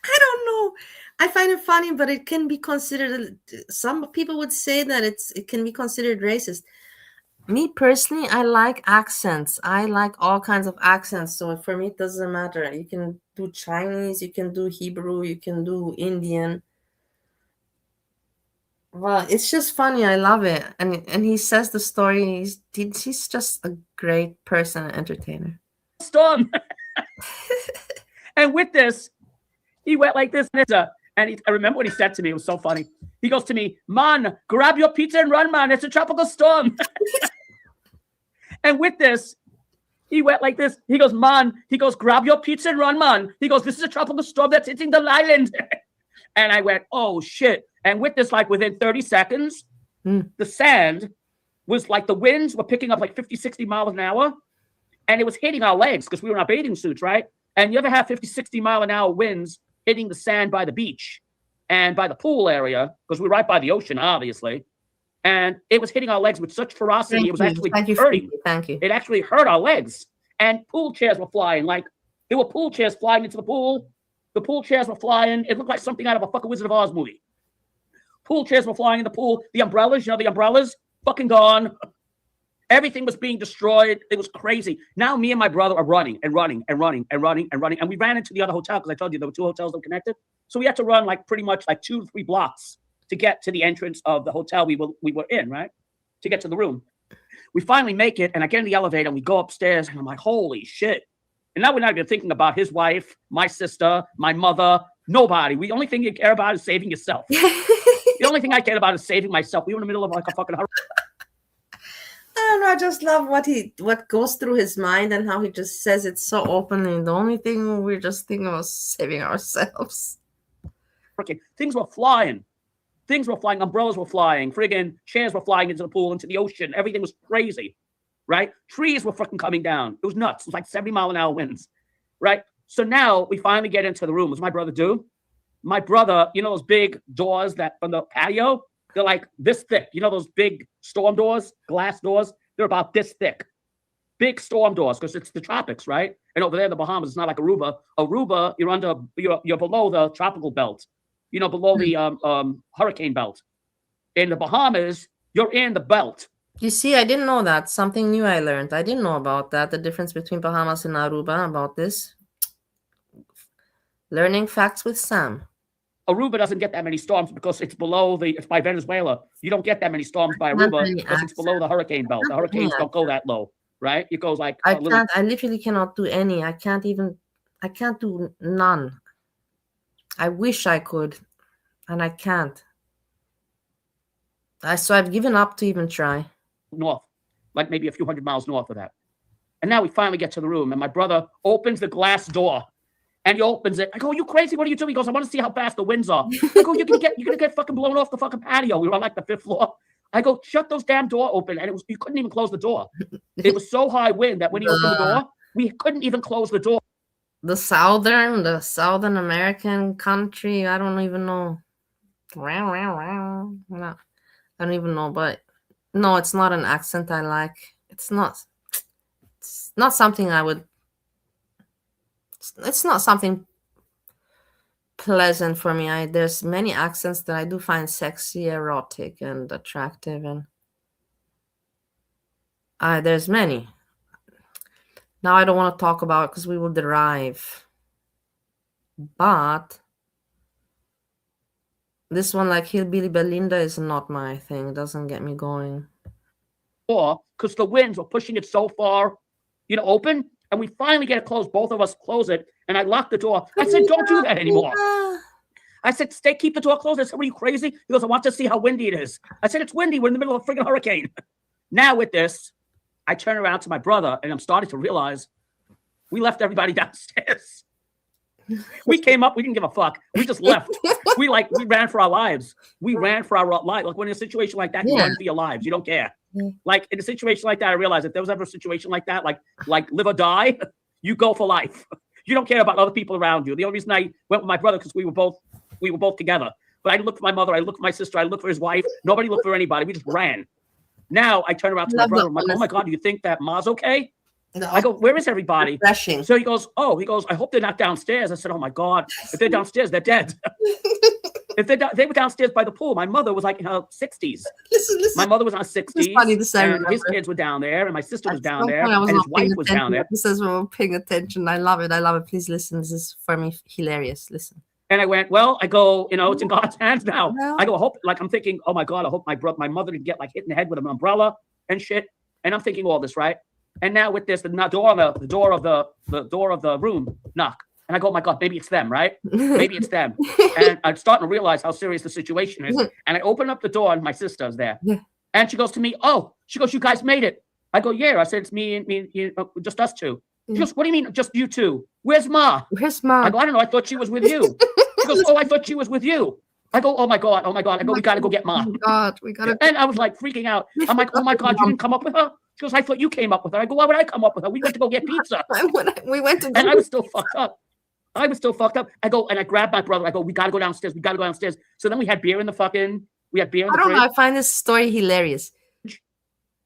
[SPEAKER 2] I don't know. I find it funny, but it can be considered. Some people would say that it can be considered racist. Me personally, I like accents. I like all kinds of accents. So for me, it doesn't matter. You can do Chinese, you can do Hebrew, you can do Indian. Well, it's just funny. I love it. And he says the story. He's just a great person and entertainer.
[SPEAKER 3] Storm. And with this, he went like this. And I remember what he said to me. It was so funny. He goes to me, "Man, grab your pizza and run, man. It's a tropical storm." And with this, he went like this. He goes, "Man," he goes, "grab your pizza and run, man." He goes, "This is a tropical storm that's hitting the island." And I went, "Oh, shit." And with this, like within 30 seconds, the sand was like the winds were picking up like 50, 60 miles an hour. And it was hitting our legs because we were in our bathing suits, right? And you ever have 50, 60 mile an hour winds hitting the sand by the beach and by the pool area, because we're right by the ocean, obviously. And it was hitting our legs with such ferocity. It was actually hurting.
[SPEAKER 2] Thank you.
[SPEAKER 3] It actually hurt our legs. And pool chairs were flying. Like, there were pool chairs flying into the pool. The pool chairs were flying. It looked like something out of a fucking Wizard of Oz movie. Pool chairs were flying in the pool. The umbrellas, the umbrellas, fucking gone. Everything was being destroyed. It was crazy. Now me and my brother are running and running and running and running and running. And we ran into the other hotel because I told you there were two hotels that were connected. So we had to run like pretty much like 2 to 3 blocks to get to the entrance of the hotel we were in, right? To get to the room. We finally make it, and I get in the elevator, and we go upstairs, and I'm like, holy shit. And now we're not even thinking about his wife, my sister, my mother, nobody. The only thing you care about is saving yourself. The only thing I care about is saving myself. We were in the middle of like a fucking hurricane.
[SPEAKER 2] I don't know. I just love what goes through his mind and how he just says it so openly. The only thing we're just thinking of is saving ourselves.
[SPEAKER 3] Things were flying. Things were flying. Umbrellas were flying. Friggin' chairs were flying into the pool, into the ocean. Everything was crazy, right? Trees were fucking coming down. It was nuts. It was like 70 mile an hour winds, right? So now we finally get into the room. What does my brother do? My brother, those big doors that from the patio, they're like this thick. Those big storm doors, glass doors? They're about this thick. Big storm doors, because it's the tropics, right? And over there in the Bahamas, it's not like Aruba. Aruba, you're below the tropical belt. Below the hurricane belt. In the Bahamas, you're in the belt.
[SPEAKER 2] You see, I didn't know that. Something new I learned. I didn't know about that. The difference between Bahamas and Aruba about this. Learning facts with Sam.
[SPEAKER 3] Aruba doesn't get that many storms because it's by Venezuela. You don't get that many storms by Aruba because it's below the hurricane belt. The hurricanes don't go that low, right? It goes like
[SPEAKER 2] I literally cannot do any. I can't even I can't do none. I wish I could, and I can't. So I've given up to even try.
[SPEAKER 3] North, like maybe a few hundred miles north of that. And now we finally get to the room, and my brother opens the glass door, and he opens it. I go, "You crazy? What are you doing?" He goes, "I want to see how fast the winds are." I go, "You're gonna get fucking blown off the fucking patio." We were on like the 5th floor. I go, "Shut those damn door open," and you couldn't even close the door. It was so high wind that when he opened the door, we couldn't even close the door.
[SPEAKER 2] The Southern American country, I don't even know. No, I don't even know, but no, it's not an accent I like. It's not something I would. It's not something pleasant for me. There's many accents that I do find sexy, erotic, and attractive, and there's many. Now I don't want to talk about it because we will derive. But this one, like Hillbilly Belinda, is not my thing. It doesn't get me going.
[SPEAKER 3] Because the winds were pushing it so far, open, and we finally get it closed. Both of us close it, and I locked the door. I said, "Don't do that anymore." I said, keep the door closed. I said, "What are you, crazy?" He goes, "I want to see how windy it is." I said, "It's windy. We're in the middle of a freaking hurricane." Now with this, I turn around to my brother, and I'm starting to realize we left everybody downstairs. We came up, we didn't give a fuck. We just left. We ran for our lives. We ran for our lives. Like when in a situation like that, you run for your lives. You don't care. Like in a situation like that, I realized if there was ever a situation like that, like live or die, you go for life. You don't care about other people around you. The only reason I went with my brother because we were both together. But I looked for my mother, I looked for my sister, I looked for his wife. Nobody looked for anybody. We just ran. Now I turn around to my brother. I'm like, "Oh my God, do you think that Ma's okay?" No. I go, "Where is everybody?"
[SPEAKER 2] Refreshing.
[SPEAKER 3] So he goes, "I hope they're not downstairs." I said, "Oh my God, if they're downstairs, they're dead." If they were downstairs by the pool. My mother was like in her 60s.
[SPEAKER 2] Listen.
[SPEAKER 3] My mother was in her 60s. And his kids were down there, and my sister was down there, and his wife was down there.
[SPEAKER 2] This is we're paying attention. I love it. Please listen. This is for me hilarious. Listen.
[SPEAKER 3] And I went, "Well," I go, "It's in God's hands now." I go, "I hope," I'm thinking, "Oh my God, I hope my mother didn't get hit in the head with an umbrella and shit." And I'm thinking all this, right? And now with this, the door of the room knock. And I go, "Oh my God, maybe it's them, right? Maybe it's them." And I'm starting to realize how serious the situation is. And I open up the door, and my sister's there.
[SPEAKER 2] Yeah.
[SPEAKER 3] And she goes to me, she goes, "You guys made it." I go, "Yeah." I said, "It's me, just us two." She goes, "What do you mean, just you two? Where's Ma?"
[SPEAKER 2] Where's Ma?
[SPEAKER 3] I go, "I don't know. I thought she was with you." She goes, "Oh, I thought she was with you." I go, "Oh my God. I go, "We got to go get Ma."
[SPEAKER 2] Oh my God, we got to.
[SPEAKER 3] And I was like freaking out. I'm like, "Oh my God, you didn't come up with her?" She goes, "I thought you came up with her." I go, "Why would I come up with her? We went to go get pizza."
[SPEAKER 2] We went to.
[SPEAKER 3] And I was still fucked up. I go, and I grabbed my brother. I go, "We got to go downstairs. We got to go downstairs." So then we had beer in the fridge. I don't know.
[SPEAKER 2] I find this story hilarious.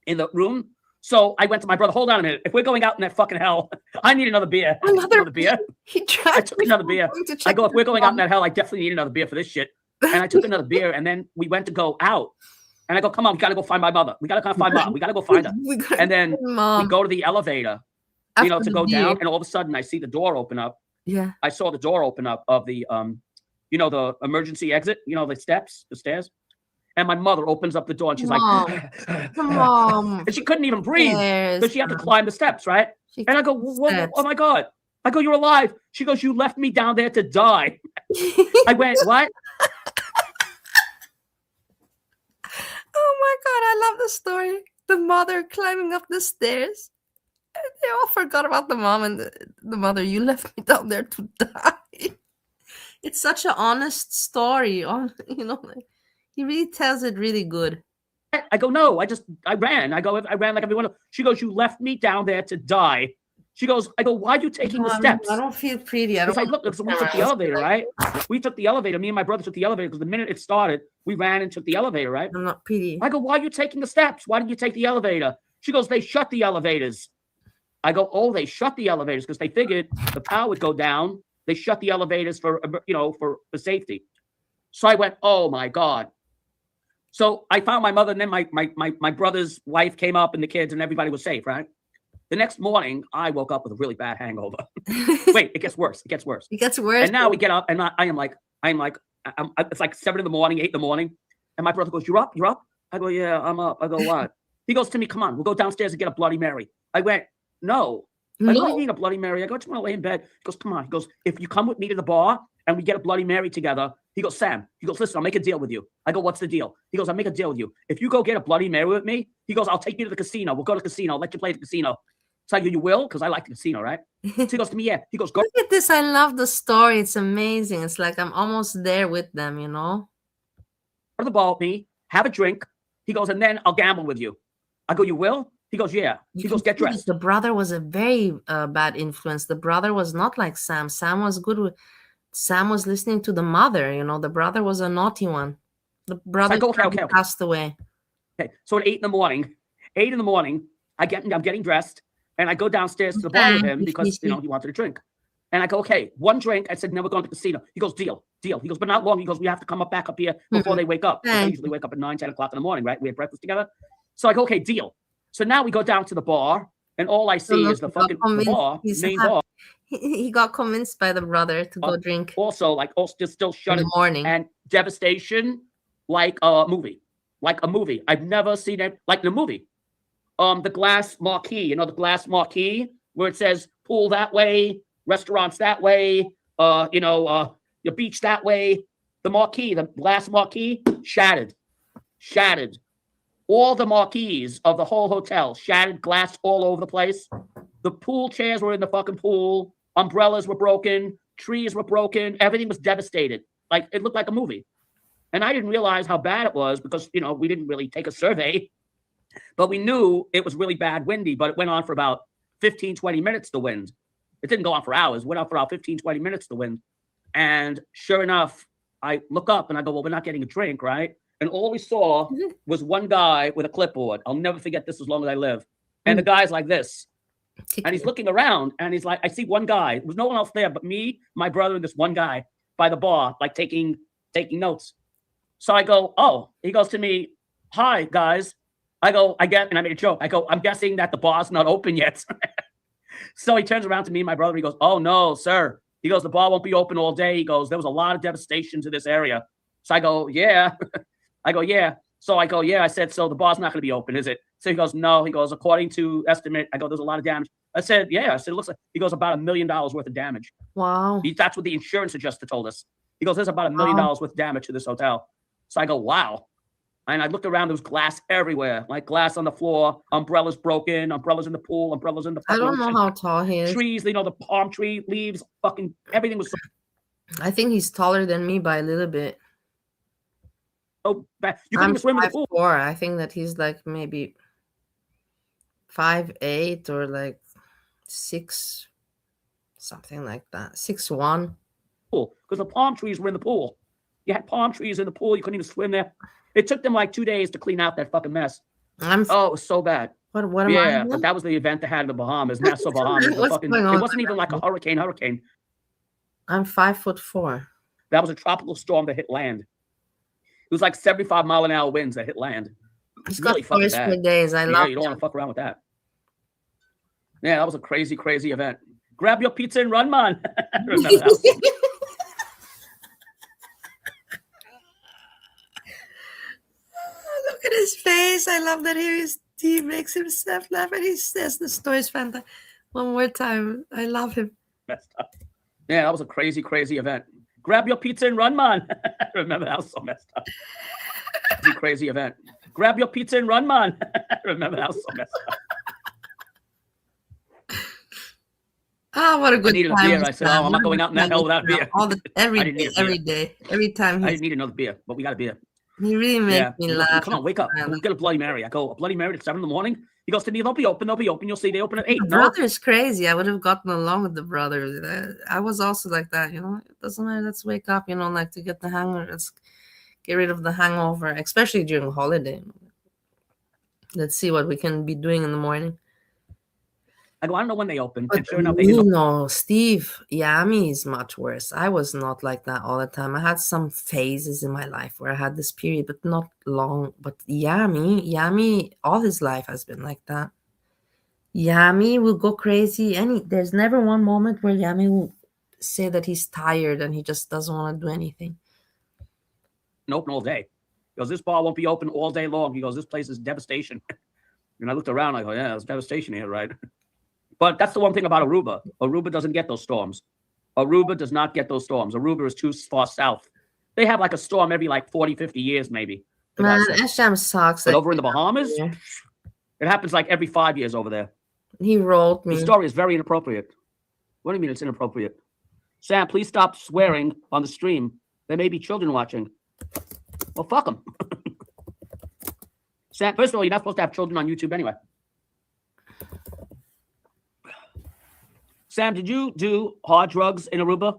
[SPEAKER 3] In the room. So I went to my brother, "Hold on a minute. If we're going out in that fucking hell, I need another beer." Another beer? I took another beer. I go, "If we're going out in that hell, I definitely need another beer for this shit." And I took another beer, and then we went to go out. And I go, "Come on, we got to go find my mother. We got to find Mom. We got to go find her." And then we go to the elevator, to go down. And all of a sudden, I see the door open up.
[SPEAKER 2] Yeah.
[SPEAKER 3] I saw the door open up of the, the emergency exit, the stairs. And my mother opens up the door, and she's
[SPEAKER 2] Mom.
[SPEAKER 3] like,
[SPEAKER 2] Mom.
[SPEAKER 3] And she couldn't even breathe because she had to climb the steps, right? And I go, "Oh my God." I go, "You're alive." She goes, "You left me down there to die." I went, "What?"
[SPEAKER 2] Oh my God, I love the story. The mother climbing up the stairs. They all forgot about the mom and the mother. "You left me down there to die." It's such an honest story. He really tells it really good.
[SPEAKER 3] I go, "No, I ran. I ran like everyone else." She goes, "You left me down there to die." I go, "Why are you taking the steps?"
[SPEAKER 2] I don't feel pretty.
[SPEAKER 3] We took the elevator, right? We took the elevator. Me and my brother took the elevator because the minute it started, we ran and took the elevator, right?
[SPEAKER 2] I'm not pretty.
[SPEAKER 3] I go, "Why are you taking the steps? Why didn't you take the elevator?" She goes, "They shut the elevators." I go, "Oh, they shut the elevators because they figured the power would go down. They shut the elevators for safety." So I went, "Oh my God." So I found my mother, and then my brother's wife came up, and the kids, and everybody was safe, right? The next morning, I woke up with a really bad hangover. Wait, it gets worse. It gets worse. And now we get up, and I'm like, it's like 7 in the morning, 8 in the morning. And my brother goes, "You're up? You're up?" I go, "Yeah, I'm up." I go, "What?" He goes to me, "Come on, we'll go downstairs and get a Bloody Mary." I went, "No, Like, what do you
[SPEAKER 2] No.
[SPEAKER 3] mean a Bloody Mary? I go, I just want to lay in bed. He goes, come on. He goes, if you come with me to the bar and we get a Bloody Mary together, he goes, Sam, he goes, listen, I'll make a deal with you. I go, what's the deal? He goes, I'll make a deal with you. If you go get a Bloody Mary with me, he goes, I'll take you to the casino. We'll go to the casino. I'll let you play the casino. So I go, you will? Because I like the casino, right? So he goes to me, yeah. He goes, go
[SPEAKER 2] Look at this. I love the story. It's amazing. It's like I'm almost there with them, you know?
[SPEAKER 3] to the bar with me, have a drink. He goes, and then I'll gamble with you. I go, you will? He goes, yeah.
[SPEAKER 2] You
[SPEAKER 3] He
[SPEAKER 2] can
[SPEAKER 3] goes, get
[SPEAKER 2] see that
[SPEAKER 3] dressed.
[SPEAKER 2] the brother was a very bad influence. The brother was not like Sam. Sam was good with. Sam was listening to the mother. You know, the brother was a naughty one. The brother
[SPEAKER 3] go, okay.
[SPEAKER 2] passed away.
[SPEAKER 3] Okay. So at 8 in the morning, I'm getting dressed, and I go downstairs to the bar with him because he wanted a drink. And I go, okay, one drink. I said, never going to the casino. He goes, deal. He goes, but not long. He goes, we have to come back up here before they wake up. They usually wake up at 9, 10 o'clock in the morning, right? We had breakfast together. So I go, okay, deal. So now we go down to the bar, and all I see is the fucking main bar.
[SPEAKER 2] He got convinced by the brother to go drink.
[SPEAKER 3] Also, just still shut
[SPEAKER 2] in the morning.
[SPEAKER 3] And devastation, like a movie. I've never seen it like the movie. The glass marquee, the glass marquee where it says pool that way, restaurants that way, your beach that way. The glass marquee, shattered. All the marquees of the whole hotel, shattered, glass all over the place. The pool chairs were in the fucking pool. Umbrellas were broken. Trees were broken. Everything was devastated. Like, it looked like a movie. And I didn't realize how bad it was because, we didn't really take a survey. But we knew it was really bad windy, but it went on for about 15, 20 minutes, the wind. It didn't go on for hours. It went on for about 15, 20 minutes, the wind. And sure enough, I look up and I go, well, we're not getting a drink, right? And all we saw was one guy with a clipboard. I'll never forget this as long as I live. And the guy's like this. And he's looking around and he's like, I see one guy. There was no one else there but me, my brother, and this one guy by the bar, like taking notes. So I go, oh, he goes to me, hi, guys. I go, and I made a joke. I go, I'm guessing that the bar's not open yet. So he turns around to me and my brother. He goes, oh, no, sir. He goes, the bar won't be open all day. He goes, there was a lot of devastation to this area. So I go, yeah. I go, yeah. So I go, yeah. I said, so the bar's not going to be open, is it? So he goes, no. He goes, according to estimate, I go, there's a lot of damage. I said, yeah. I said, it looks like, he goes, about $1 million worth of damage.
[SPEAKER 2] Wow.
[SPEAKER 3] That's what the insurance adjuster told us. He goes, there's about $1 million worth of damage to this hotel. So I go, wow. And I looked around, there was glass everywhere, like glass on the floor, umbrellas broken, umbrellas in the pool, umbrellas in the
[SPEAKER 2] I don't know how tall he is.
[SPEAKER 3] Trees, the palm tree leaves, fucking everything was so
[SPEAKER 2] I think he's taller than me by a little bit.
[SPEAKER 3] bad. You couldn't even swim in the pool.
[SPEAKER 2] 5'4". I think that he's like maybe 5'8" or like 6, something like that. 6'1".
[SPEAKER 3] Because the palm trees were in the pool. You had palm trees in the pool. You couldn't even swim there. It took them like 2 days to clean out that fucking mess. It was so bad.
[SPEAKER 2] What am I?
[SPEAKER 3] Yeah, but that was the event they had in the Bahamas, Nassau, Bahamas. It wasn't even like a hurricane.
[SPEAKER 2] I'm 5'4".
[SPEAKER 3] That was a tropical storm that hit land. It was like 75-mile-an-hour winds that hit land.
[SPEAKER 2] It's
[SPEAKER 3] really
[SPEAKER 2] got stories for days. I love it.
[SPEAKER 3] You don't want to fuck around with that. Yeah, that was a crazy, crazy event. Grab your pizza and run, man. Remember that?
[SPEAKER 2] Look at his face. I love that he makes himself laugh and he says the story is fantastic. One more time. I love him.
[SPEAKER 3] Messed up. Yeah, that was a crazy, crazy event. Grab your pizza and run, man. Remember, that was so messed up. Crazy event. Grab your pizza and run, man. Remember, that was so messed up.
[SPEAKER 2] What a good
[SPEAKER 3] I needed
[SPEAKER 2] time.
[SPEAKER 3] a beer. I said, I'm not going out in that hell without a beer.
[SPEAKER 2] Every day. Every time.
[SPEAKER 3] I didn't need another beer, but we got a beer.
[SPEAKER 2] He really makes me laugh.
[SPEAKER 3] Come on, wake up. We'll get a Bloody Mary. I go, a Bloody Mary at 7 a.m. He goes to me, they'll be open. You'll see they open at 8.
[SPEAKER 2] The brother's crazy. I would have gotten along with the brother. I was also like that, It doesn't matter. Let's wake up, like to get the hangover. Let's get rid of the hangover, especially during holiday. Let's see what we can be doing in the morning.
[SPEAKER 3] I go, I don't know when they open.
[SPEAKER 2] But
[SPEAKER 3] sure enough,
[SPEAKER 2] Steve, Yami is much worse. I was not like that all the time. I had some phases in my life where I had this period, but not long. But Yami, all his life has been like that. Yami will go crazy. There's never one moment where Yami will say that he's tired and he just doesn't want to do anything.
[SPEAKER 3] Open all day. He goes, this bar won't be open all day long. He goes, this place is devastation. And I looked around. I go, yeah, there's devastation here, right? But that's the one thing about Aruba. Aruba doesn't get those storms. Aruba does not get those storms. Aruba is too far south. They have like a storm every like 40, 50 years, maybe.
[SPEAKER 2] Man, Esham sucks.
[SPEAKER 3] But over in the Bahamas, it happens like every 5 years over there.
[SPEAKER 2] He wrote me.
[SPEAKER 3] The story is very inappropriate. What do you mean it's inappropriate? Sam, please stop swearing on the stream. There may be children watching. Well, fuck them. Sam, first of all, you're not supposed to have children on YouTube anyway. Sam, did you do hard drugs in Aruba?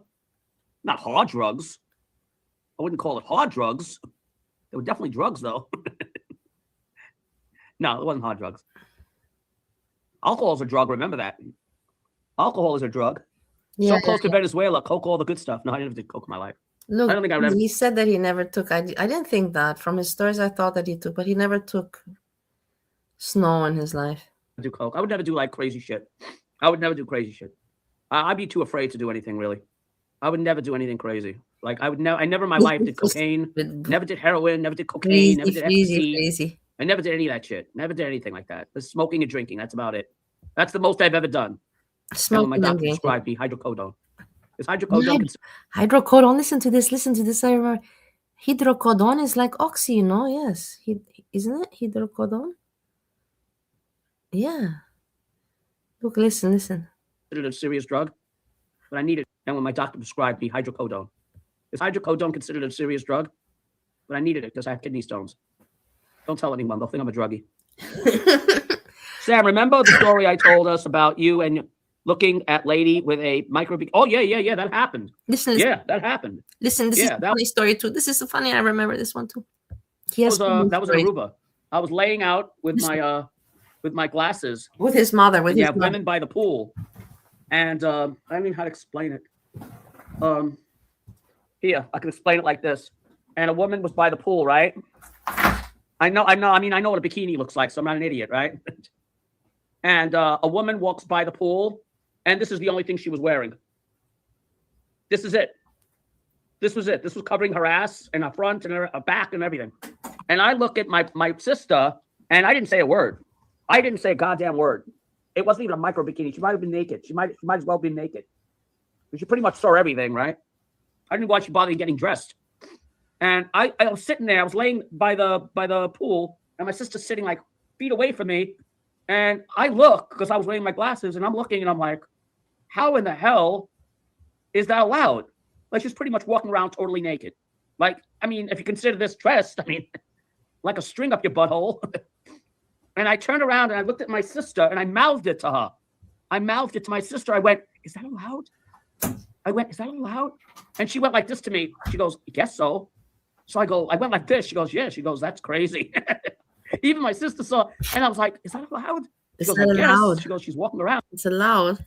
[SPEAKER 3] Not hard drugs. I wouldn't call it hard drugs. They were definitely drugs, though. No, it wasn't hard drugs. Alcohol is a drug. Remember that. Alcohol is a drug. So close to Venezuela. Coke, all the good stuff. No, I never did coke in my life.
[SPEAKER 2] Look,
[SPEAKER 3] I don't think I would ever
[SPEAKER 2] he said that he never took. I didn't think that. From his stories, I thought that he took, but he never took snow in his life.
[SPEAKER 3] do coke. I would never do like crazy shit. I would never do crazy shit. I'd be too afraid to do anything really. I would never do anything crazy. Like I never in my life did cocaine, never did heroin, never did cocaine, never did ecstasy. I never did any of that shit. Never did anything like that. Just smoking and drinking. That's about it. That's the most I've ever done.
[SPEAKER 2] Smoking
[SPEAKER 3] my doctor prescribed me hydrocodone. Is hydrocodone
[SPEAKER 2] hydrocodone? Listen to this. Listen to this. I remember hydrocodone is like oxy, you know? Yes. Isn't it hydrocodone? Yeah. Look, listen.
[SPEAKER 3] Considered a serious drug, but I need it. And when my doctor prescribed me hydrocodone, is hydrocodone considered a serious drug? But I needed it because I have kidney stones. Don't tell anyone. They'll think I'm a druggie. Sam, remember the story I told us about you and looking at lady with a micro? Oh, yeah. That happened.
[SPEAKER 2] Listen.
[SPEAKER 3] Yeah, that happened.
[SPEAKER 2] Listen, this is a funny story too. This is so funny. I remember this one too.
[SPEAKER 3] That was in Aruba. I was laying out with my glasses.
[SPEAKER 2] With his mother. With his
[SPEAKER 3] women by the pool. And I don't know how to explain it. Here, I can explain it like this. And a woman was by the pool, right? I know what a bikini looks like, so I'm not an idiot, right? And a woman walks by the pool, and this is the only thing she was wearing. This is it. This was it. This was covering her ass and her front and her back and everything. And I look at my sister, and I didn't say a word. I didn't say a goddamn word. It wasn't even a micro bikini. She might have been naked. She might as well be naked. She pretty much saw everything, right? I didn't want you bothering getting dressed. And I was sitting there. I was laying by the pool, and my sister's sitting like feet away from me. And I look because I was wearing my glasses, and I'm looking, and I'm like, how in the hell is that allowed? Like she's pretty much walking around totally naked. Like, I mean, if you consider this dressed, I mean, like a string up your butthole. And I turned around and I looked at my sister and I mouthed it to her. I mouthed it to my sister. I went, is that allowed? Is that allowed? And she went like this to me. She goes, I guess so. So I went like this. She goes, yeah. She goes, that's crazy. Even my sister saw, and I was like, is that allowed? She goes, allowed. She goes, she's walking around.
[SPEAKER 2] It's allowed.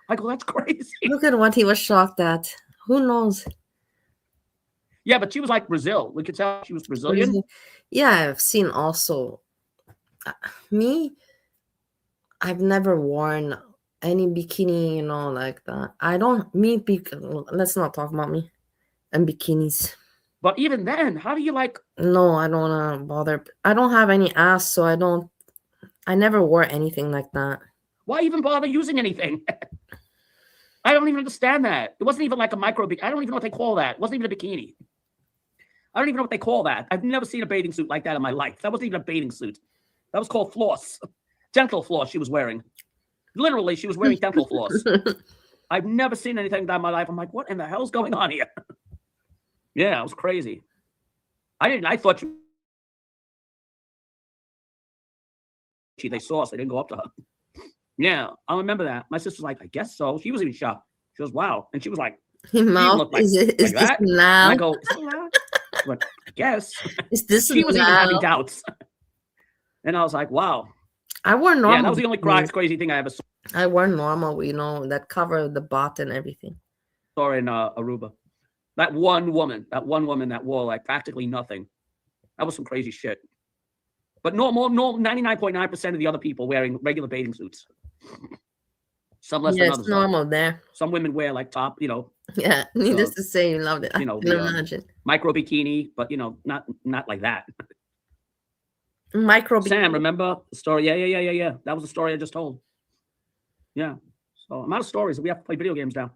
[SPEAKER 3] I go, that's crazy.
[SPEAKER 2] Look at what he was shocked at. Who knows?
[SPEAKER 3] Yeah, but she was like Brazil. We could tell she was Brazilian.
[SPEAKER 2] Yeah, I've seen also. Me, I've never worn any bikini, like that. Let's not talk about me and bikinis.
[SPEAKER 3] But even then, how do you like?
[SPEAKER 2] No, I don't want to bother. I don't have any ass, so I never wore anything like that.
[SPEAKER 3] Why even bother using anything? I don't even understand that. It wasn't even like a micro bikini. I don't even know what they call that. It wasn't even a bikini. I don't even know what they call that. I've never seen a bathing suit like that in my life. That wasn't even a bathing suit. That was called floss. Dental floss she was wearing. Literally, she was wearing dental floss. I've never seen anything like that in my life. I'm like, what in the hell's going on here? Yeah, it was crazy. I thought they saw us. They didn't go up to her. Yeah, I remember that. My sister's like, I guess so. She was even shocked. She goes, wow. And she was like,
[SPEAKER 2] mouth, is that loud?
[SPEAKER 3] And I go, is that loud? But I guess.
[SPEAKER 2] Is this
[SPEAKER 3] she was
[SPEAKER 2] loud?
[SPEAKER 3] even having doubts. And I was like, wow.
[SPEAKER 2] I wore normal.
[SPEAKER 3] Yeah, that was the only crazy thing I ever saw.
[SPEAKER 2] I wore normal, that covered the butt and everything.
[SPEAKER 3] Saw in Aruba. That one woman that wore like practically nothing. That was some crazy shit. But no, 99.9% of the other people wearing regular bathing suits. Some less than others.
[SPEAKER 2] It's normal there.
[SPEAKER 3] Some women wear like top,
[SPEAKER 2] Yeah, needless to say, you loved it. I can imagine.
[SPEAKER 3] Micro bikini, but not like that.
[SPEAKER 2] Micro
[SPEAKER 3] Sam, remember the story? Yeah. That was the story I just told. Yeah. So I'm out of stories. We have to play video games now.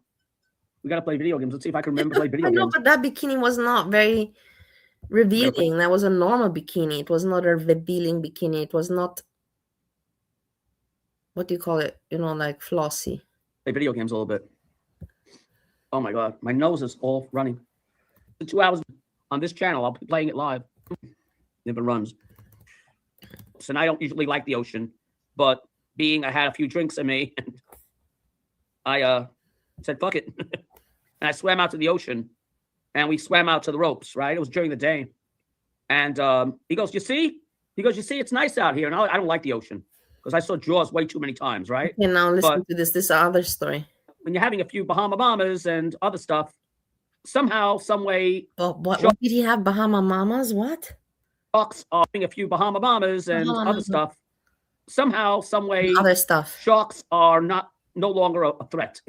[SPEAKER 3] We got to play video games. Let's see if I can remember to play video
[SPEAKER 2] I know,
[SPEAKER 3] games.
[SPEAKER 2] but that bikini was not very revealing. That was a normal bikini. It was not a revealing bikini. It was not, what do you call it? You know, like flossy.
[SPEAKER 3] Play video games a little bit. Oh my God, my nose is all running. For 2 hours on this channel, I'll be playing it live if it runs. And I don't usually like the ocean, but being I had a few drinks in me, I said fuck it, and I swam out to the ocean, and we swam out to the ropes. Right, it was during the day, and he goes, "You see?" He goes, "You see, it's nice out here." And I don't like the ocean because I saw Jaws way too many times. Right.
[SPEAKER 2] Okay, now listen to this. This is other story.
[SPEAKER 3] When you're having a few Bahama Mamas and other stuff, somehow, some way,
[SPEAKER 2] But what did he have? Bahama Mamas? What?
[SPEAKER 3] sharks are having a few Bahama Mamas and other stuff. Somehow, some way,
[SPEAKER 2] Other stuff.
[SPEAKER 3] Sharks are no longer a threat.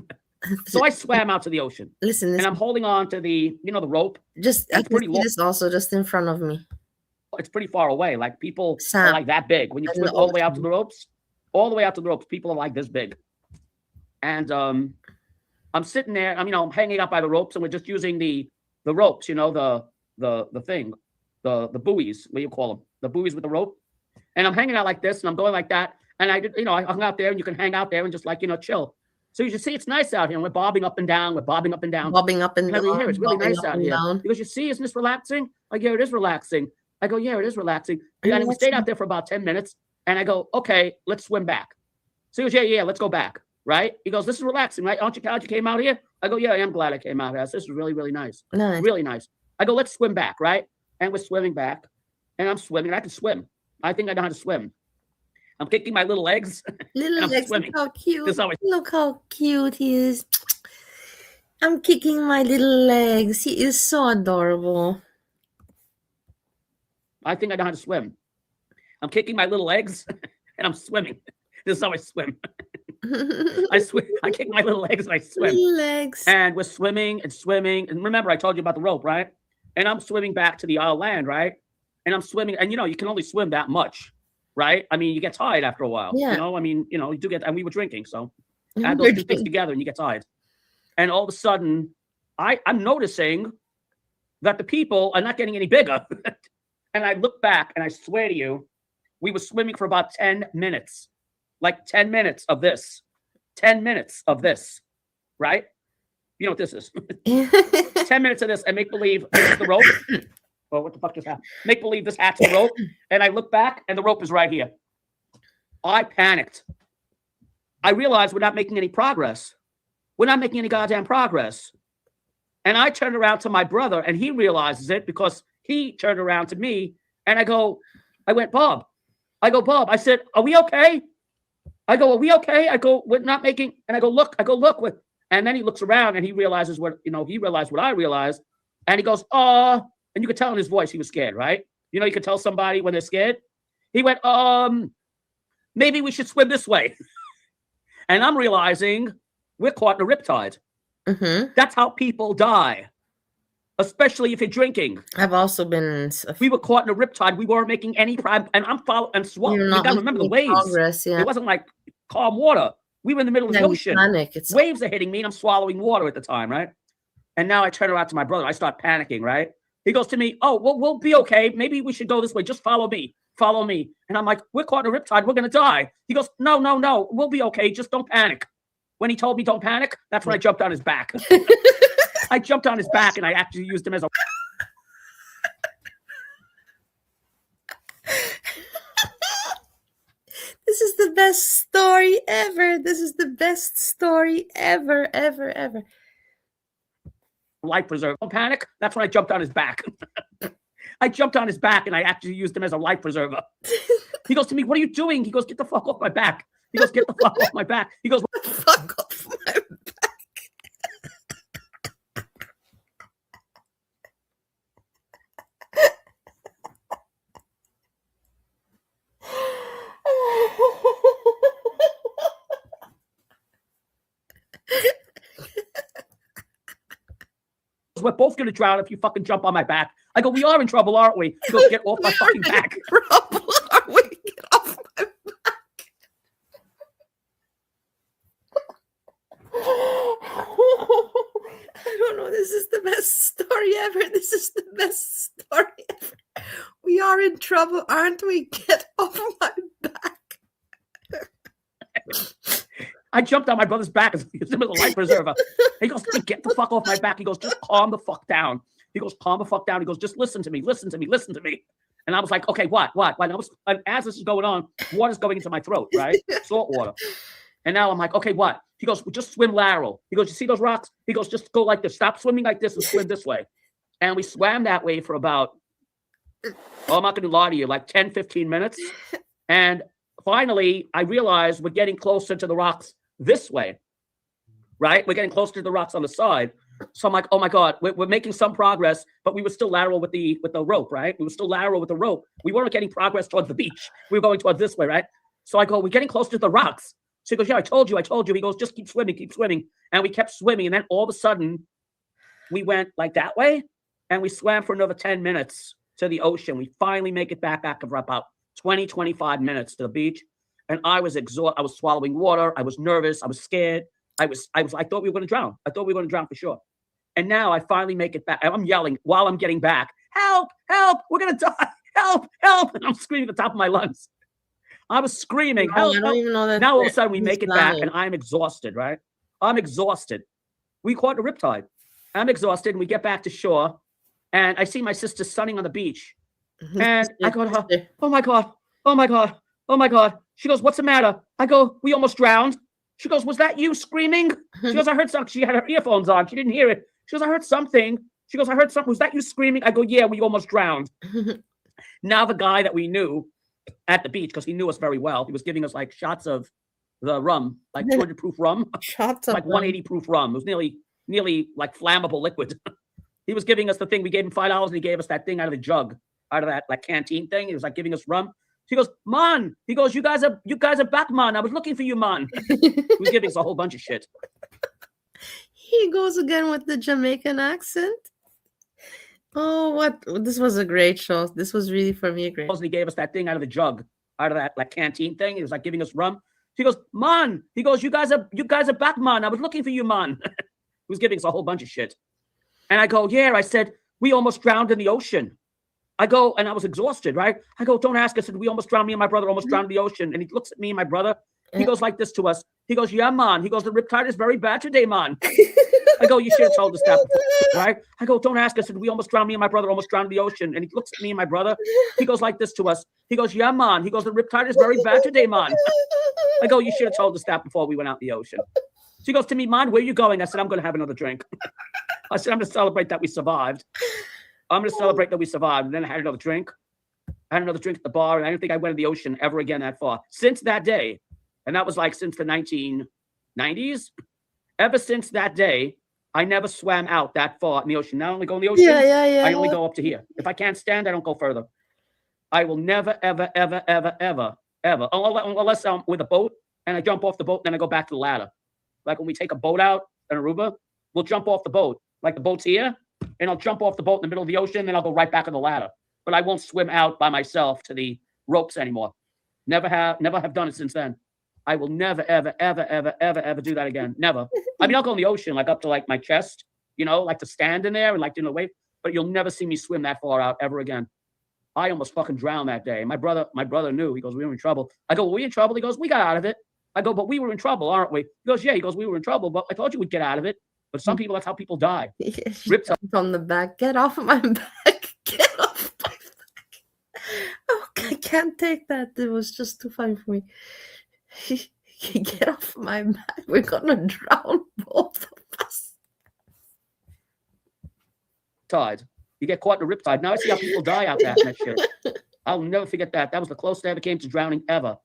[SPEAKER 3] So I swam out to the ocean.
[SPEAKER 2] Listen,
[SPEAKER 3] and I'm holding on to the rope.
[SPEAKER 2] Just I can see this also just in front of me.
[SPEAKER 3] It's pretty far away. Like people
[SPEAKER 2] Sam,
[SPEAKER 3] are like that big. When you swim all the way out to the ropes, people are like this big. And I'm sitting there. I'm hanging out by the ropes, and we're just using the ropes. The thing, the buoys. What do you call them? The buoys with the rope. And I'm hanging out like this, and I'm going like that. And I hung out there, and you can hang out there and just chill. So you should see it's nice out here. And we're bobbing up and down.
[SPEAKER 2] Bobbing up and down.
[SPEAKER 3] It's really nice out here. He goes, "You see, isn't this relaxing?" I go, "Yeah, it is relaxing." I go, "Yeah, it is relaxing." And we stayed out there for about 10 minutes. And I go, "Okay, let's swim back." So he goes, "Yeah, let's go back." Right? He goes, "This is relaxing, right? Aren't you glad you came out here?" I go, "Yeah, I am glad I came out here. This is really, really nice. Really nice." I go, "Let's swim back," right? And we're swimming back. And I'm swimming. I can swim. I think I know how to swim. I'm kicking my little legs.
[SPEAKER 2] Little legs, look how cute. Look how cute he is. I'm kicking my little legs. He is so adorable.
[SPEAKER 3] I think I know how to swim. I'm kicking my little legs and I'm swimming. This is how I swim. I swim. I kick my little legs and I swim.
[SPEAKER 2] Little legs.
[SPEAKER 3] And we're swimming and swimming. And remember, I told you about the rope, right? And I'm swimming back to the land, right? And I'm swimming. And you can only swim that much. Right? I mean, you get tired after a while.
[SPEAKER 2] Yeah.
[SPEAKER 3] You do get, and we were drinking, so add those two things together and you get tired. And all of a sudden, I'm noticing that the people are not getting any bigger. And I look back and I swear to you, we were swimming for about 10 minutes. Like 10 minutes of this. 10 minutes of this. Right? You know what this is. 10 minutes of this and make believe this is the rope. Well, what the fuck just happened? Make believe this hat's the rope. And I look back and the rope is right here. I panicked. I realized we're not making any progress. We're not making any goddamn progress. And I turned around to my brother and he realizes it because he turned around to me and I went, "Bob." I go, "Bob." I said, "Are we okay?" I go, "Are we okay?" I go, "We're not making," and I go, look. And then he looks around and he realizes he realized what I realized. And he goes, and you could tell in his voice he was scared, right? You could tell somebody when they're scared. He went, maybe we should swim this way. And I'm realizing we're caught in a riptide.
[SPEAKER 2] Mm-hmm.
[SPEAKER 3] That's how people die, especially if you're drinking.
[SPEAKER 2] I've also been.
[SPEAKER 3] We were caught in a riptide. We weren't making any progress. And I'm following and swallowing. You got to remember the waves.
[SPEAKER 2] Progress, yeah.
[SPEAKER 3] It wasn't like calm water. We were in the middle of the ocean.
[SPEAKER 2] Panic.
[SPEAKER 3] Waves are hitting me and I'm swallowing water at the time, right? And now I turn around to my brother. I start panicking, right? He goes to me, "Oh, well, we'll be okay. Maybe we should go this way. Just follow me. Follow me." And I'm like, "We're caught in a riptide. We're going to die." He goes, No. We'll be okay. Just don't panic." When he told me don't panic, that's when I jumped on his back. I jumped on his back and I actually used him as a...
[SPEAKER 2] This is the best story ever. This is the best story ever.
[SPEAKER 3] life preserver. Don't panic. That's when I jumped on his back. I jumped on his back and I actually used him as a life preserver. He goes to me, "What are you doing?" He goes, "Get the fuck off my back." He goes, "Get the fuck off my back." He goes,
[SPEAKER 2] "What the fuck off my back?"
[SPEAKER 3] "We're both going to drown if you fucking jump on my back." I go, "We are in trouble, aren't we?" He goes, "Get off my fucking back."
[SPEAKER 2] Trouble, are we? Get off my back. this is the best story ever. This is the best story ever. We are in trouble, aren't we? Get off my back.
[SPEAKER 3] I jumped on my brother's back as he was a life preserver. He goes, get the fuck off my back. He goes, just calm the fuck down. He goes, calm the fuck down. He goes, just listen to me, listen to me, listen to me. And I was like, okay, what? And as this is going on, water's going into my throat, right? Salt water. And now I'm like, okay, what? He goes, well, just swim lateral. He goes, you see those rocks? He goes, just go like this. Stop swimming like this and swim this way. And we swam that way for about, I'm not going to lie to you, like 10, 15 minutes. And finally, I realized we're getting closer to the rocks this way, right? We're getting closer to the rocks on the side. So I'm like, oh my God, we're making some progress, but we were still lateral with the rope, right? We were still lateral with the rope. We weren't getting progress towards the beach. We were going towards this way, right? So I go, we're getting closer to the rocks. So he goes, yeah, I told you. He goes, just keep swimming. And we kept swimming. And then all of a sudden, we went like that way, and we swam for another 10 minutes to the ocean. We finally make it back after about 20, 25 minutes to the beach. And I was exhausted. I was swallowing water. I was nervous. I was scared. I thought we were going to drown. I thought we were going to drown for sure. And now I finally make it back. I'm yelling while I'm getting back, help, help, we're going to die, help, help. And I'm screaming at the top of my lungs. I was screaming, help,
[SPEAKER 2] I don't even know that.
[SPEAKER 3] Now all of a sudden we make it back and I'm exhausted, right? I'm exhausted. We caught a riptide. I'm exhausted and we get back to shore and I see my sister sunning on the beach. And I go to her, oh my God, oh my God, oh my God. She goes, what's the matter? I go, we almost drowned. She goes, was that you screaming? She goes, I heard something. She had her earphones on. She didn't hear it. She goes, I heard something. She goes, I heard something. Was that you screaming? I go, yeah, we almost drowned. Now the guy that we knew at the beach, because he knew us very well, he was giving us like shots of the rum, like 200 proof rum,
[SPEAKER 2] Shots of
[SPEAKER 3] like 180 proof rum. It was nearly like flammable liquid. He was giving us the thing. We gave him $5 and he gave us that thing out of the jug, out of that like canteen thing. He was like giving us rum. He goes, man. He goes, you guys are back, man. I was looking for you, man. He was giving us a whole bunch of shit.
[SPEAKER 2] He goes again with the Jamaican accent. Oh, what? This was a great show. This was really for me great.
[SPEAKER 3] He gave us that thing out of the jug, out of that like canteen thing. He was like giving us rum. He goes, man. He goes, you guys are back, man. I was looking for you, man. He was giving us a whole bunch of shit. And I go, yeah. I said, we almost drowned in the ocean. I go, and I was exhausted, right? I go, don't ask us. We almost drowned. Me and my brother almost drowned in the ocean. And he looks at me and my brother. He goes like this to us. He goes, yeah, man. He goes, the riptide is very bad today, man. I go, you should have told us that before, right? I go, don't ask us. We almost drowned. Me and my brother almost drowned in the ocean. And he looks at me and my brother. He goes like this to us. He goes, yeah, man. He goes, the riptide is very bad today, man. I go, you should have told us that before we went out in the ocean. So he goes to me, man, where are you going? I said, I'm going to have another drink. I said, I'm going to celebrate that we survived. I'm going to celebrate that we survived. And then I had another drink. I had another drink at the bar. And I don't think I went in the ocean ever again that far. Since that day, and that was like since the 1990s, ever since that day, I never swam out that far in the ocean. Now I only go in the ocean. I only go up to here. If I can't stand, I don't go further. I will never, ever, ever, ever, ever, ever, unless I'm with a boat and I jump off the boat and then I go back to the ladder. Like when we take a boat out in Aruba, we'll jump off the boat. Like the boat's here, and I'll jump off the boat in the middle of the ocean, then I'll go right back on the ladder. But I won't swim out by myself to the ropes anymore. Never have done it since then. I will never, ever, ever, ever, ever, ever do that again. Never. I mean, I'll go in the ocean, like up to like my chest, you know, like to stand in there and like in the wave, but you'll never see me swim that far out ever again. I almost fucking drowned that day. My brother knew. He goes, we were in trouble. I go, were we in trouble? He goes, we got out of it. I go, but we were in trouble, aren't we? He goes, yeah. He goes, we were in trouble, but I told you we'd get out of it. But some people, that's how people die. Ripped
[SPEAKER 2] from the back. Get off my back. Get off my back. Oh, I can't take that. It was just too funny for me. Get off my back. We're gonna drown both of us.
[SPEAKER 3] Tide. You get caught in a riptide. Now I see how people die out there in that shit. I'll never forget that. That was the closest I ever came to drowning ever.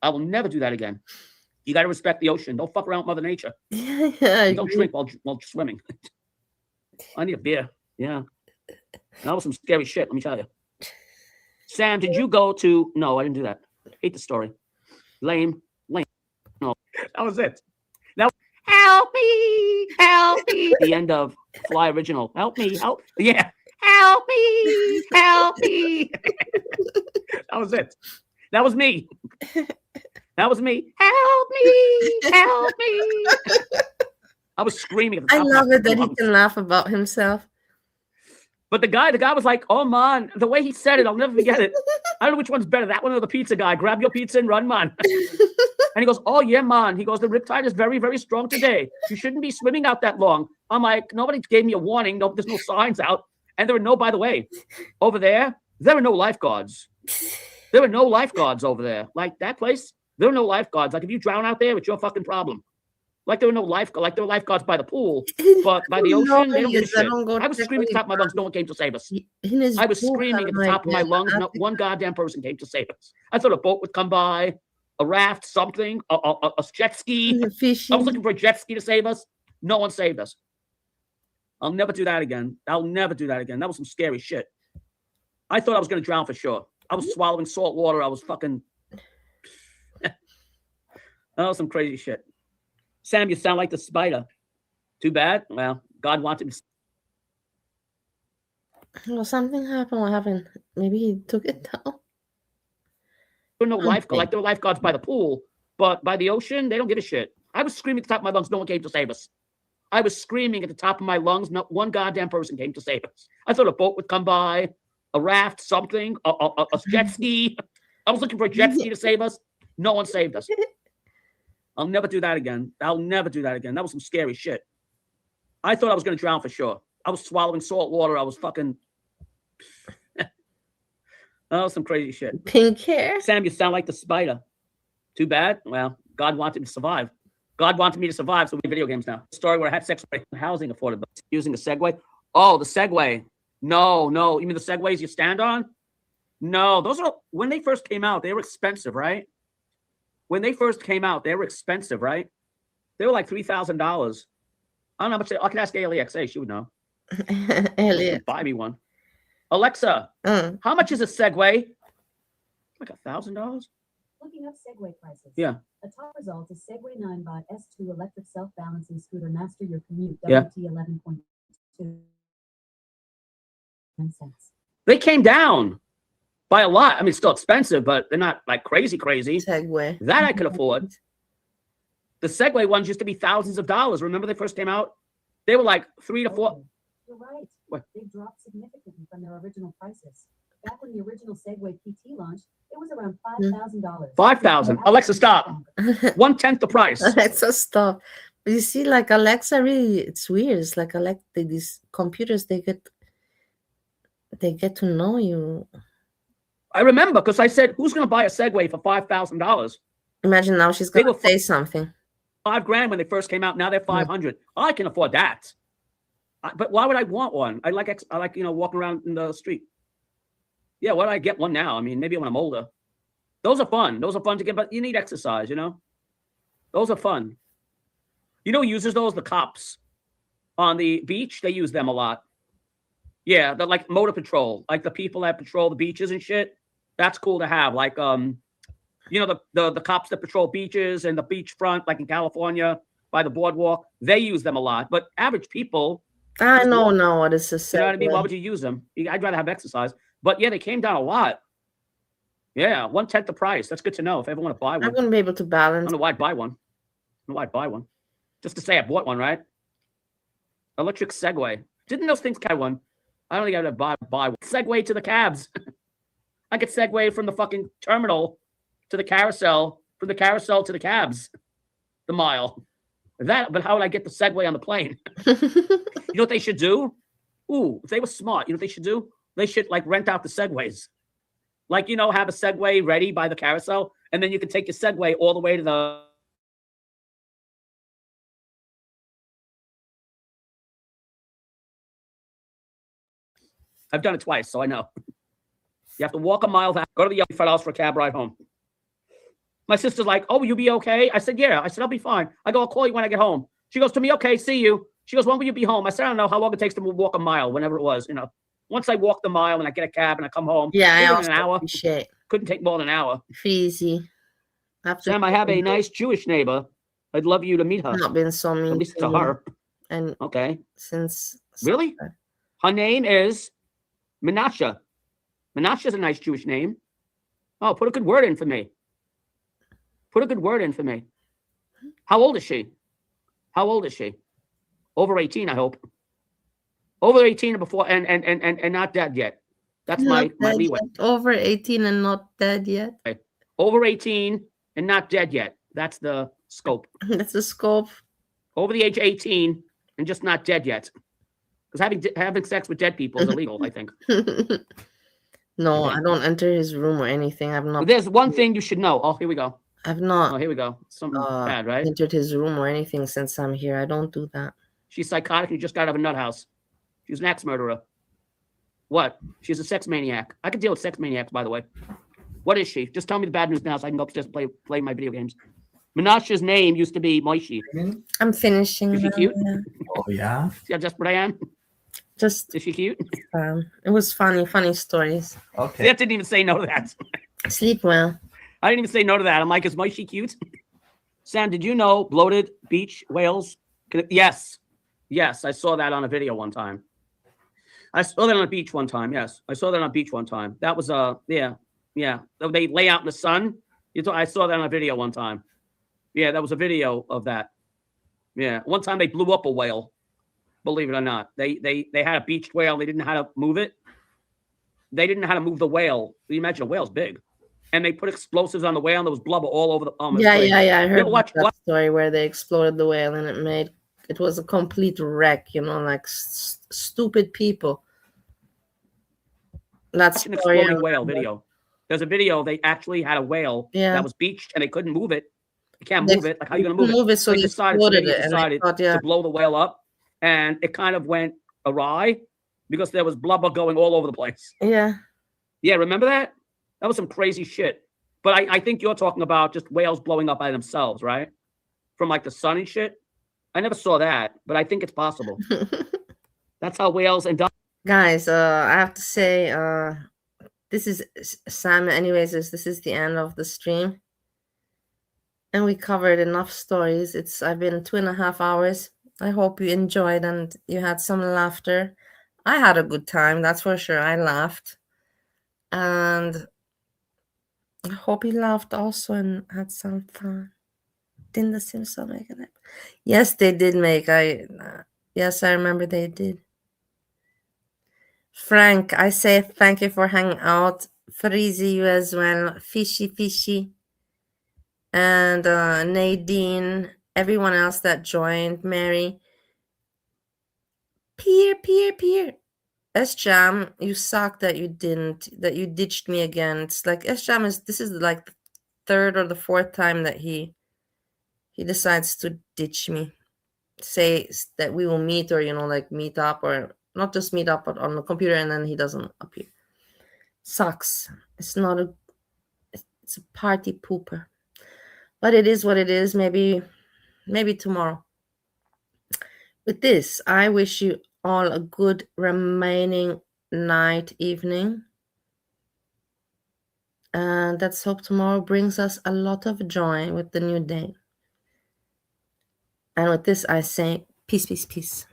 [SPEAKER 3] I will never do that again. You got to respect the ocean. Don't fuck around with Mother Nature.
[SPEAKER 2] Yeah,
[SPEAKER 3] don't drink while swimming. I need a beer. Yeah. That was some scary shit, let me tell you. Sam, did you go to... No, I didn't do that. Hate the story. Lame. No, that was it. That was... Help me. The end of Fly Original. Help me. Yeah. Help me. That was it. That was me. That was me. Help me. I was screaming at the
[SPEAKER 2] I
[SPEAKER 3] top
[SPEAKER 2] love
[SPEAKER 3] of my
[SPEAKER 2] it that he
[SPEAKER 3] lungs.
[SPEAKER 2] can laugh about himself.
[SPEAKER 3] But the guy was like, "Oh man," the way he said it, I'll never forget it. I don't know which one's better, that one or the pizza guy. Grab your pizza and run, man. And he goes, "Oh yeah, man." He goes, "The riptide is very, very strong today. You shouldn't be swimming out that long." I'm like, nobody gave me a warning. No, there's no signs out. And there were no, by the way, over there were no lifeguards. There were no lifeguards over there. Like that place, there were no lifeguards. Like if you drown out there, it's your fucking problem. Like there were no lifeguards. Like there were lifeguards by the pool, but by the ocean, they don't give a shit. I was screaming at the top of my lungs. No one came to save us. I was screaming at the top of my lungs. Not one goddamn person came to save us. I thought a boat would come by, a raft, something, a jet ski. I was looking for a jet ski to save us. No one saved us. I'll never do that again. I'll never do that again. That was some scary shit. I thought I was going to drown for sure. I was swallowing salt water. I was fucking... That was some crazy shit. Sam, you sound like the spider. Too bad. Well, God wanted me.
[SPEAKER 2] Well, something happened. What happened? Maybe he took it down.
[SPEAKER 3] There were no lifeguards. Like there were lifeguards by the pool, but by the ocean, they don't give a shit. I was screaming at the top of my lungs. No one came to save us. I was screaming at the top of my lungs. Not one goddamn person came to save us. I thought a boat would come by, a raft, something, a jet ski. I was looking for a jet ski to save us. No one saved us. I'll never do that again. I'll never do that again. That was some scary shit. I thought I was going to drown for sure. I was swallowing salt water. I was fucking... That was some crazy shit.
[SPEAKER 2] Pink hair.
[SPEAKER 3] Sam, you sound like the spider. Too bad. Well, God wanted me to survive. God wanted me to survive, so we video games now. Story where I had sex with housing affordability. Using a Segway. Oh, the Segway. No. You mean the Segways you stand on? No, those are... When they first came out, they were expensive, right? When they first came out, they were expensive, right? They were like $3,000. I don't know how much. I can ask ALEXA. She would know.
[SPEAKER 2] Elliot.
[SPEAKER 3] Buy me one. Alexa, how much is a Segway? Like $1,000?
[SPEAKER 4] Looking up Segway prices.
[SPEAKER 3] Yeah.
[SPEAKER 4] A top result is Segway 9-bot S2 electric self-balancing scooter. Master your commute.
[SPEAKER 3] Yeah.
[SPEAKER 4] WT 11.2 cents.
[SPEAKER 3] They came down by a lot. I mean, it's still expensive, but they're not like crazy.
[SPEAKER 2] Segway.
[SPEAKER 3] That I could afford. The Segway ones used to be thousands of dollars. Remember they first came out? They were like 3 to 4.
[SPEAKER 4] You're right.
[SPEAKER 3] What?
[SPEAKER 4] They dropped significantly from their original prices. Back when the original Segway PT launched, it was around $5,000.
[SPEAKER 3] $5,000. Alexa, stop. 1/10 the price.
[SPEAKER 2] Alexa, stop. But you see, like Alexa, really, it's weird. It's like Alexa, these computers, they get to know you.
[SPEAKER 3] I remember because I said, "Who's going to buy a Segway for $5,000?"
[SPEAKER 2] Imagine now she's
[SPEAKER 3] They
[SPEAKER 2] gonna
[SPEAKER 3] were
[SPEAKER 2] say something.
[SPEAKER 3] $5,000 when they first came out. Now they're $500. I can afford that. But why would I want one? I like walking around in the street. Yeah, why do I get one now? I mean, maybe when I'm older. Those are fun. Those are fun to get, but you need exercise, you know? Those are fun. You know who uses those? The cops on the beach. They use them a lot. Yeah, they're like motor patrol, like the people that patrol the beaches and shit. That's cool to have. Like, the cops that patrol beaches and the beachfront, like in California by the boardwalk, they use them a lot. But average people,
[SPEAKER 2] I don't know what it's a Segway.
[SPEAKER 3] you know what I mean? Why would you use them? I'd rather have exercise. But yeah, they came down a lot. Yeah, 1/10 the price. That's good to know if I ever want to buy one.
[SPEAKER 2] I'm gonna be able to
[SPEAKER 3] I
[SPEAKER 2] balance.
[SPEAKER 3] don't know why I'd buy one. Just to say I bought one, right? Electric Segway. Didn't those things carry one? I don't think I'd buy one. Segway to the cabs. I could segue from the fucking terminal to the carousel, from the carousel to the cabs. The mile. But how would I get the Segway on the plane? You know what they should do? Ooh, if they were smart, you know what they should do? They should like rent out the Segways. Like, have a Segway ready by the carousel, and then you can take your Segway all the way to the... I've done it twice, so I know. You have to walk a mile back, go to the $5 for a cab ride home. My sister's like, "Oh, will you be okay?" I said, "Yeah." I said, "I'll be fine." I go, "I'll call you when I get home." She goes to me, "Okay, see you." She goes, "When will you be home?" I said, "I don't know how long it takes to walk a mile, whenever it was, Once I walk the mile and I get a cab and I come home,
[SPEAKER 2] Yeah, I
[SPEAKER 3] in
[SPEAKER 2] also
[SPEAKER 3] an hour.
[SPEAKER 2] appreciate.
[SPEAKER 3] Couldn't take more than an hour.
[SPEAKER 2] Easy.
[SPEAKER 3] Sam, I have a nice Jewish neighbor. I'd love you to meet her.
[SPEAKER 2] Not been so mean
[SPEAKER 3] At least
[SPEAKER 2] to
[SPEAKER 3] to
[SPEAKER 2] you.
[SPEAKER 3] her.
[SPEAKER 2] And
[SPEAKER 3] Okay.
[SPEAKER 2] since
[SPEAKER 3] Really? Her name is Menashe. Menashe is a nice Jewish name. Oh, put a good word in for me. How old is she? Over 18, I hope. Over 18 and before and not dead yet. That's
[SPEAKER 2] Not
[SPEAKER 3] my
[SPEAKER 2] dead
[SPEAKER 3] leeway.
[SPEAKER 2] yet. Over 18 and not dead yet.
[SPEAKER 3] Over 18 and not dead yet. That's the scope.
[SPEAKER 2] That's the scope.
[SPEAKER 3] Over the age of 18 and just not dead yet. Because having sex with dead people is illegal, I think.
[SPEAKER 2] No,
[SPEAKER 3] Okay.
[SPEAKER 2] I don't enter his room or anything. I've not.
[SPEAKER 3] There's one thing you should know. Oh, here we go.
[SPEAKER 2] I've
[SPEAKER 3] Oh,
[SPEAKER 2] not
[SPEAKER 3] here we go. Something bad, right?
[SPEAKER 2] entered his room or anything since I'm here. I don't do that.
[SPEAKER 3] She's psychotic. You just got out of a nut house. She's an axe murderer. What? She's a sex maniac. I can deal with sex maniacs, by the way. What is she? Just tell me the bad news now so I can go upstairs and play my video games. Menashe's name used to be Moishi.
[SPEAKER 2] I'm finishing.
[SPEAKER 3] Is she
[SPEAKER 2] now,
[SPEAKER 3] cute?
[SPEAKER 2] yeah.
[SPEAKER 1] Oh yeah.
[SPEAKER 3] See how desperate I am?
[SPEAKER 2] Just
[SPEAKER 3] Is she cute?
[SPEAKER 2] it was funny stories.
[SPEAKER 1] Okay.
[SPEAKER 3] That didn't even say no to that.
[SPEAKER 2] Sleep well.
[SPEAKER 3] I didn't even say no to that. I'm like, is Moishi cute? Sam, did you know bloated beach whales? Yes. Yes, I saw that on a video one time. I saw that on a beach one time. Yes, I saw that on a beach one time. That was yeah. They lay out in the sun. I saw that on a video one time. Yeah, that was a video of that. Yeah, one time they blew up a whale. Believe it or not, they had a beached whale. They didn't know how to move it. They didn't know how to move the whale. You imagine a whale's big, and they put explosives on the whale, and there was blubber all over the.
[SPEAKER 2] Yeah. I heard
[SPEAKER 3] watch
[SPEAKER 2] that story where they exploded the whale and it was a complete wreck. Like stupid people. That's
[SPEAKER 3] an exploding whale video. There's a video. They actually had a whale that was beached, and they couldn't move it. You can't move it. Like how are you going to move it?
[SPEAKER 2] So
[SPEAKER 3] they decided
[SPEAKER 2] thought,
[SPEAKER 3] to blow the whale up, and it kind of went awry because there was blubber going all over the place.
[SPEAKER 2] Yeah.
[SPEAKER 3] Yeah, remember that? That was some crazy shit. But I think you're talking about just whales blowing up by themselves, right? From like the sun and shit. I never saw that, but I think it's possible. That's how whales and
[SPEAKER 2] guys, I have to say, this is Sam. Anyways, this is the end of the stream, and we covered enough stories. I've been 2.5 hours. I hope you enjoyed and you had some laughter. I had a good time, that's for sure. I laughed, and I hope you laughed also and had some fun. Didn't the Simpsons make it? Yes, they did make. Yes, I remember they did. Frank, I say thank you for hanging out. Freezy, you as well. Fishy. And Nadine, everyone else that joined. Mary. Peer. S-Jam, you suck that you ditched me again. It's like S-Jam this is like the third or the fourth time that he decides to ditch me. Say that we will meet or, like meet up, or not just meet up, but on the computer, and then he doesn't appear. Sucks. It's a party pooper. But it is what it is. Maybe tomorrow. With this, I wish you all a good remaining night, evening. And let's hope tomorrow brings us a lot of joy with the new day. And with this, I say peace.